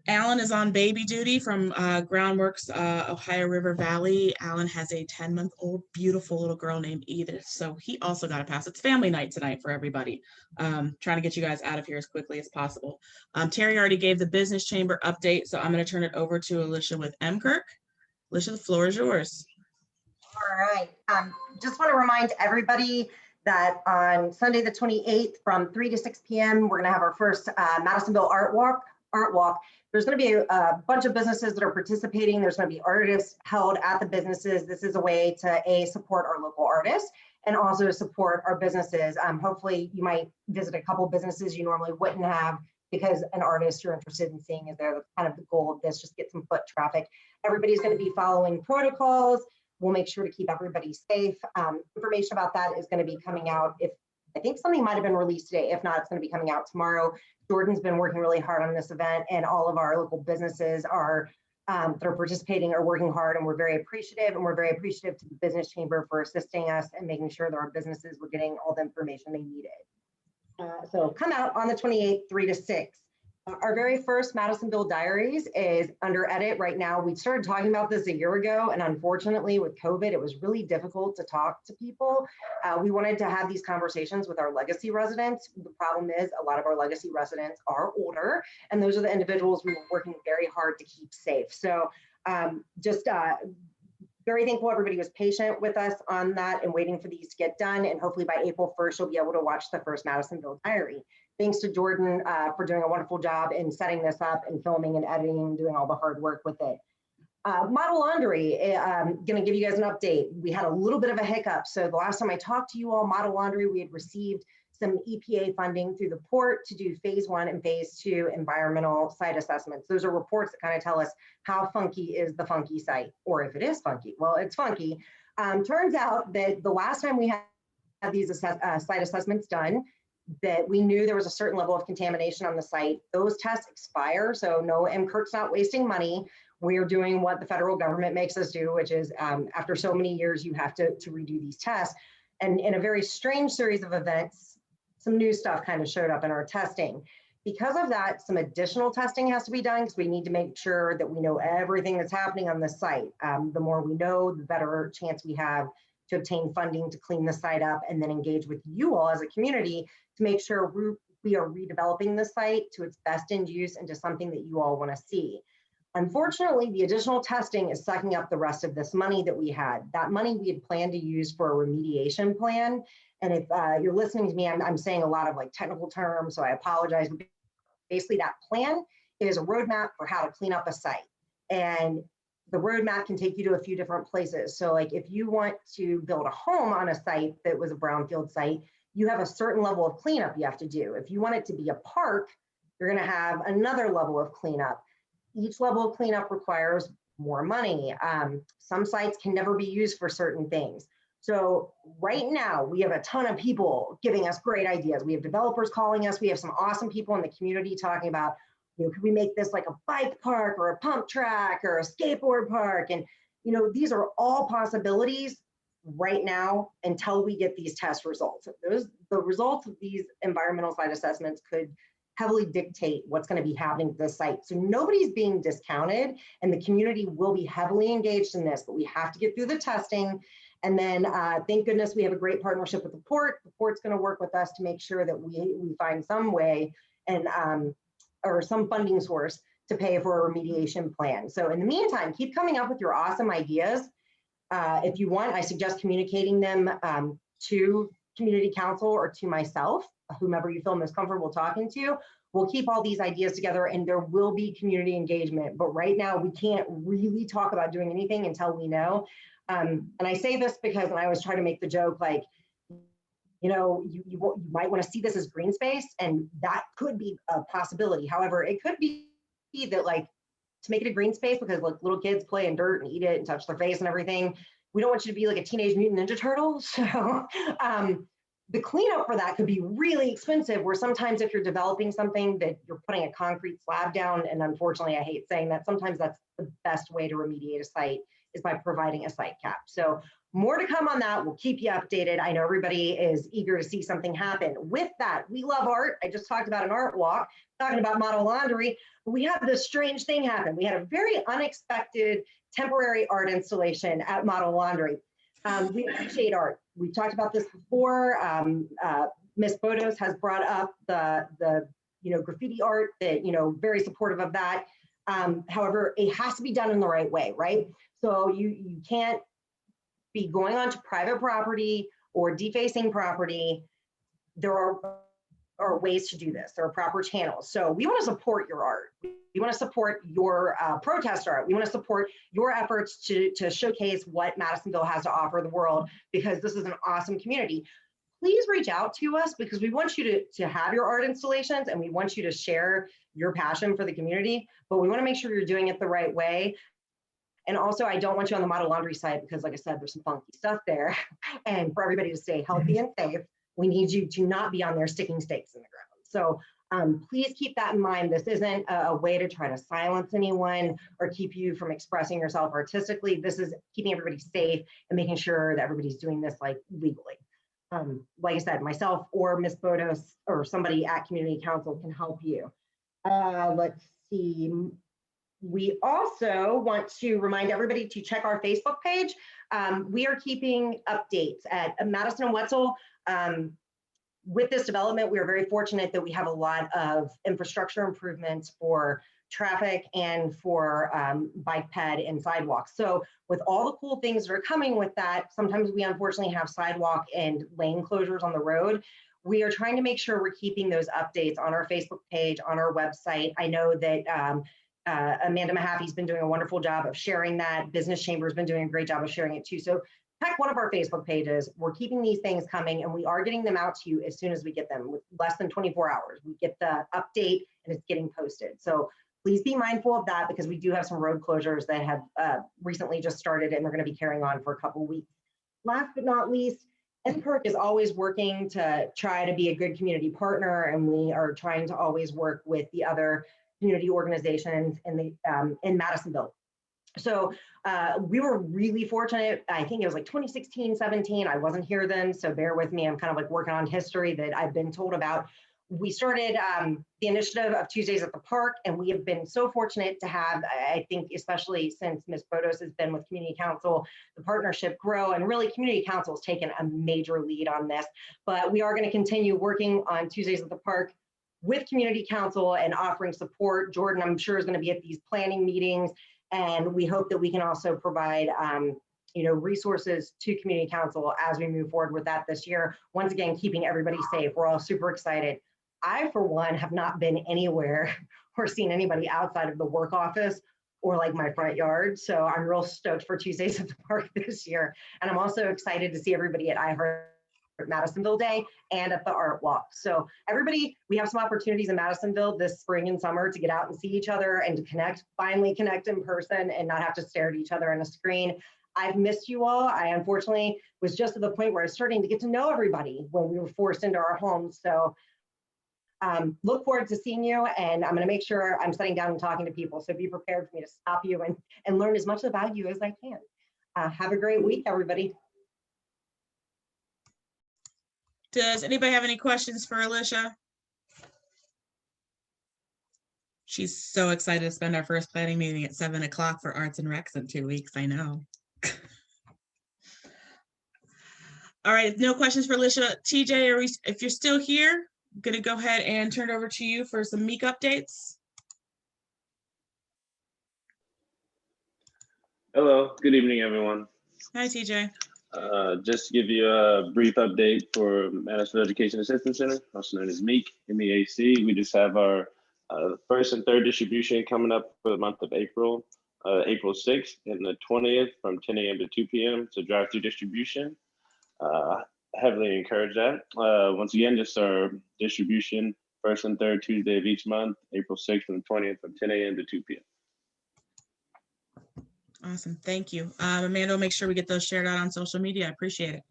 Alan is on baby duty from Groundworks, Ohio River Valley. Alan has a 10-month-old beautiful little girl named Edith. So he also got a pass. It's family night tonight for everybody. Trying to get you guys out of here as quickly as possible. Terry already gave the business chamber update, so I'm going to turn it over to Alicia with MKirk. Alicia, the floor is yours. All right. Just want to remind everybody that on Sunday the 28th from 3 to 6 p.m. we're going to have our first Madisonville Art Walk. There's going to be a bunch of businesses that are participating. There's going to be artists held at the businesses. This is a way to support our local artists and also support our businesses. Hopefully you might visit a couple businesses you normally wouldn't have because an artist you're interested in seeing is there. That's kind of the goal of this, just get some foot traffic. Everybody's going to be following protocols. We'll make sure to keep everybody safe. Information about that is going to be coming out. I think something might have been released today. If not, it's going to be coming out tomorrow. Jordan's been working really hard on this event, and all of our local businesses that are participating are working hard, and we're very appreciative. And we're very appreciative to the Business Chamber for assisting us and making sure that our businesses were getting all the information they needed. So come out on the 28th, 3 to 6. Our very first Madisonville Diaries is under edit right now. We started talking about this a year ago, and unfortunately with COVID, it was really difficult to talk to people. We wanted to have these conversations with our legacy residents. The problem is a lot of our legacy residents are older, and those are the individuals we were working very hard to keep safe. So very thankful everybody was patient with us on that and waiting for these to get done. And hopefully by April 1st, you'll be able to watch the first Madisonville Diary. Thanks to Jordan for doing a wonderful job in setting this up and filming and editing and doing all the hard work with it. Model Laundry, gonna give you guys an update. We had a little bit of a hiccup. So the last time I talked to you all, Model Laundry, we had received some EPA funding through the port to do phase 1 and phase 2 environmental site assessments. Those are reports that kind of tell us how funky is the funky site, or if it is funky. Well, it's funky. Turns out that the last time we had these site assessments done, that we knew there was a certain level of contamination on the site. Those tests expire, so no, MKirk's not wasting money. We're doing what the federal government makes us do, which is after so many years, you have to redo these tests. And in a very strange series of events, some new stuff kind of showed up in our testing. Because of that, some additional testing has to be done because we need to make sure that we know everything that's happening on the site. The more we know, the better chance we have to obtain funding to clean the site up and then engage with you all as a community to make sure we are redeveloping the site to its best end use and to something that you all want to see. Unfortunately, the additional testing is sucking up the rest of this money that we had. That money we had planned to use for a remediation plan. And if you're listening to me, I'm saying a lot of like technical terms, so I apologize. Basically, that plan is a roadmap for how to clean up a site. And the roadmap can take you to a few different places. So like if you want to build a home on a site that was a brownfield site, you have a certain level of cleanup you have to do. If you want it to be a park, you're going to have another level of cleanup. Each level of cleanup requires more money. Some sites can never be used for certain things. So right now we have a ton of people giving us great ideas. We have developers calling us. We have some awesome people in the community talking about, you know, could we make this like a bike park or a pump track or a skateboard park? And, you know, these are all possibilities right now until we get these test results. The results of these environmental site assessments could heavily dictate what's going to be happening to the site. So nobody's being discounted, and the community will be heavily engaged in this, but we have to get through the testing. And then thank goodness we have a great partnership with the port. The port's going to work with us to make sure that we find some way and or some funding source to pay for a remediation plan. So in the meantime, keep coming up with your awesome ideas. If you want, I suggest communicating them to community council or to myself, whomever you feel most comfortable talking to. We'll keep all these ideas together and there will be community engagement. But right now we can't really talk about doing anything until we know. And I say this because when I was trying to make the joke, like, you know, you might want to see this as green space, and that could be a possibility. However, it could be that like to make it a green space because like little kids play in dirt and eat it and touch their face and everything. We don't want you to be like a Teenage Mutant Ninja Turtle. So the cleanup for that could be really expensive, where sometimes if you're developing something that you're putting a concrete slab down, and unfortunately I hate saying that, sometimes that's the best way to remediate a site is by providing a site cap. So more to come on that. We'll keep you updated. I know everybody is eager to see something happen. With that, we love art. I just talked about an art walk, talking about model laundry. We had this strange thing happen. We had a very unexpected temporary art installation at Model Laundry. We appreciate art. We've talked about this before. Ms. Bodos has brought up the graffiti art that, very supportive of that. However, it has to be done in the right way, right? So you can't be going onto private property or defacing property. There are ways to do this. There are proper channels. So we want to support your art. We want to support your protest art. We want to support your efforts to showcase what Madisonville has to offer the world, because this is an awesome community. Please reach out to us because we want you to have your art installations and we want you to share your passion for the community, but we want to make sure you're doing it the right way. And also, I don't want you on the Model Laundry side because, like I said, there's some funky stuff there. And for everybody to stay healthy and safe, we need you to not be on there sticking stakes in the ground. So please keep that in mind. This isn't a way to try to silence anyone or keep you from expressing yourself artistically. This is keeping everybody safe and making sure that everybody's doing this like legally. Like I said, myself or Ms. Bodos or somebody at Community Council can help you. Let's see. We also want to remind everybody to check our Facebook page. We are keeping updates at Madison and Wetzel. With this development, we are very fortunate that we have a lot of infrastructure improvements for traffic and for bike ped and sidewalks. So with all the cool things that are coming with that, sometimes we unfortunately have sidewalk and lane closures on the road. We are trying to make sure we're keeping those updates on our Facebook page, on our website. I know that Amanda Mahaffey's been doing a wonderful job of sharing that. Business Chamber's been doing a great job of sharing it too. So check one of our Facebook pages. We're keeping these things coming and we are getting them out to you as soon as we get them. With less than 24 hours, we get the update and it's getting posted. So please be mindful of that because we do have some road closures that have recently just started and they're going to be carrying on for a couple of weeks. Last but not least, NPERC is always working to try to be a good community partner, and we are trying to always work with the other community organizations in Madisonville. So we were really fortunate. I think it was like 2016, 17. I wasn't here then, so bear with me. I'm kind of like working on history that I've been told about. We started the initiative of Tuesdays at the Park, and we have been so fortunate to have, I think, especially since Ms. Bodos has been with Community Council, the partnership grow, and really Community Council has taken a major lead on this. But we are going to continue working on Tuesdays at the Park with Community Council and offering support. Jordan, I'm sure, is going to be at these planning meetings, and we hope that we can also provide resources to Community Council as we move forward with that this year. Once again, keeping everybody safe. We're all super excited. I, for one, have not been anywhere or seen anybody outside of the work office or like my front yard. So I'm real stoked for Tuesdays at the Park this year. And I'm also excited to see everybody at iHeart Madisonville Day and at the Art Walk. So everybody, we have some opportunities in Madisonville this spring and summer to get out and see each other and to connect, finally connect in person and not have to stare at each other on a screen. I've missed you all. I unfortunately was just at the point where I was starting to get to know everybody when we were forced into our homes. So look forward to seeing you, and I'm going to make sure I'm sitting down and talking to people. So be prepared for me to stop you and learn as much about you as I can. Have a great week, everybody. Does anybody have any questions for Alicia? She's so excited to spend our first planning meeting at 7 o'clock for Arts and Recs in 2 weeks. I know. All right, no questions for Alicia. TJ, if you're still here, I'm going to go ahead and turn it over to you for some MEEK updates. Hello, good evening, everyone. Hi, TJ. Just to give you a brief update for Madisonville Education Assistance Center, also known as MEEK, MEAC. We just have our first and third distribution coming up for the month of April, April 6th and the 20th from 10 a.m. to 2 p.m. So drive-through distribution. Heavily encourage that. Once again, just our distribution first and third Tuesday of each month, April 6th and 20th from 10 a.m. to 2 p.m. Awesome, thank you. Amanda, make sure we get those shared out on social media. I appreciate it.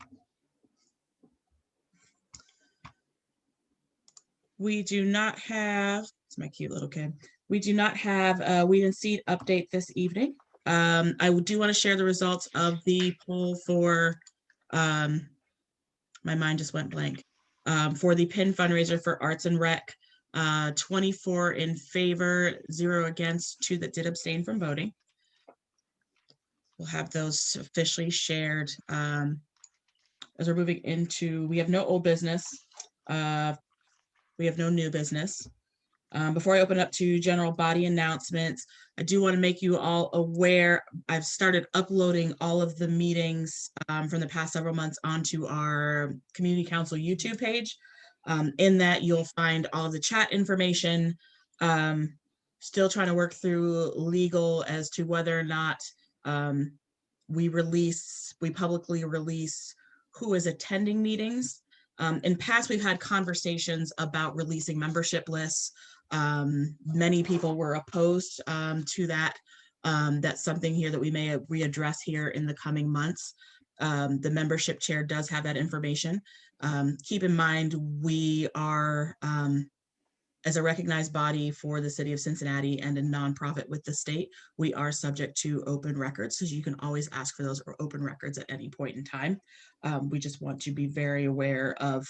We do not have, it's my cute little kid. We do not have a Weed and Seed update this evening. I do want to share the results of the poll for, my mind just went blank, for the PIN fundraiser for Arts and Rec. 24 in favor, 0 against, 2 that did abstain from voting. We'll have those officially shared as we're moving into, we have no old business. We have no new business. Before I open up to general body announcements, I do want to make you all aware, I've started uploading all of the meetings from the past several months onto our Community Council YouTube page. In that you'll find all of the chat information. Still trying to work through legal as to whether or not we publicly release who is attending meetings. In past, we've had conversations about releasing membership lists. Many people were opposed to that. That's something here that we may readdress here in the coming months. The membership chair does have that information. Keep in mind, we are, as a recognized body for the city of Cincinnati and a nonprofit with the state, we are subject to open records, so you can always ask for those open records at any point in time. We just want to be very aware of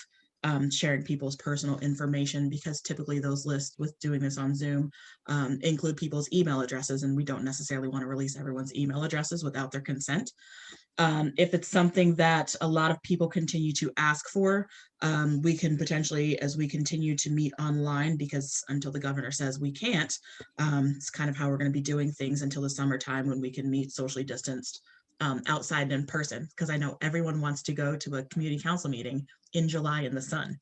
sharing people's personal information, because typically those lists, with doing this on Zoom, include people's email addresses, and we don't necessarily want to release everyone's email addresses without their consent. If it's something that a lot of people continue to ask for, we can potentially, as we continue to meet online, because until the governor says we can't, it's kind of how we're going to be doing things until the summertime, when we can meet socially distanced outside and in person, because I know everyone wants to go to a community council meeting in July in the sun.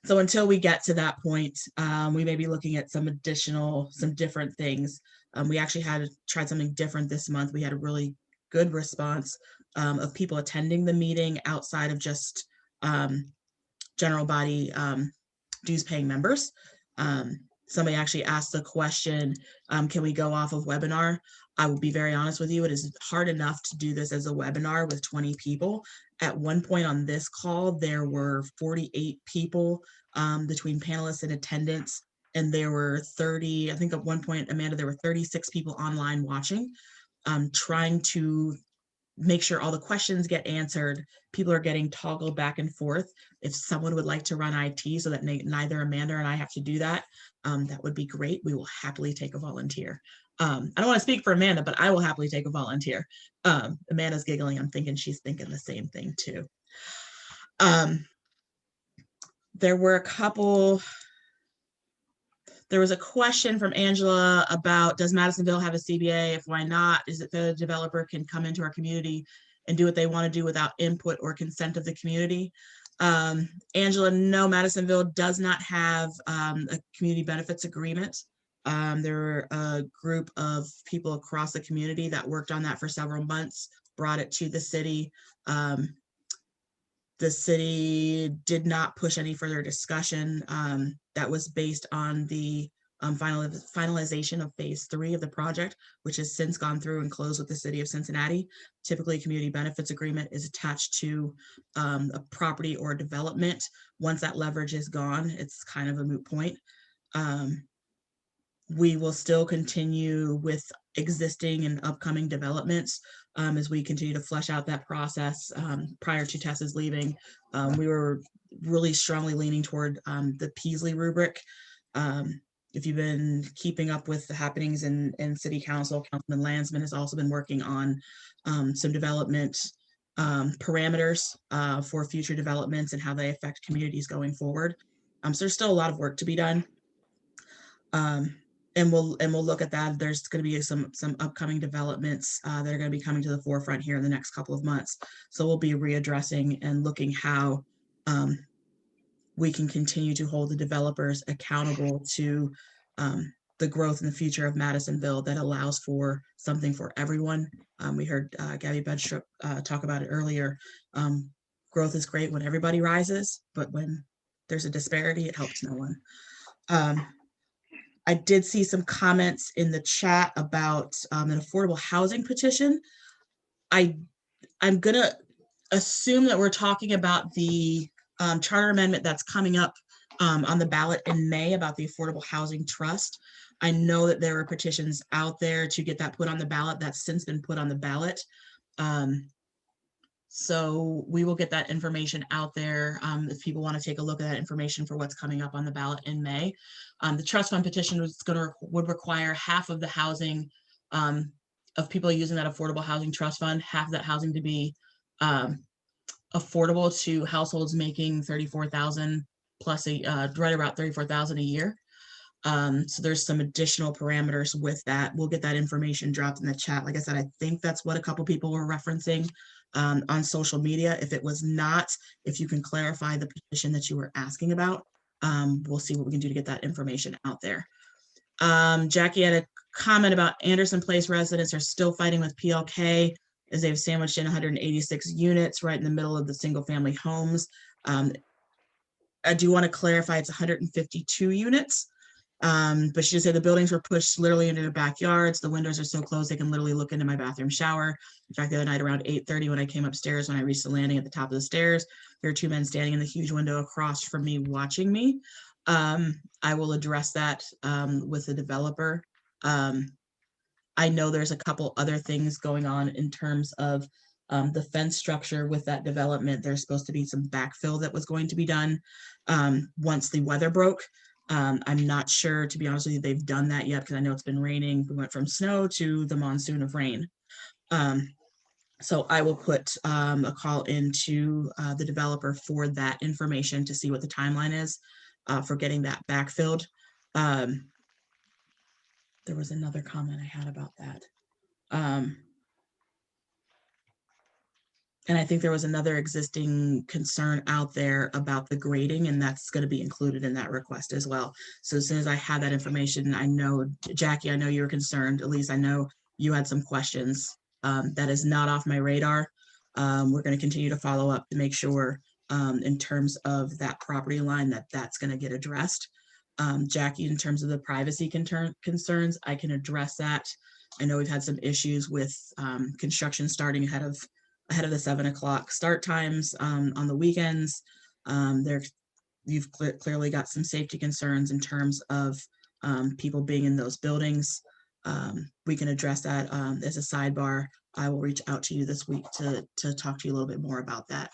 So until we get to that point, we may be looking at some different things. We actually tried something different this month. We had a really good response of people attending the meeting outside of just general body dues paying members. Somebody actually asked the question, can we go off of webinar? I will be very honest with you, it is hard enough to do this as a webinar with 20 people. At one point on this call, there were 48 people between panelists and attendants, and there were 30, I think at one point, Amanda, there were 36 people online watching, trying to make sure all the questions get answered. People are getting toggled back and forth. If someone would like to run IT so that neither Amanda and I have to do that, that would be great. We will happily take a volunteer. I don't want to speak for Amanda, but I will happily take a volunteer. Amanda's giggling. I'm thinking she's thinking the same thing too. There was a question from Angela about, does Madisonville have a CBA? If why not? Is it the developer can come into our community and do what they want to do without input or consent of the community? Angela, no, Madisonville does not have a community benefits agreement. There were a group of people across the community that worked on that for several months, brought it to the city. The city did not push any further discussion. That was based on the finalization of phase 3 of the project, which has since gone through and closed with the city of Cincinnati. Typically, a community benefits agreement is attached to a property or development. Once that leverage is gone, it's kind of a moot point. We will still continue with existing and upcoming developments as we continue to flesh out that process. Prior to Tessa's leaving, we were really strongly leaning toward the Peasley rubric. If you've been keeping up with the happenings in City Council, Councilman Landsman has also been working on some development parameters for future developments and how they affect communities going forward. So there's still a lot of work to be done. And we'll look at that. There's going to be some upcoming developments that are going to be coming to the forefront here in the next couple of months. So we'll be readdressing and looking how we can continue to hold the developers accountable to the growth in the future of Madisonville that allows for something for everyone. We heard Gavi Begtrup talk about it earlier. Growth is great when everybody rises, but when there's a disparity, it helps no one. I did see some comments in the chat about an affordable housing petition. I'm gonna assume that we're talking about the charter amendment that's coming up on the ballot in May about the Affordable Housing Trust. I know that there were petitions out there to get that put on the ballot. That's since been put on the ballot. So we will get that information out there if people want to take a look at that information for what's coming up on the ballot in May. The trust fund petition would require half of the housing of people using that affordable housing trust fund, half of that housing to be affordable to households making $34,000 plus right about $34,000 a year. So there's some additional parameters with that. We'll get that information dropped in the chat. Like I said, I think that's what a couple people were referencing on social media. If it was not, if you can clarify the petition that you were asking about, we'll see what we can do to get that information out there. Jackie had a comment about Anderson Place residents are still fighting with PLK as they've sandwiched in 186 units right in the middle of the single family homes. I do want to clarify it's 152 units. But she just said the buildings were pushed literally into their backyards. The windows are so closed they can literally look into my bathroom shower. In fact, the other night around 8:30 when I came upstairs, when I reached the landing at the top of the stairs, there were two men standing in the huge window across from me watching me. I will address that with the developer. I know there's a couple other things going on in terms of the fence structure with that development. There's supposed to be some backfill that was going to be done once the weather broke. I'm not sure, to be honest with you, they've done that yet because I know it's been raining. We went from snow to the monsoon of rain. So I will put a call into the developer for that information to see what the timeline is for getting that backfilled. There was another comment I had about that. And I think there was another existing concern out there about the grading, and that's going to be included in that request as well. So as soon as I have that information, I know, Jackie, I know you're concerned. Elise, I know you had some questions. That is not off my radar. We're going to continue to follow up to make sure in terms of that property line that's going to get addressed. Jackie, in terms of the privacy concerns, I can address that. I know we've had some issues with construction starting ahead of the 7 o'clock start times on the weekends. You've clearly got some safety concerns in terms of people being in those buildings. We can address that as a sidebar. I will reach out to you this week to talk to you a little bit more about that.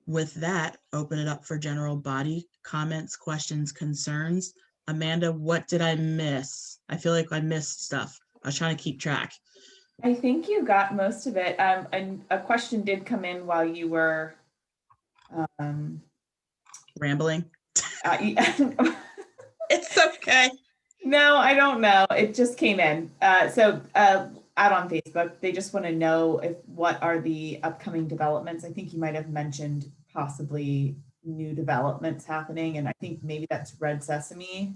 With that, open it up for general body comments, questions, concerns. Amanda, what did I miss? I feel like I missed stuff. I was trying to keep track. I think you got most of it. And a question did come in while you were rambling. It's okay. No, I don't know. It just came in. So out on Facebook, they just want to know what are the upcoming developments. I think you might have mentioned possibly new developments happening, and I think maybe that's Red Sesame.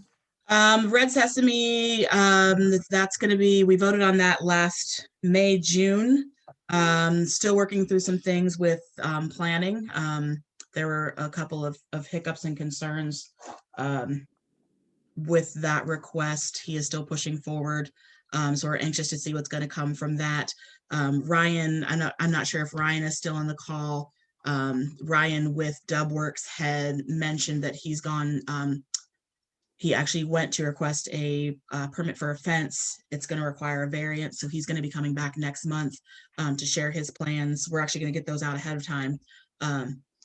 Red Sesame, that's going to be, we voted on that last May, June. Still working through some things with planning. There were a couple of hiccups and concerns with that request. He is still pushing forward. So we're anxious to see what's going to come from that. Ryan, I'm not sure if Ryan is still on the call. Ryan with Dubworks had mentioned that he's gone, he actually went to request a permit for a fence. It's going to require a variance, so he's going to be coming back next month to share his plans. We're actually going to get those out ahead of time,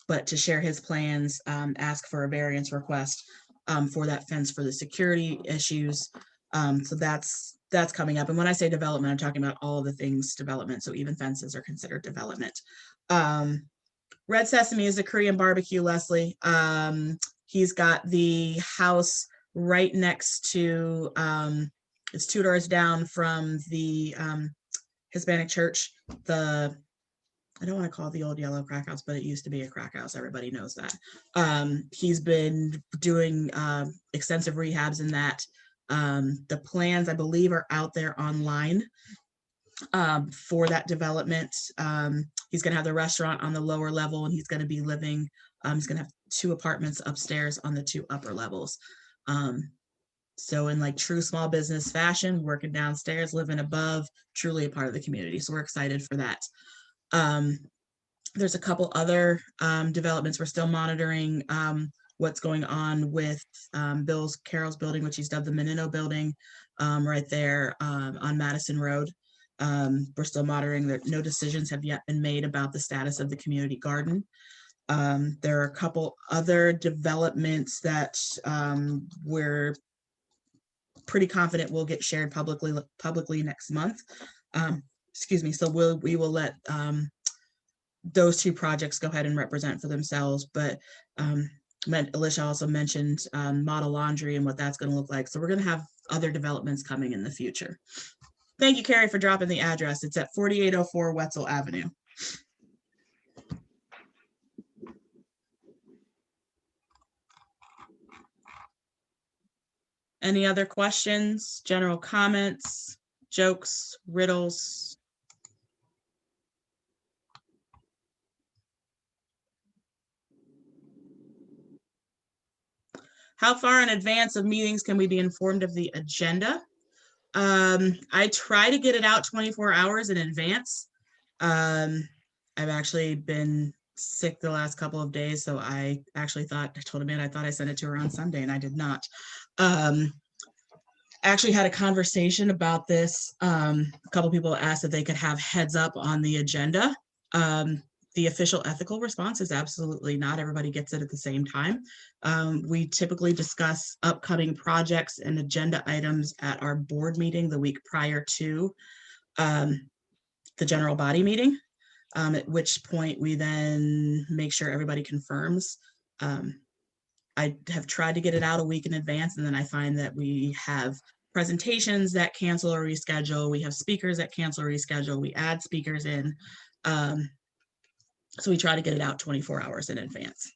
but to share his plans, ask for a variance request for that fence for the security issues. So that's coming up. And when I say development, I'm talking about all of the things development. So even fences are considered development. Red Sesame is a Korean barbecue, Leslie. He's got the house right next to, it's 2 doors down from the Hispanic church. I don't want to call it the old yellow crack house, but it used to be a crack house. Everybody knows that. He's been doing extensive rehabs in that. The plans, I believe, are out there online for that development. He's going to have the restaurant on the lower level, and he's going to be living, he's going to have 2 apartments upstairs on the 2 upper levels. So in like true small business fashion, working downstairs, living above, truly a part of the community. So we're excited for that. There's a couple other developments. We're still monitoring what's going on with Carol's building, which he's dubbed the Menino building, right there on Madison Road. We're still monitoring that. No decisions have yet been made about the status of the community garden. There are a couple other developments that we're pretty confident will get shared publicly next month. Excuse me. So we will let those 2 projects go ahead and represent for themselves. But Alicia also mentioned model laundry and what that's going to look like. So we're going to have other developments coming in the future. Thank you, Carrie, for dropping the address. It's at 4804 Wetzel Avenue. Any other questions, general comments, jokes, riddles? How far in advance of meetings can we be informed of the agenda? I try to get it out 24 hours in advance. I've actually been sick the last couple of days, so I told Amanda I thought I sent it to her on Sunday, and I did not. Actually had a conversation about this. A couple people asked if they could have heads up on the agenda. The official ethical response is absolutely not. Everybody gets it at the same time. We typically discuss upcoming projects and agenda items at our board meeting the week prior to the general body meeting, at which point we then make sure everybody confirms. I have tried to get it out a week in advance, and then I find that we have presentations that cancel or reschedule. We have speakers that cancel or reschedule. We add speakers in. So we try to get it out 24 hours in advance.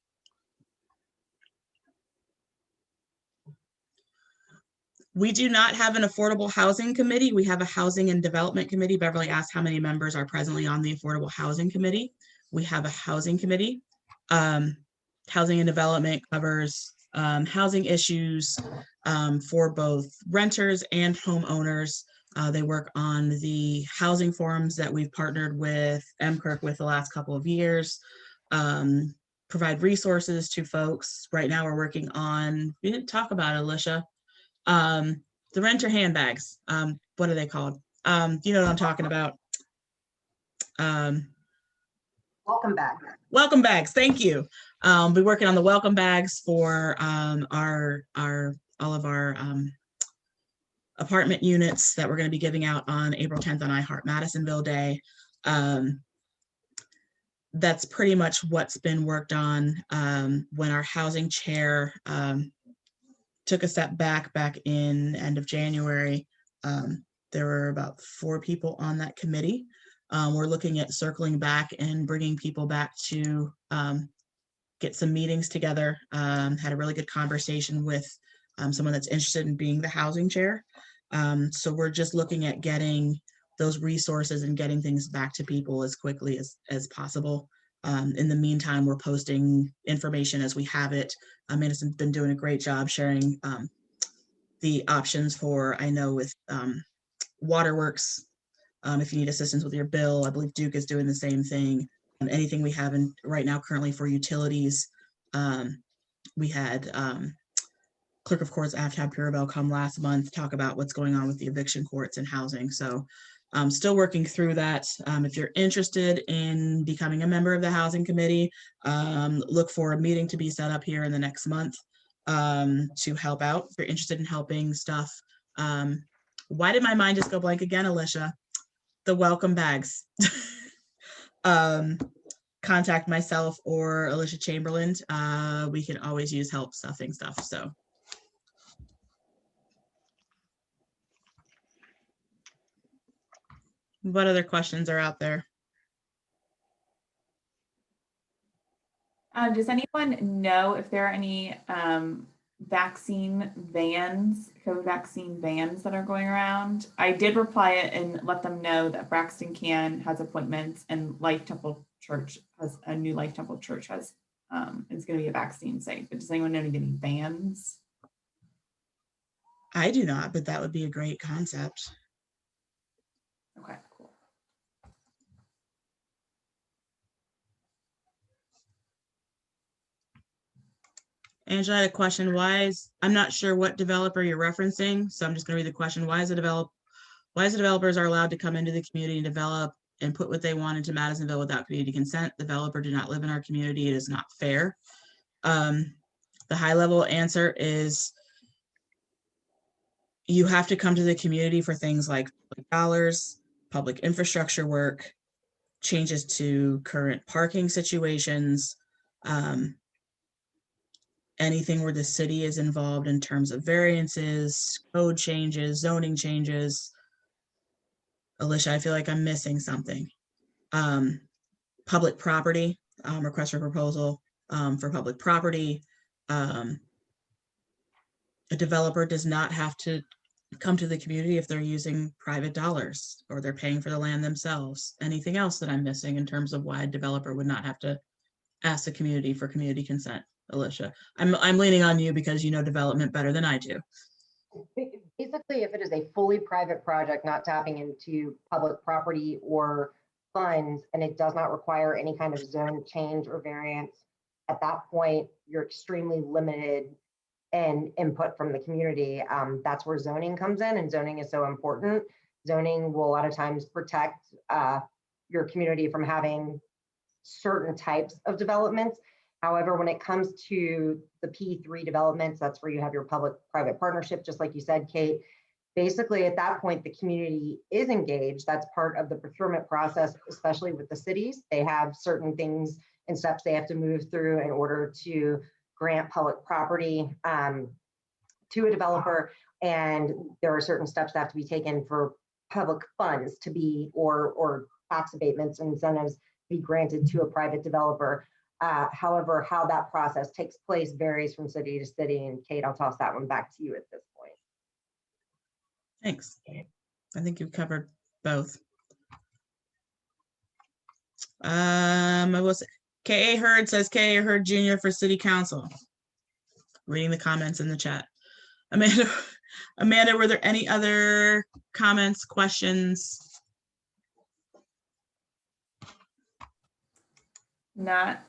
We do not have an affordable housing committee. We have a housing and development committee. Beverly asked how many members are presently on the affordable housing committee. We have a housing committee. Housing and development covers housing issues for both renters and homeowners. They work on the housing forums that we've partnered with MCRC with the last couple of years, provide resources to folks. Right now we're working on, we didn't talk about it, Alicia, the renter handbags. What are they called? You know what I'm talking about. Welcome back. Welcome bags, thank you. Be working on the welcome bags for all of our apartment units that we're going to be giving out on April 10th on I Heart Madisonville Day. That's pretty much what's been worked on. When our housing chair took a step back in end of January, there were about 4 people on that committee. We're looking at circling back and bringing people back to get some meetings together. Had a really good conversation with someone that's interested in being the housing chair. So we're just looking at getting those resources and getting things back to people as quickly as possible. In the meantime, we're posting information as we have it. Madison's been doing a great job sharing the options for, I know with Waterworks, if you need assistance with your bill, I believe Duke is doing the same thing. Anything we have in right now currently for utilities, we had Clerk of Courts Aftab Purabelle come last month, talk about what's going on with the eviction courts and housing. So still working through that. If you're interested in becoming a member of the housing committee, look for a meeting to be set up here in the next month to help out. If you're interested in helping stuff. Why did my mind just go blank again, Alicia? The welcome bags. Contact myself or Alicia Chamberlain. We can always use help stuffing stuff. So. What other questions are out there? Does anyone know if there are any vaccine vans, COVID vaccine vans that are going around? I did reply it and let them know that Braxton Can has appointments and Life Temple Church has a new Life Temple Church has is going to be a vaccine site. But does anyone know any vans? I do not, but that would be a great concept. Okay, cool. Angela, I had a question. I'm not sure what developer you're referencing, so I'm just going to read the question. Why is the developers are allowed to come into the community and develop and put what they want into Madisonville without community consent? Developer do not live in our community. It is not fair. The high level answer is you have to come to the community for things like dollars, public infrastructure work, changes to current parking situations, anything where the city is involved in terms of variances, code changes, zoning changes. Alicia, I feel like I'm missing something. Public property, request for proposal for public property. A developer does not have to come to the community if they're using private dollars or they're paying for the land themselves. Anything else that I'm missing in terms of why a developer would not have to ask the community for community consent? Alicia, I'm leaning on you because you know development better than I do. Basically, if it is a fully private project, not tapping into public property or funds, and it does not require any kind of zone change or variance, at that point, you're extremely limited in input from the community. That's where zoning comes in, and zoning is so important. Zoning will a lot of times protect your community from having certain types of developments. However, when it comes to the P3 developments, that's where you have your public-private partnership, just like you said, Kate. Basically, at that point, the community is engaged. That's part of the procurement process, especially with the cities. They have certain things and steps they have to move through in order to grant public property to a developer. And there are certain steps that have to be taken for public funds to be, or tax abatements and incentives be granted to a private developer. However, how that process takes place varies from city to city. And Kate, I'll toss that one back to you at this point. Thanks. I think you've covered both. I will say, K.A. Hurd says K.A. Hurd Jr. for City Council. Reading the comments in the chat. Amanda, were there any other comments, questions? Not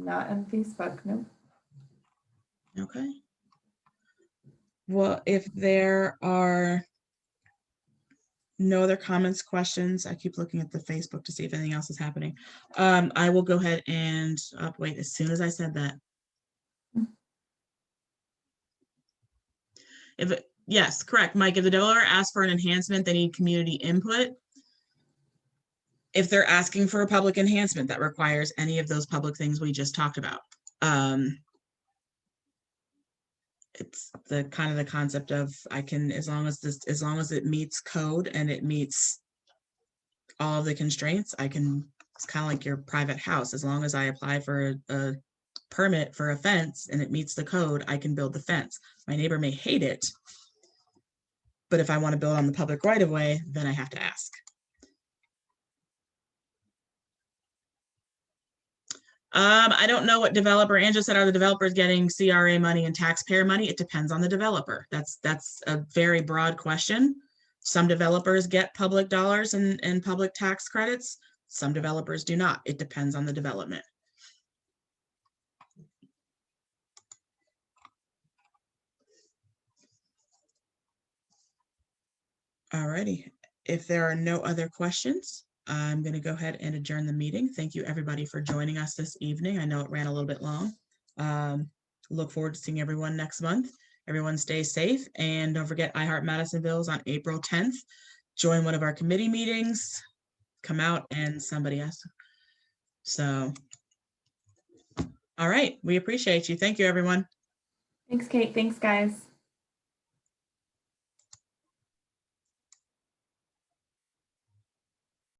on Facebook, no. Okay. Well, if there are no other comments, questions, I keep looking at the Facebook to see if anything else is happening. I will go ahead and wait, as soon as I said that. Yes, correct, Mike, if the developer asks for an enhancement, they need community input. If they're asking for a public enhancement that requires any of those public things we just talked about. It's the kind of the concept of I can, as long as it meets code and it meets all of the constraints, I can It's kind of like your private house. As long as I apply for a permit for a fence and it meets the code, I can build the fence. My neighbor may hate it, but if I want to build on the public right of way, then I have to ask. I don't know what developer, Angela said, are the developers getting CRA money and taxpayer money? It depends on the developer. That's a very broad question. Some developers get public dollars and public tax credits. Some developers do not. It depends on the development. All righty. If there are no other questions, I'm going to go ahead and adjourn the meeting. Thank you, everybody, for joining us this evening. I know it ran a little bit long. Look forward to seeing everyone next month. Everyone stay safe, and don't forget I Heart Madisonville is on April 10th. Join one of our committee meetings. Come out and somebody else. So, all right. We appreciate you. Thank you, everyone. Thanks, Kate. Thanks, guys.